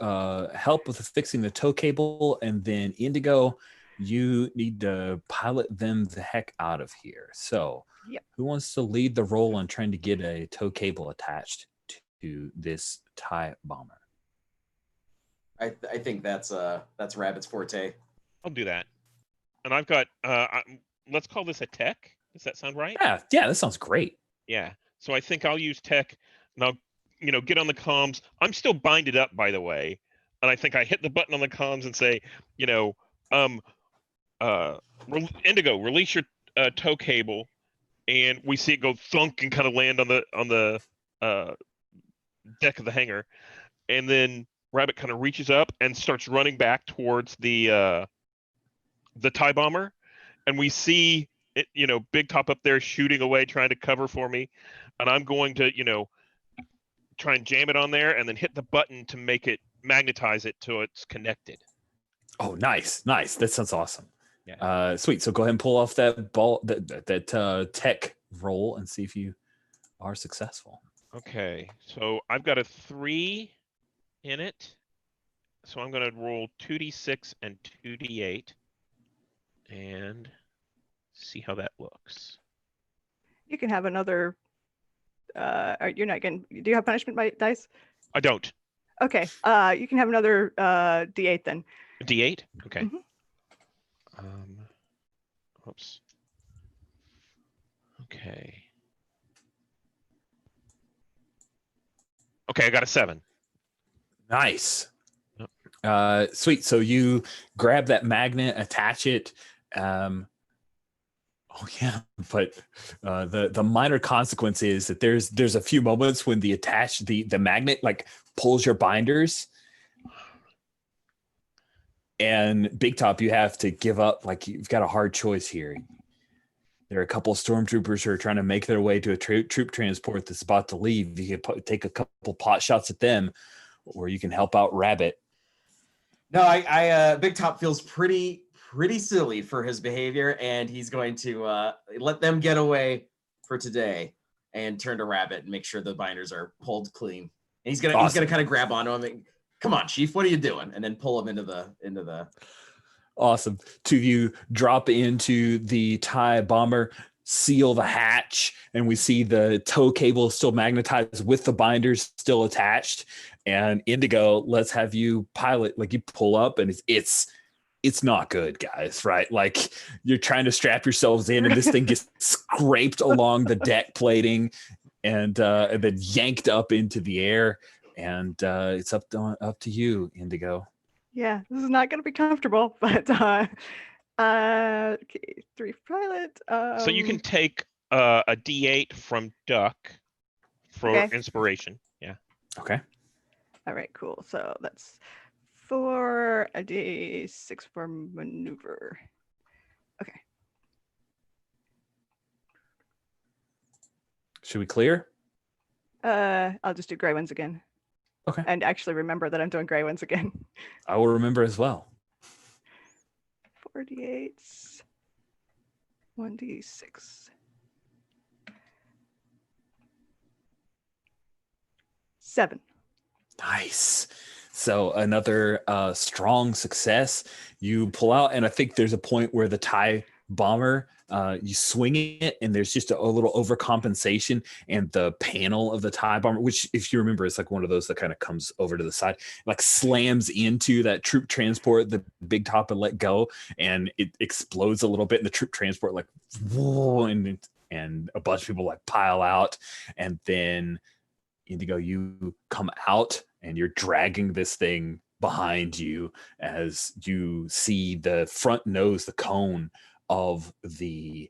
help with fixing the tow cable, and then Indigo, you need to pilot them the heck out of here. So, Yep. Who wants to lead the role on trying to get a tow cable attached to this TIE bomber? I think that's Rabbit's forte. I'll do that. And I've got let's call this a tech. Does that sound right? Yeah, that sounds great. Yeah. So I think I'll use tech, and I'll get on the comms. I'm still binded up, by the way, and I think I hit the button on the comms and say, Indigo, release your tow cable, and we see it go thunk and kind of land on the deck of the hangar, and then Rabbit kind of reaches up and starts running back towards the TIE bomber, and we see it, Big Top up there shooting away, trying to cover for me, and I'm going to, try and jam it on there, and then hit the button to make it magnetize it till it's connected. Oh, nice. That sounds awesome. Yeah. Sweet. So go ahead and pull off that tech roll and see if you are successful. Okay, so I've got a 3 in it, so I'm going to roll 2d6 and 2d8 and see how that looks. You can have another. You're not getting. Do you have punishment by dice? I don't. Okay. You can have another D8 then. A d8? Okay. Mhm. Oops. Okay. Okay, I got a 7. Nice. Yep. Sweet. So you grab that magnet, attach it. Oh yeah, but the minor consequence is that there's a few moments when the magnet like pulls your binders, and Big Top, you have to give up. Like you've got a hard choice here. There are a couple of stormtroopers who are trying to make their way to a troop transport that's about to leave. You can take a couple pot shots at them, or you can help out Rabbit. No, I Big Top feels pretty silly for his behavior, and he's going to let them get away for today and turn to Rabbit and make sure the binders are pulled clean. And he's gonna kind of grab onto him and, come on, Chief, what are you doing? And then pull him into the. Awesome. Two of you drop into the TIE bomber, seal the hatch, and we see the tow cable still magnetized with the binders still attached. And Indigo, let's have you pilot. Like you pull up, and it's not good, guys, right? Like you're trying to strap yourselves in, and this thing gets scraped along the deck plating, and then yanked up into the air. And it's up to you, Indigo. Yeah, this is not going to be comfortable, but okay, 3 pilot. So you can take a D8 from Duck for Okay. inspiration. Yeah. Okay. All right, cool. So that's 4, a D6 for maneuver. Okay. Should we clear? I'll just do gray ones again. Okay. And actually remember that I'm doing gray ones again. I will remember as well. 4d8s, 1d6. 7. Nice. So another strong success. You pull out, and I think there's a point where the TIE bomber, you swing it, and there's just a little overcompensation, and the panel of the TIE bomber, which, if you remember, is like one of those that kind of comes over to the side, like slams into that troop transport, the big top, and let go, and it explodes a little bit, and the troop transport like, whoa, and a bunch of people like pile out, and then Indigo, you come out and you're dragging this thing behind you as you see the front nose, the cone of the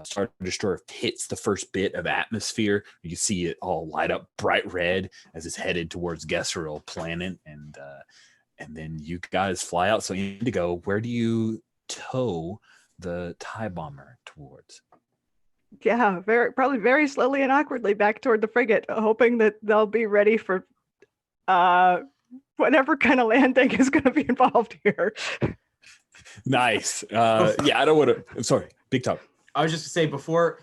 Star Destroyer hits the first bit of atmosphere. You see it all light up bright red as it's headed towards Gesseril planet, and then you guys fly out. So Indigo, where do you tow the TIE bomber towards? Yeah, probably very slowly and awkwardly back toward the frigate, hoping that they'll be ready for whatever kind of landing is going to be involved here. Nice. Yeah, I don't want to. I'm sorry, Big Top. I was just to say before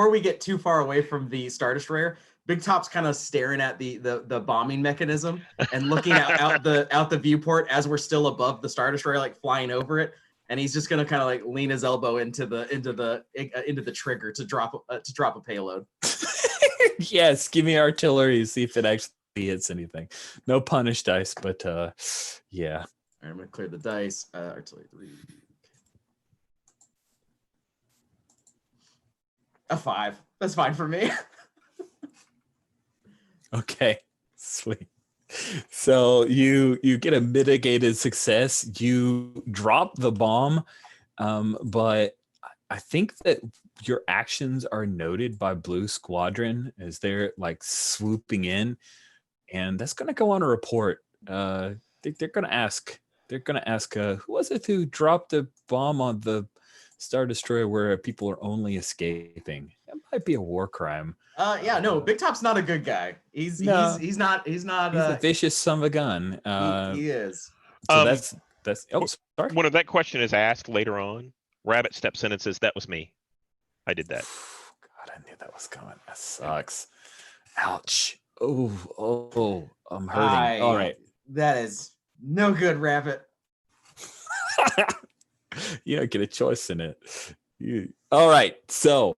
we get too far away from the Star Destroyer, Big Top's kind of staring at the bombing mechanism and looking out the viewport as we're still above the Star Destroyer, like flying over it. And he's just gonna kind of like lean his elbow into the trigger to drop a payload. Yes, give me artillery. See if it actually hits anything. No punish dice, but yeah. All right, I'm gonna clear the dice. Artillery 3. A 5. That's fine for me. Okay, sweet. So you get a mitigated success. You drop the bomb, but I think that your actions are noted by Blue Squadron as they're like swooping in, and that's going to go on a report. They're going to ask. They're going to ask, who was it who dropped the bomb on the Star Destroyer where people are only escaping? That might be a war crime. Yeah, no, Big Top's not a good guy. He's not. He's a vicious son of a gun. He is. So that's. Oh, sorry. When that question is asked later on, Rabbit steps in and says, "That was me. I did that." God, I knew that was coming. That sucks. Ouch. Oh, I'm hurting. All right. That is no good, Rabbit. You don't get a choice in it. All right. So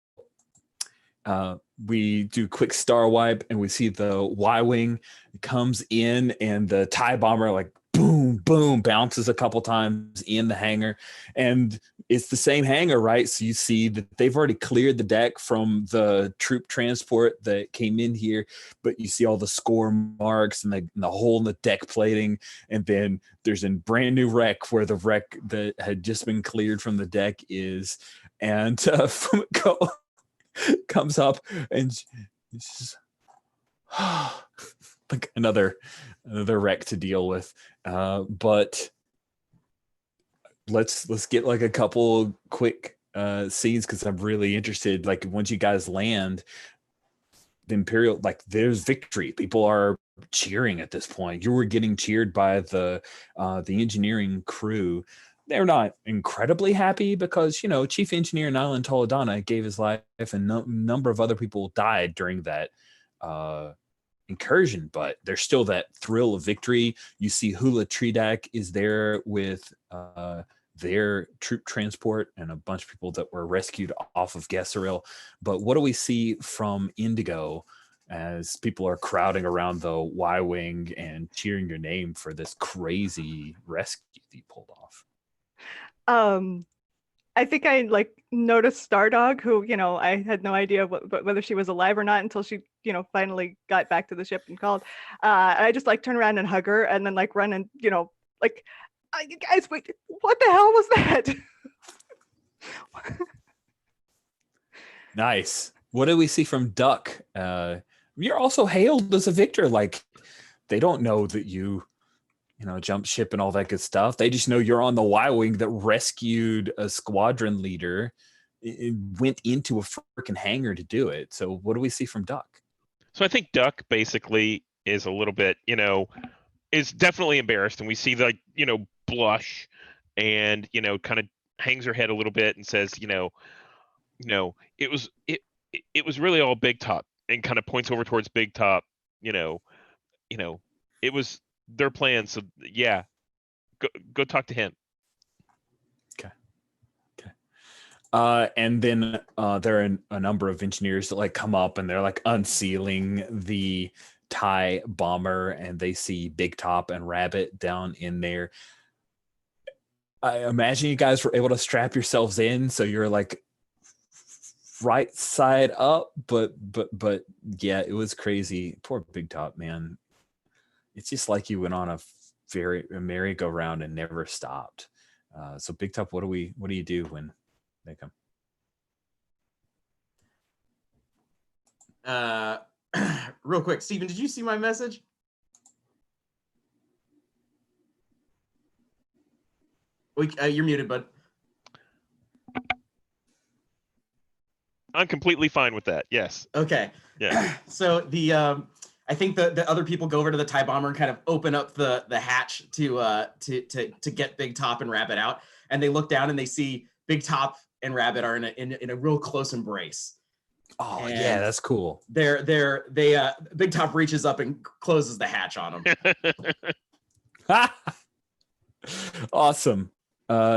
we do quick star wipe, and we see the Y-wing comes in, and the TIE bomber like boom, boom, bounces a couple times in the hangar, and it's the same hangar, right? So you see that they've already cleared the deck from the troop transport that came in here, but you see all the score marks and the hole in the deck plating, and then there's a brand new wreck where the wreck that had just been cleared from the deck is, and Fumiko comes up and she's like another wreck to deal with, but let's get like a couple quick scenes, because I'm really interested. Like once you guys land, the Imperial, like there's victory. People are cheering at this point. You were getting cheered by the engineering crew. They're not incredibly happy because, you know, Chief Engineer Nyland Toledana gave his life, and number of other people died during that incursion, but there's still that thrill of victory. You see Hula Tridak is there with their troop transport and a bunch of people that were rescued off of Gesseril. But what do we see from Indigo as people are crowding around the Y-wing and cheering your name for this crazy rescue that you pulled off? I think I like noticed Stardog, who, you know, I had no idea whether she was alive or not until she, you know, finally got back to the ship and called. I just like turn around and hug her, and then like run and, you know, like, you guys, wait, what the hell was that? Nice. What do we see from Duck? You're also hailed as a victor. Like, they don't know that you jump ship and all that good stuff. They just know you're on the Y-wing that rescued a squadron leader. It went into a freaking hangar to do it. So what do we see from Duck? So I think Duck basically is a little bit, is definitely embarrassed, and we see blush, and kind of hangs her head a little bit and says, it was really all Big Top, and kind of points over towards Big Top. It was their plan. So yeah, go talk to him. Okay. And then there are a number of engineers that like come up and they're like unsealing the TIE bomber, and they see Big Top and Rabbit down in there. I imagine you guys were able to strap yourselves in, so you're like right side up, but yeah, it was crazy. Poor Big Top, man. It's just like you went on a merry-go-round and never stopped. So Big Top, what do you do when they come? Real quick, Steven, did you see my message? You're muted, bud. I'm completely fine with that. Yes. Okay. Yeah. So I think the other people go over to the TIE bomber and kind of open up the hatch to get Big Top and Rabbit out, and they look down and they see Big Top and Rabbit are in a real close embrace. Oh, and yeah, that's cool. Big Top reaches up and closes the hatch on them. Awesome.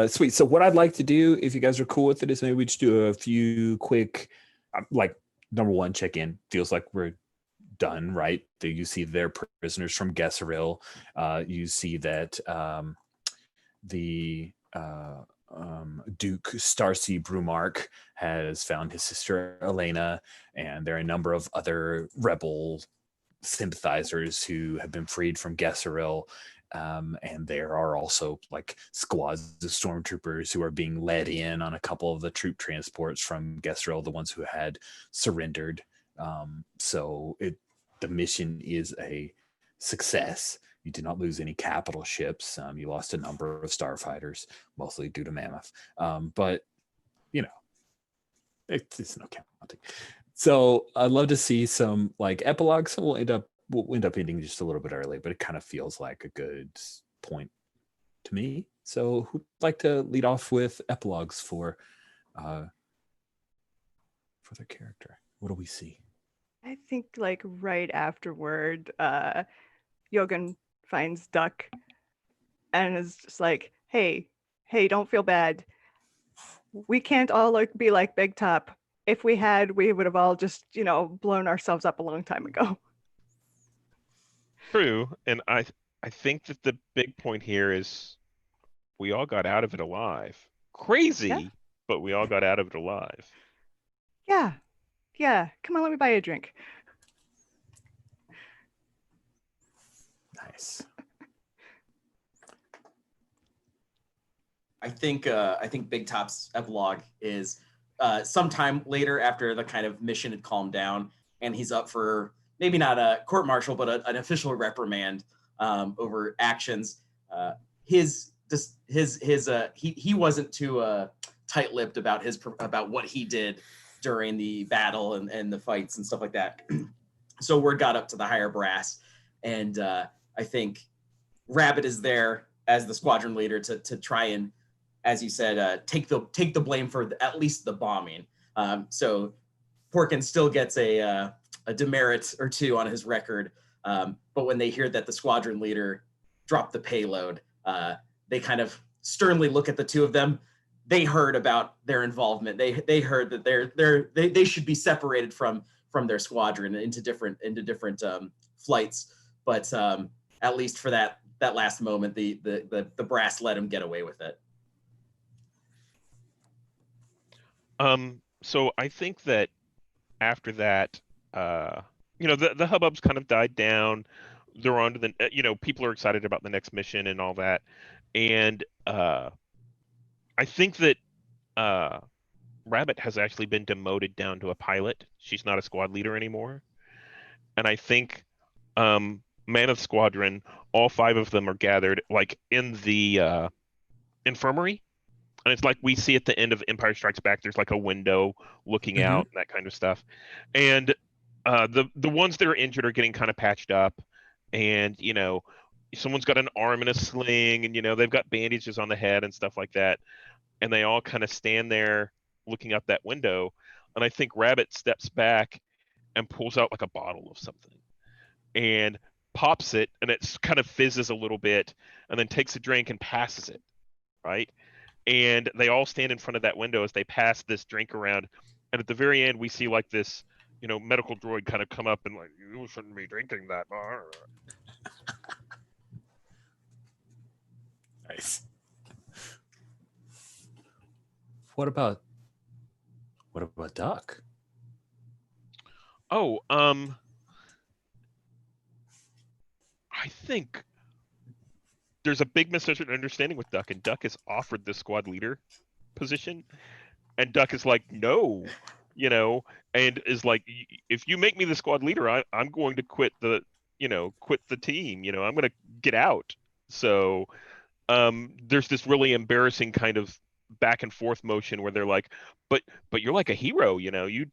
Sweet. So what I'd like to do, if you guys are cool with it, is maybe we just do a few quick, like, number one, check in. Feels like we're done, right? You see their prisoners from Gesseril. You see that the Duke Starcy Brumark has found his sister Elena, and there are a number of other rebel sympathizers who have been freed from Gesseril. And there are also like squads of stormtroopers who are being led in on a couple of the troop transports from Gesseril, the ones who had surrendered. So the mission is a success. You did not lose any capital ships. You lost a number of starfighters, mostly due to Mammoth. But it's no counting. So I'd love to see some like epilogues. So we'll end up ending just a little bit early, but it kind of feels like a good point to me. So who'd like to lead off with epilogues for their character? What do we see? I think like right afterward, Yogan finds Duck and is just like, hey, don't feel bad. We can't all be like Big Top. If we had, we would have all just, blown ourselves up a long time ago. True, and I think that the big point here is we all got out of it alive. Crazy, Yeah. But we all got out of it alive. Yeah. Come on, let me buy you a drink. Nice. I think Big Top's epilogue is sometime later after the kind of mission had calmed down, and he's up for maybe not a court-martial, but an official reprimand over actions. He wasn't too tight-lipped about what he did during the battle and the fights and stuff like that. So word got up to the higher brass, and I think Rabbit is there as the squadron leader to try and, as you said, take the blame for at least the bombing. So Porkins still gets a demerit or two on his record, but when they hear that the squadron leader dropped the payload, they kind of sternly look at the two of them. They heard about their involvement. They heard that they should be separated from their squadron into different flights. But at least for that last moment, the brass let him get away with it. So I think that after that, the hubbub's kind of died down. They're on to the, people are excited about the next mission and all that. And I think that Rabbit has actually been demoted down to a pilot. She's not a squad leader anymore. And I think Mammoth Squadron, all 5 of them are gathered like in the infirmary. And it's like we see at the end of Empire Strikes Back, there's like a window looking out, and that kind of stuff. And the ones that are injured are getting kind of patched up. And, you know, someone's got an arm in a sling, and, you know, they've got bandages on the head and stuff like that. And they all kind of stand there looking out that window. And I think Rabbit steps back and pulls out like a bottle of something and pops it, and it kind of fizzes a little bit, and then takes a drink and passes it, right? And they all stand in front of that window as they pass this drink around. And at the very end, we see like this, you know, medical droid kind of come up and like, you shouldn't be drinking that. Nice. What about Duck? Oh, I think there's a big misunderstanding with Duck, and Duck is offered the squad leader position, and Duck is like, no, you know, and is like, if you make me the squad leader, I'm going to quit the team, you know, I'm going to get out. So there's this really embarrassing kind of back and forth motion where they're like, but you're like a hero, you know, you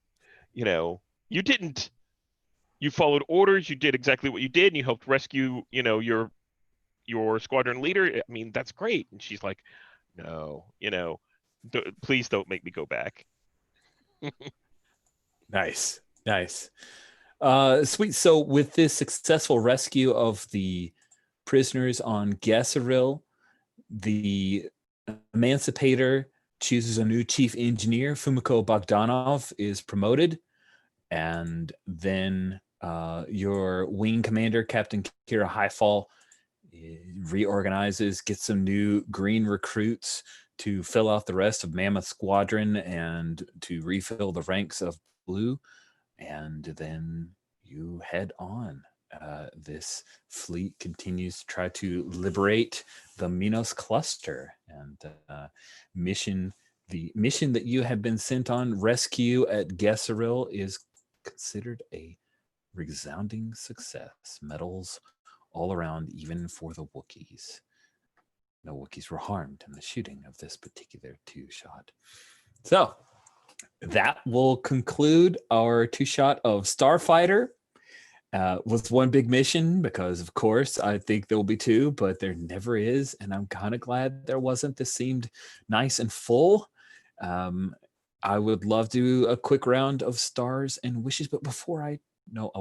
didn't, you followed orders, you did exactly what you did, and you helped rescue, you know, your squadron leader. I mean, that's great. And she's like, no, you know, please don't make me go back. Nice. Sweet. So with this successful rescue of the prisoners on Gesseril, the Emancipator chooses a new chief engineer. Fumiko Bogdanov is promoted, and then your wing commander, Captain Kira Highfall, reorganizes, gets some new green recruits to fill out the rest of Mammoth Squadron and to refill the ranks of Blue. And then you head on. This fleet continues to try to liberate the Minos cluster, and the mission that you have been sent on, rescue at Gesseril, is considered a resounding success. Medals all around, even for the Wookiees. No Wookiees were harmed in the shooting of this particular 2-shot. So that will conclude our 2-shot of Starfighter. With one big mission, because of course I think there will be 2, but there never is, and I'm kind of glad there wasn't. This seemed nice and full. I would love to do a quick round of stars and wishes, but before I'll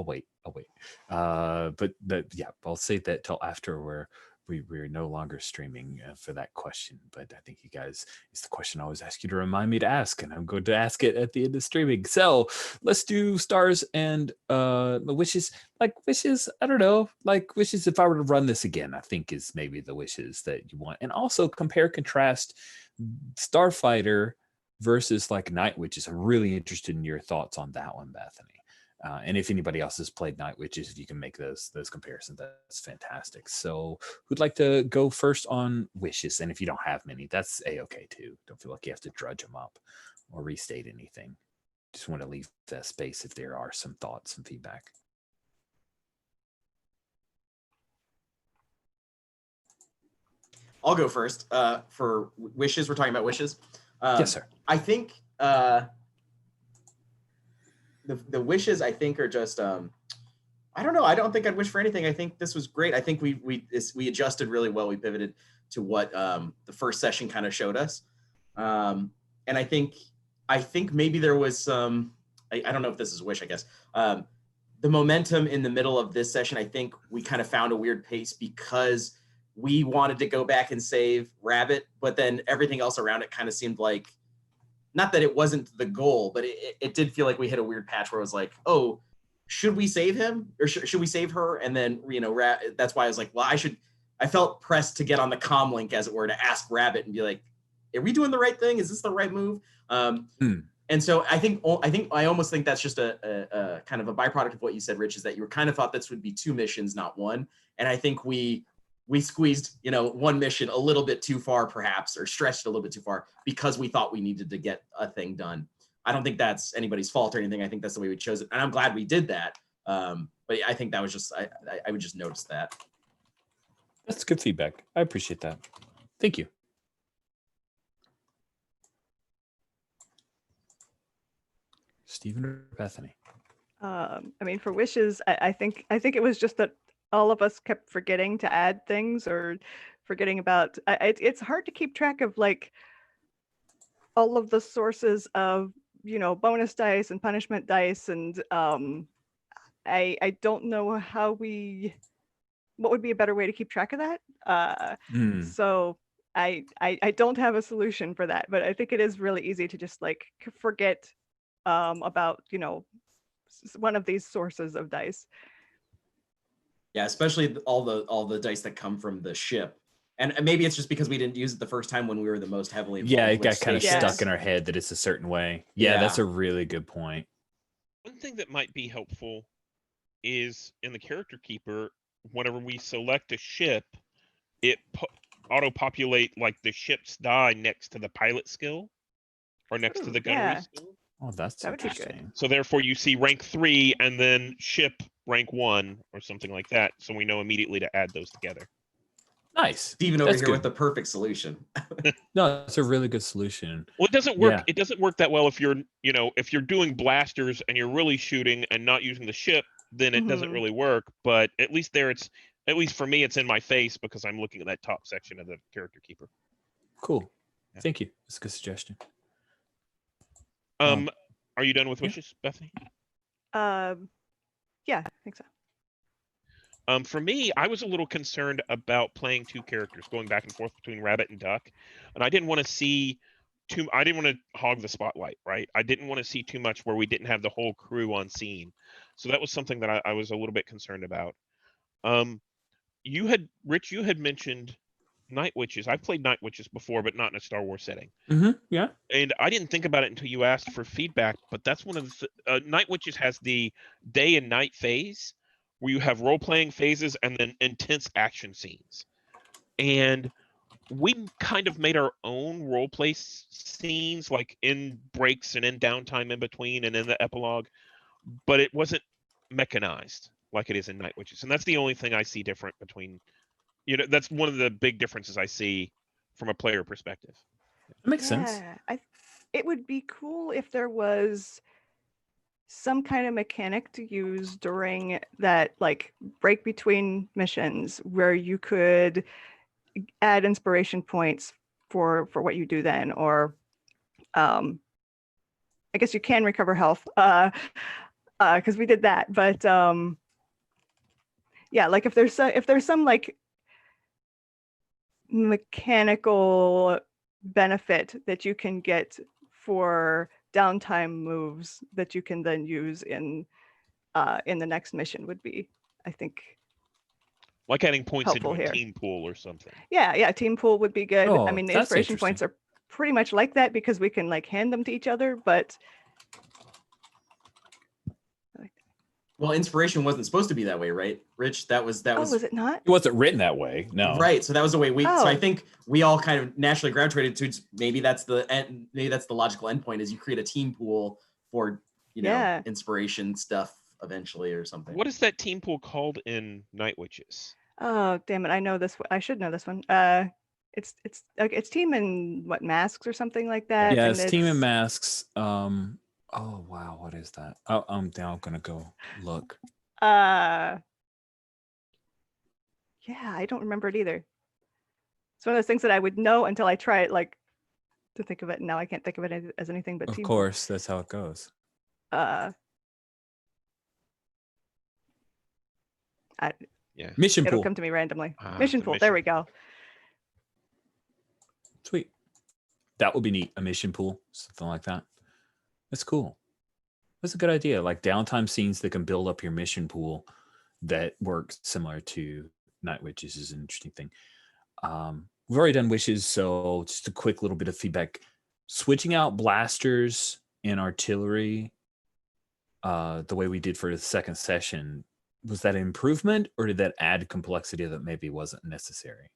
wait. But yeah, I'll save that till after we're no longer streaming for that question. But I think you guys, it's the question I always ask you to remind me to ask, and I'm going to ask it at the end of streaming. So let's do stars and wishes. Like wishes, I don't know, like wishes if I were to run this again, I think is maybe the wishes that you want. And also compare, contrast Starfighter versus like Night Witches. I'm really interested in your thoughts on that one, Bethany. And if anybody else has played Night Witches, if you can make those comparisons, that's fantastic. So who'd like to go first on wishes? And if you don't have many, that's a-okay too. Don't feel like you have to drudge them up or restate anything. Just want to leave that space if there are some thoughts and feedback. I'll go first. For wishes, we're talking about wishes. Yes, sir. I think the wishes, I think, are just I don't know. I don't think I'd wish for anything. I think this was great. I think we adjusted really well. We pivoted to what the first session kind of showed us, and I think maybe there was some. I don't know if this is a wish. I guess the momentum in the middle of this session. I think we kind of found a weird pace because we wanted to go back and save Rabbit, but then everything else around it kind of seemed like, not that it wasn't the goal, but it did feel like we hit a weird patch where it was like, oh, should we save him or should we save her? And then, you know, that's why I was like, well, I felt pressed to get on the comm link, as it were, to ask Rabbit and be like, are we doing the right thing? Is this the right move? And so I almost think that's just a kind of a byproduct of what you said, Rich, is that you kind of thought this would be 2 missions, not 1. And I think we we squeezed, one mission a little bit too far, perhaps, or stretched a little bit too far because we thought we needed to get a thing done. I don't think that's anybody's fault or anything. I think that's the way we chose it, and I'm glad we did that. But I think that was just I would just notice that. That's good feedback. I appreciate that. Thank you. Stephen or Bethany? I mean, for wishes, I think it was just that all of us kept forgetting to add things or forgetting about. It's hard to keep track of like all of the sources of bonus dice and punishment dice, and I don't know what would be a better way to keep track of that. So I don't have a solution for that, but I think it is really easy to just like forget about one of these sources of dice. Yeah, especially all the dice that come from the ship. And maybe it's just because we didn't use it the first time when we were the most heavily involved. Yeah, it got kind of stations. stuck in our head that it's a certain way. Yeah, that's a really good point. One thing that might be helpful is in the character keeper, whenever we select a ship, it auto-populate like the ship's die next to the pilot skill or next to the gunnery skill. Oh, that would be good. So therefore you see rank 3 and then ship rank 1 or something like that. So we know immediately to add those together. Nice. Steven over here with the perfect solution. No, it's a really good solution. Well, it doesn't work. Yeah. It doesn't work that well if you're doing blasters and you're really shooting and not using the ship, then it doesn't really work. But at least at least for me, it's in my face because I'm looking at that top section of the character keeper. Cool. Yeah. Thank you. That's a good suggestion. Are you done with wishes, Bethany? Yeah, I think so. For me, I was a little concerned about playing two characters, going back and forth between Rabbit and Duck, and I didn't want to hog the spotlight, right? I didn't want to see too much where we didn't have the whole crew on scene. So that was something that I was a little bit concerned about. Rich, you had mentioned Night Witches. I've played Night Witches before, but not in a Star Wars setting. Yeah. And I didn't think about it until you asked for feedback, but that's one of the Night Witches has the day and night phase, where you have role-playing phases and then intense action scenes. And we kind of made our own role-play scenes, like in breaks and in downtime in between and in the epilogue, but it wasn't mechanized like it is in Night Witches. And that's the only thing I see different between, that's one of the big differences I see from a player perspective. That makes sense. It would be cool if there was some kind of mechanic to use during that like break between missions where you could add inspiration points for what you do then, or I guess you can recover health because we did that, but yeah, like if there's some like mechanical benefit that you can get for downtime moves that you can then use in the next mission would be, I think, like adding points into a team pool or something. Yeah, team pool would be good. Oh, I mean, the inspiration points are pretty much like that because we can like hand them to each other, but well, inspiration wasn't supposed to be that way, right, Rich? That was. Oh, was it not? It wasn't written that way. No. Right. So that was the way So I think we all kind of naturally gravitated to maybe that's the end. Maybe that's the logical endpoint is you create a team pool for inspiration stuff eventually or something. What is that team pool called in Night Witches? Oh, damn it! I know this. I should know this one. It's team and what, masks or something like that. Yeah, it's team and masks. Oh wow, what is that? I'm now gonna go look. Yeah, I don't remember it either. It's one of those things that I would know until I try it, like to think of it. And now I can't think of it as anything but of team. Of course, that's how it goes. Mission pool. It'll come to me randomly. Mission pool. There we go. Sweet. That would be neat. A mission pool, something like that. That's cool. That's a good idea. Like downtime scenes that can build up your mission pool that works similar to Night Witches is an interesting thing. We've already done wishes, so just a quick little bit of feedback. Switching out blasters and artillery the way we did for the second session was that an improvement, or did that add complexity that maybe wasn't necessary?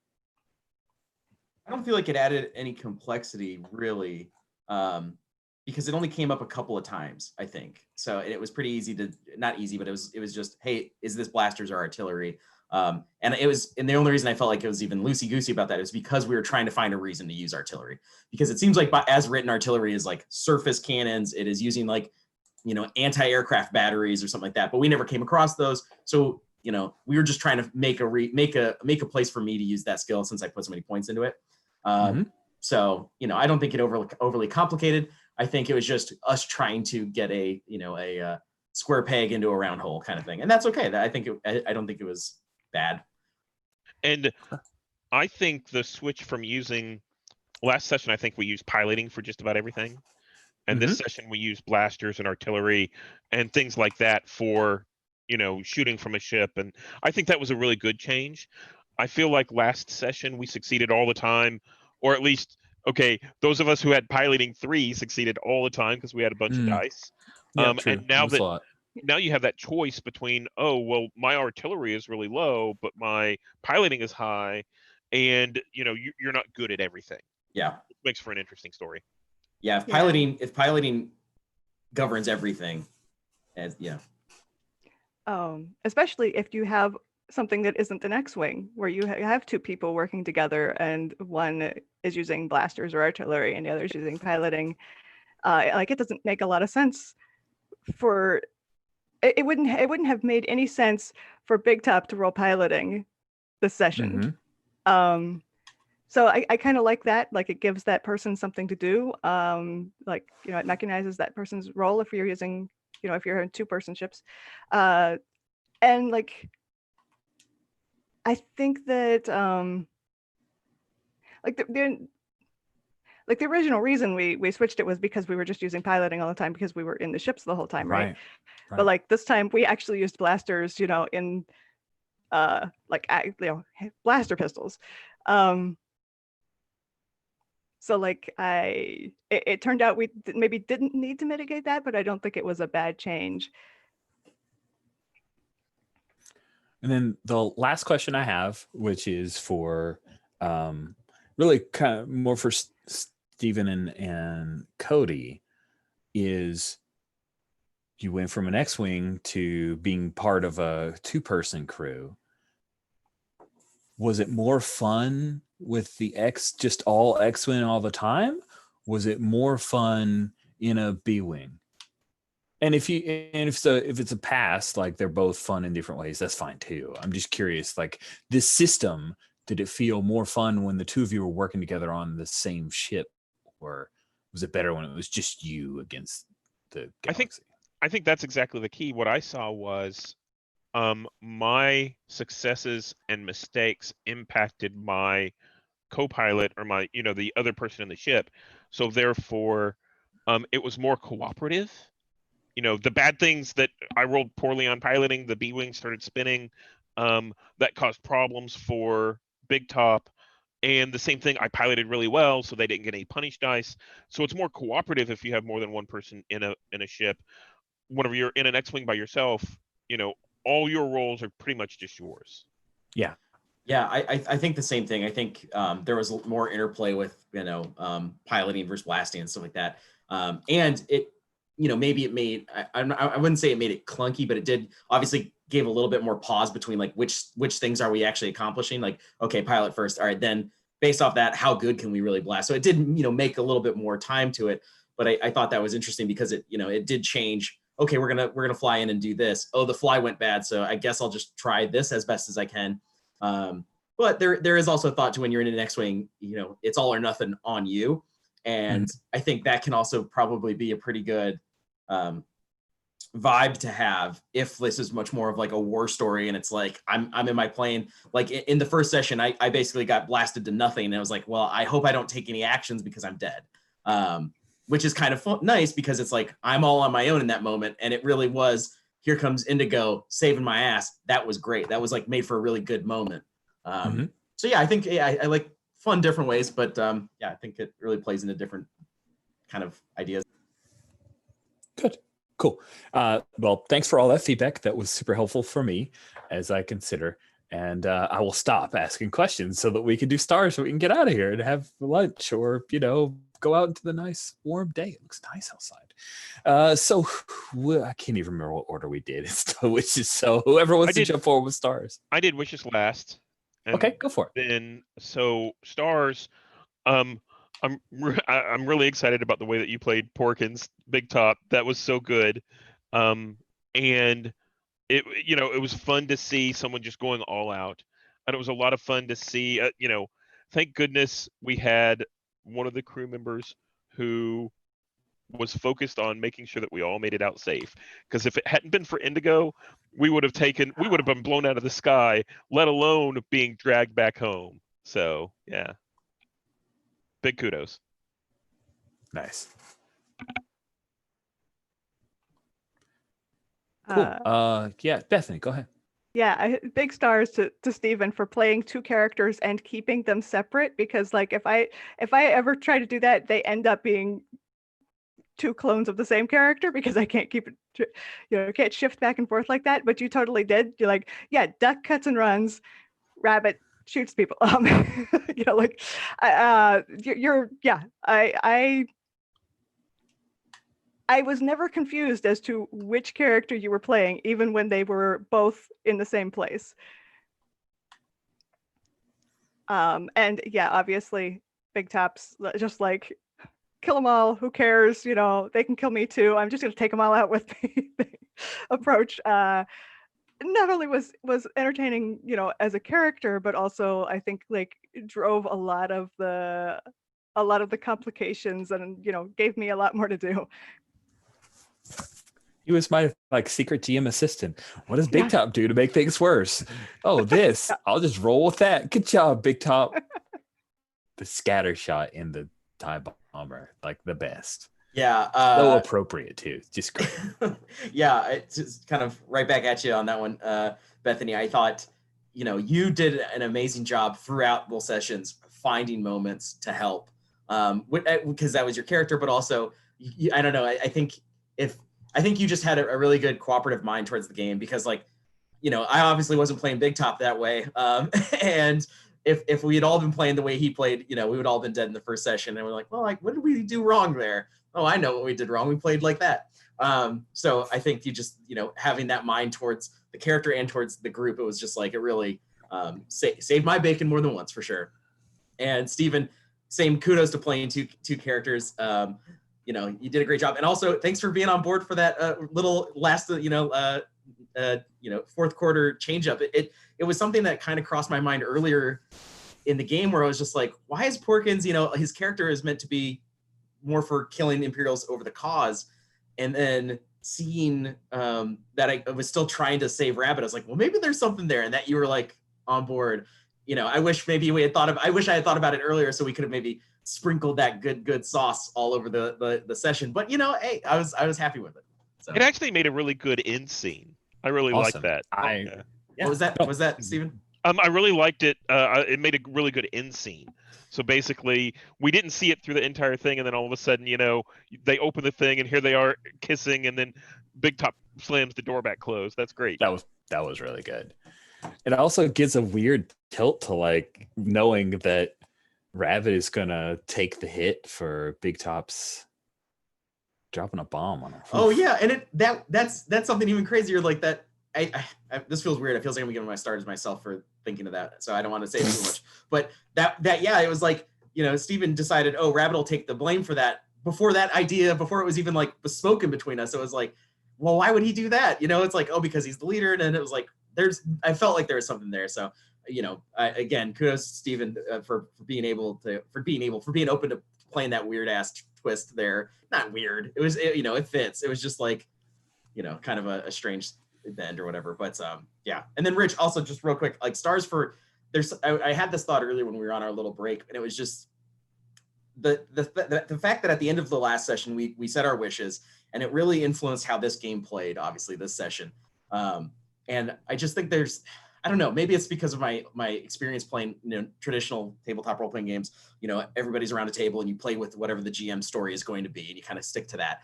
I don't feel like it added any complexity really, because it only came up a couple of times, I think. So it was pretty easy to, not easy, but it was just, hey, is this blasters or artillery? And the only reason I felt like it was even loosey-goosey about that is because we were trying to find a reason to use artillery, because it seems like as written, artillery is like surface cannons. It is using like, anti-aircraft batteries or something like that, but we never came across those. So, we were just trying to make a place for me to use that skill since I put so many points into it. So, I don't think it overly complicated. I think it was just us trying to get a square peg into a round hole kind of thing. And that's okay. I don't think it was bad. And I think the switch from using last session, I think we used piloting for just about everything. And this session we used blasters and artillery and things like that for, shooting from a ship. And I think that was a really good change. I feel like last session we succeeded all the time, or at least, okay, those of us who had piloting 3 succeeded all the time because we had a bunch of dice. Yeah, true. And now you have that choice between, oh, well, my artillery is really low, but my piloting is high, and you're not good at everything. Yeah, it makes for an interesting story. Yeah, if piloting governs everything, especially if you have something that isn't an X-wing, where you have 2 people working together, and one is using blasters or artillery, and the other is using piloting. It doesn't make a lot of sense for. It wouldn't have made any sense for Big Top to roll piloting this session. So I kind of like that. Like, it gives that person something to do. It mechanizes that person's role if you're using, if you're in 2-person ships. And like, I think that the original reason we switched it was because we were just using piloting all the time because we were in the ships the whole time, right? But like this time we actually used blasters, in blaster pistols. So like it turned out we maybe didn't need to mitigate that, but I don't think it was a bad change. And then the last question I have, which is for really kind of more for Stephen and Cody, is you went from an X-wing to being part of a 2-person crew. Was it more fun with the just all X-wing all the time? Was it more fun in a B-wing? And if it's a pass, like they're both fun in different ways, that's fine too. I'm just curious, like this system, did it feel more fun when the 2 of you were working together on the same ship, or was it better when it was just you against the galaxy? I think that's exactly the key. What I saw was my successes and mistakes impacted my co-pilot or my, the other person in the ship. So therefore, it was more cooperative. The bad things that I rolled poorly on piloting, the B-wing started spinning, that caused problems for Big Top. And the same thing, I piloted really well, so they didn't get any punish dice. So it's more cooperative if you have more than one person in a ship. Whenever you're in an X-wing by yourself, all your roles are pretty much just yours. Yeah. Yeah, I think the same thing. I think there was more interplay with piloting versus blasting and stuff like that. And it, maybe it made, I wouldn't say it made it clunky, but it did obviously gave a little bit more pause between like which things are we actually accomplishing. Like, okay, pilot first. All right, then based off that, how good can we really blast? So it did make a little bit more time to it. But I thought that was interesting because it it did change. Okay, we're gonna fly in and do this. Oh, the fly went bad, so I guess I'll just try this as best as I can. But there is also thought to when you're in an X-wing, it's all or nothing on you. And I think that can also probably be a pretty good vibe to have if this is much more of like a war story and it's like I'm in my plane. Like in the first session, I basically got blasted to nothing, and I was like, well, I hope I don't take any actions because I'm dead. Which is kind of nice because it's like I'm all on my own in that moment, and it really was. Here comes Indigo saving my ass. That was great. That was like made for a really good moment. So yeah, I think I like fun different ways, but yeah, I think it really plays into different kind of ideas. Good, Cool. Well, thanks for all that feedback. That was super helpful for me as I consider. And I will stop asking questions so that we can do stars so we can get out of here and have lunch or, go out into the nice warm day. It looks nice outside. So I can't even remember what order we did. It's the wishes. So whoever wants to jump forward with stars. I did wishes last. Okay, go for it. Then so stars. I'm really excited about the way that you played Porkins Big Top. That was so good. And it it was fun to see someone just going all out, and it was a lot of fun to see. Thank goodness we had one of the crew members who was focused on making sure that we all made it out safe. Because if it hadn't been for Indigo, we would have been blown out of the sky, let alone being dragged back home. So yeah. Big kudos. Nice. Cool. Yeah, Bethany, go ahead. Yeah, big stars to Stephen for playing two characters and keeping them separate, because like if I ever try to do that, they end up being two clones of the same character because I can't keep it, can't shift back and forth like that. But you totally did. You're like, yeah, duck cuts and runs, rabbit shoots people. I was never confused as to which character you were playing, even when they were both in the same place. And yeah, obviously, Big Top's just like, kill them all, who cares? They can kill me too. I'm just gonna take them all out with me approach. Not only was entertaining, as a character, but also I think like drove a lot of the complications and gave me a lot more to do. He was my secret GM assistant. What does Big Top do to make things worse? Oh, this. I'll just roll with that. Good job, Big Top. The scatter shot in the TIE bomber, the best. Yeah. So appropriate too. Just great. Yeah, it's just kind of right back at you on that one, Bethany. I thought, you did an amazing job throughout both sessions finding moments to help, because that was your character, but also, I don't know. I think you just had a really good cooperative mind towards the game, because I obviously wasn't playing Big Top that way, and if we had all been playing the way he played, we would all been dead in the first session, and we're like, well, what did we do wrong there? Oh, I know what we did wrong. We played like that. So I think you just, having that mind towards the character and towards the group, it was just it really saved my bacon more than once, for sure. And Stephen, same kudos to playing two characters. You did a great job. And also thanks for being on board for that little last, fourth quarter change up. It was something that kind of crossed my mind earlier in the game, where I was just like, why is Porkins, his character is meant to be more for killing Imperials over the cause, and then seeing that I was still trying to save Rabbit, I was like, well, maybe there's something there, and that you were on board. I wish maybe I wish I had thought about it earlier, so we could have maybe sprinkled that good sauce all over the session. But hey, I was happy with it. So. It actually made a really good end scene. I really liked that. What was that? Was that Stephen? I really liked it. It made a really good end scene. So basically, we didn't see it through the entire thing, and then all of a sudden, they open the thing, and here they are kissing, and then Big Top slams the door back closed. That's great. That was really good. It also gives a weird tilt to knowing that Rabbit is gonna take the hit for Big Top's dropping a bomb on him. Oh yeah, and that's something even crazier like that. I this feels weird. It feels like I'm giving my stars myself for thinking of that, so I don't want to say too much. But that yeah, it was Stephen decided, oh, Rabbit will take the blame for that before it was even was spoken between us. It was well, why would he do that? It's oh, because he's the leader, and then it was I felt like there was something there. So again, kudos to Stephen for being open to playing that weird ass twist there. Not weird. It was it fits. It was just kind of a strange bend or whatever, but yeah. And then Rich, also just real quick, stars for I had this thought earlier when we were on our little break, and it was just the fact that at the end of the last session we said our wishes, and it really influenced how this game played, obviously this session, and I just think I don't know, maybe it's because of my experience playing traditional tabletop role-playing games. Everybody's around a table and you play with whatever the GM story is going to be, and you kind of stick to that.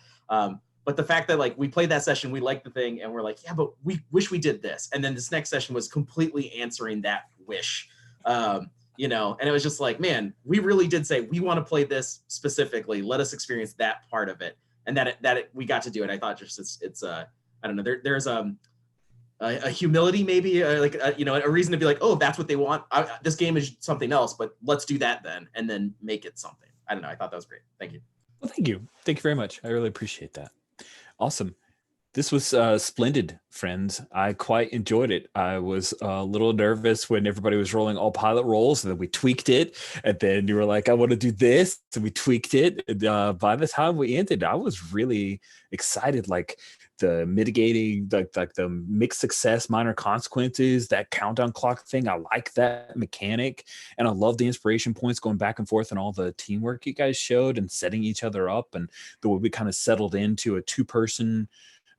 But the fact that like we played that session, we liked the thing, and we're like, yeah, but we wish we did this. And then this next session was completely answering that wish. You know, and it was just like, man, we really did say we want to play this specifically. Let us experience that part of it, and we got to do it. I thought just it's I don't know. There's a humility, maybe you know, a reason to be like, oh, that's what they want. This game is something else, but let's do that then, and then make it something. I don't know. I thought that was great. Thank you. Well, thank you very much. I really appreciate that. Awesome. This was splendid, friends. I quite enjoyed it. I was a little nervous when everybody was rolling all pilot rolls, and then we tweaked it. And then you were like, I want to do this. And we tweaked it. And by the time we ended, I was really excited. Like the mitigating, like the mixed success, minor consequences, that countdown clock thing. I like that mechanic. And I love the inspiration points going back and forth and all the teamwork you guys showed and setting each other up. And the way we kind of settled into a two-person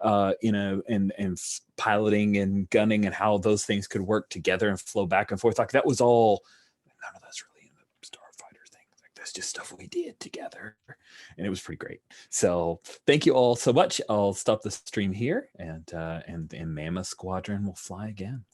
and piloting and gunning and how those things could work together and flow back and forth. Like that was all, none of that's really in the Starfighter thing. Like that's just stuff we did together, and it was pretty great. So thank you all so much. I'll stop the stream here, and Mammoth Squadron will fly again.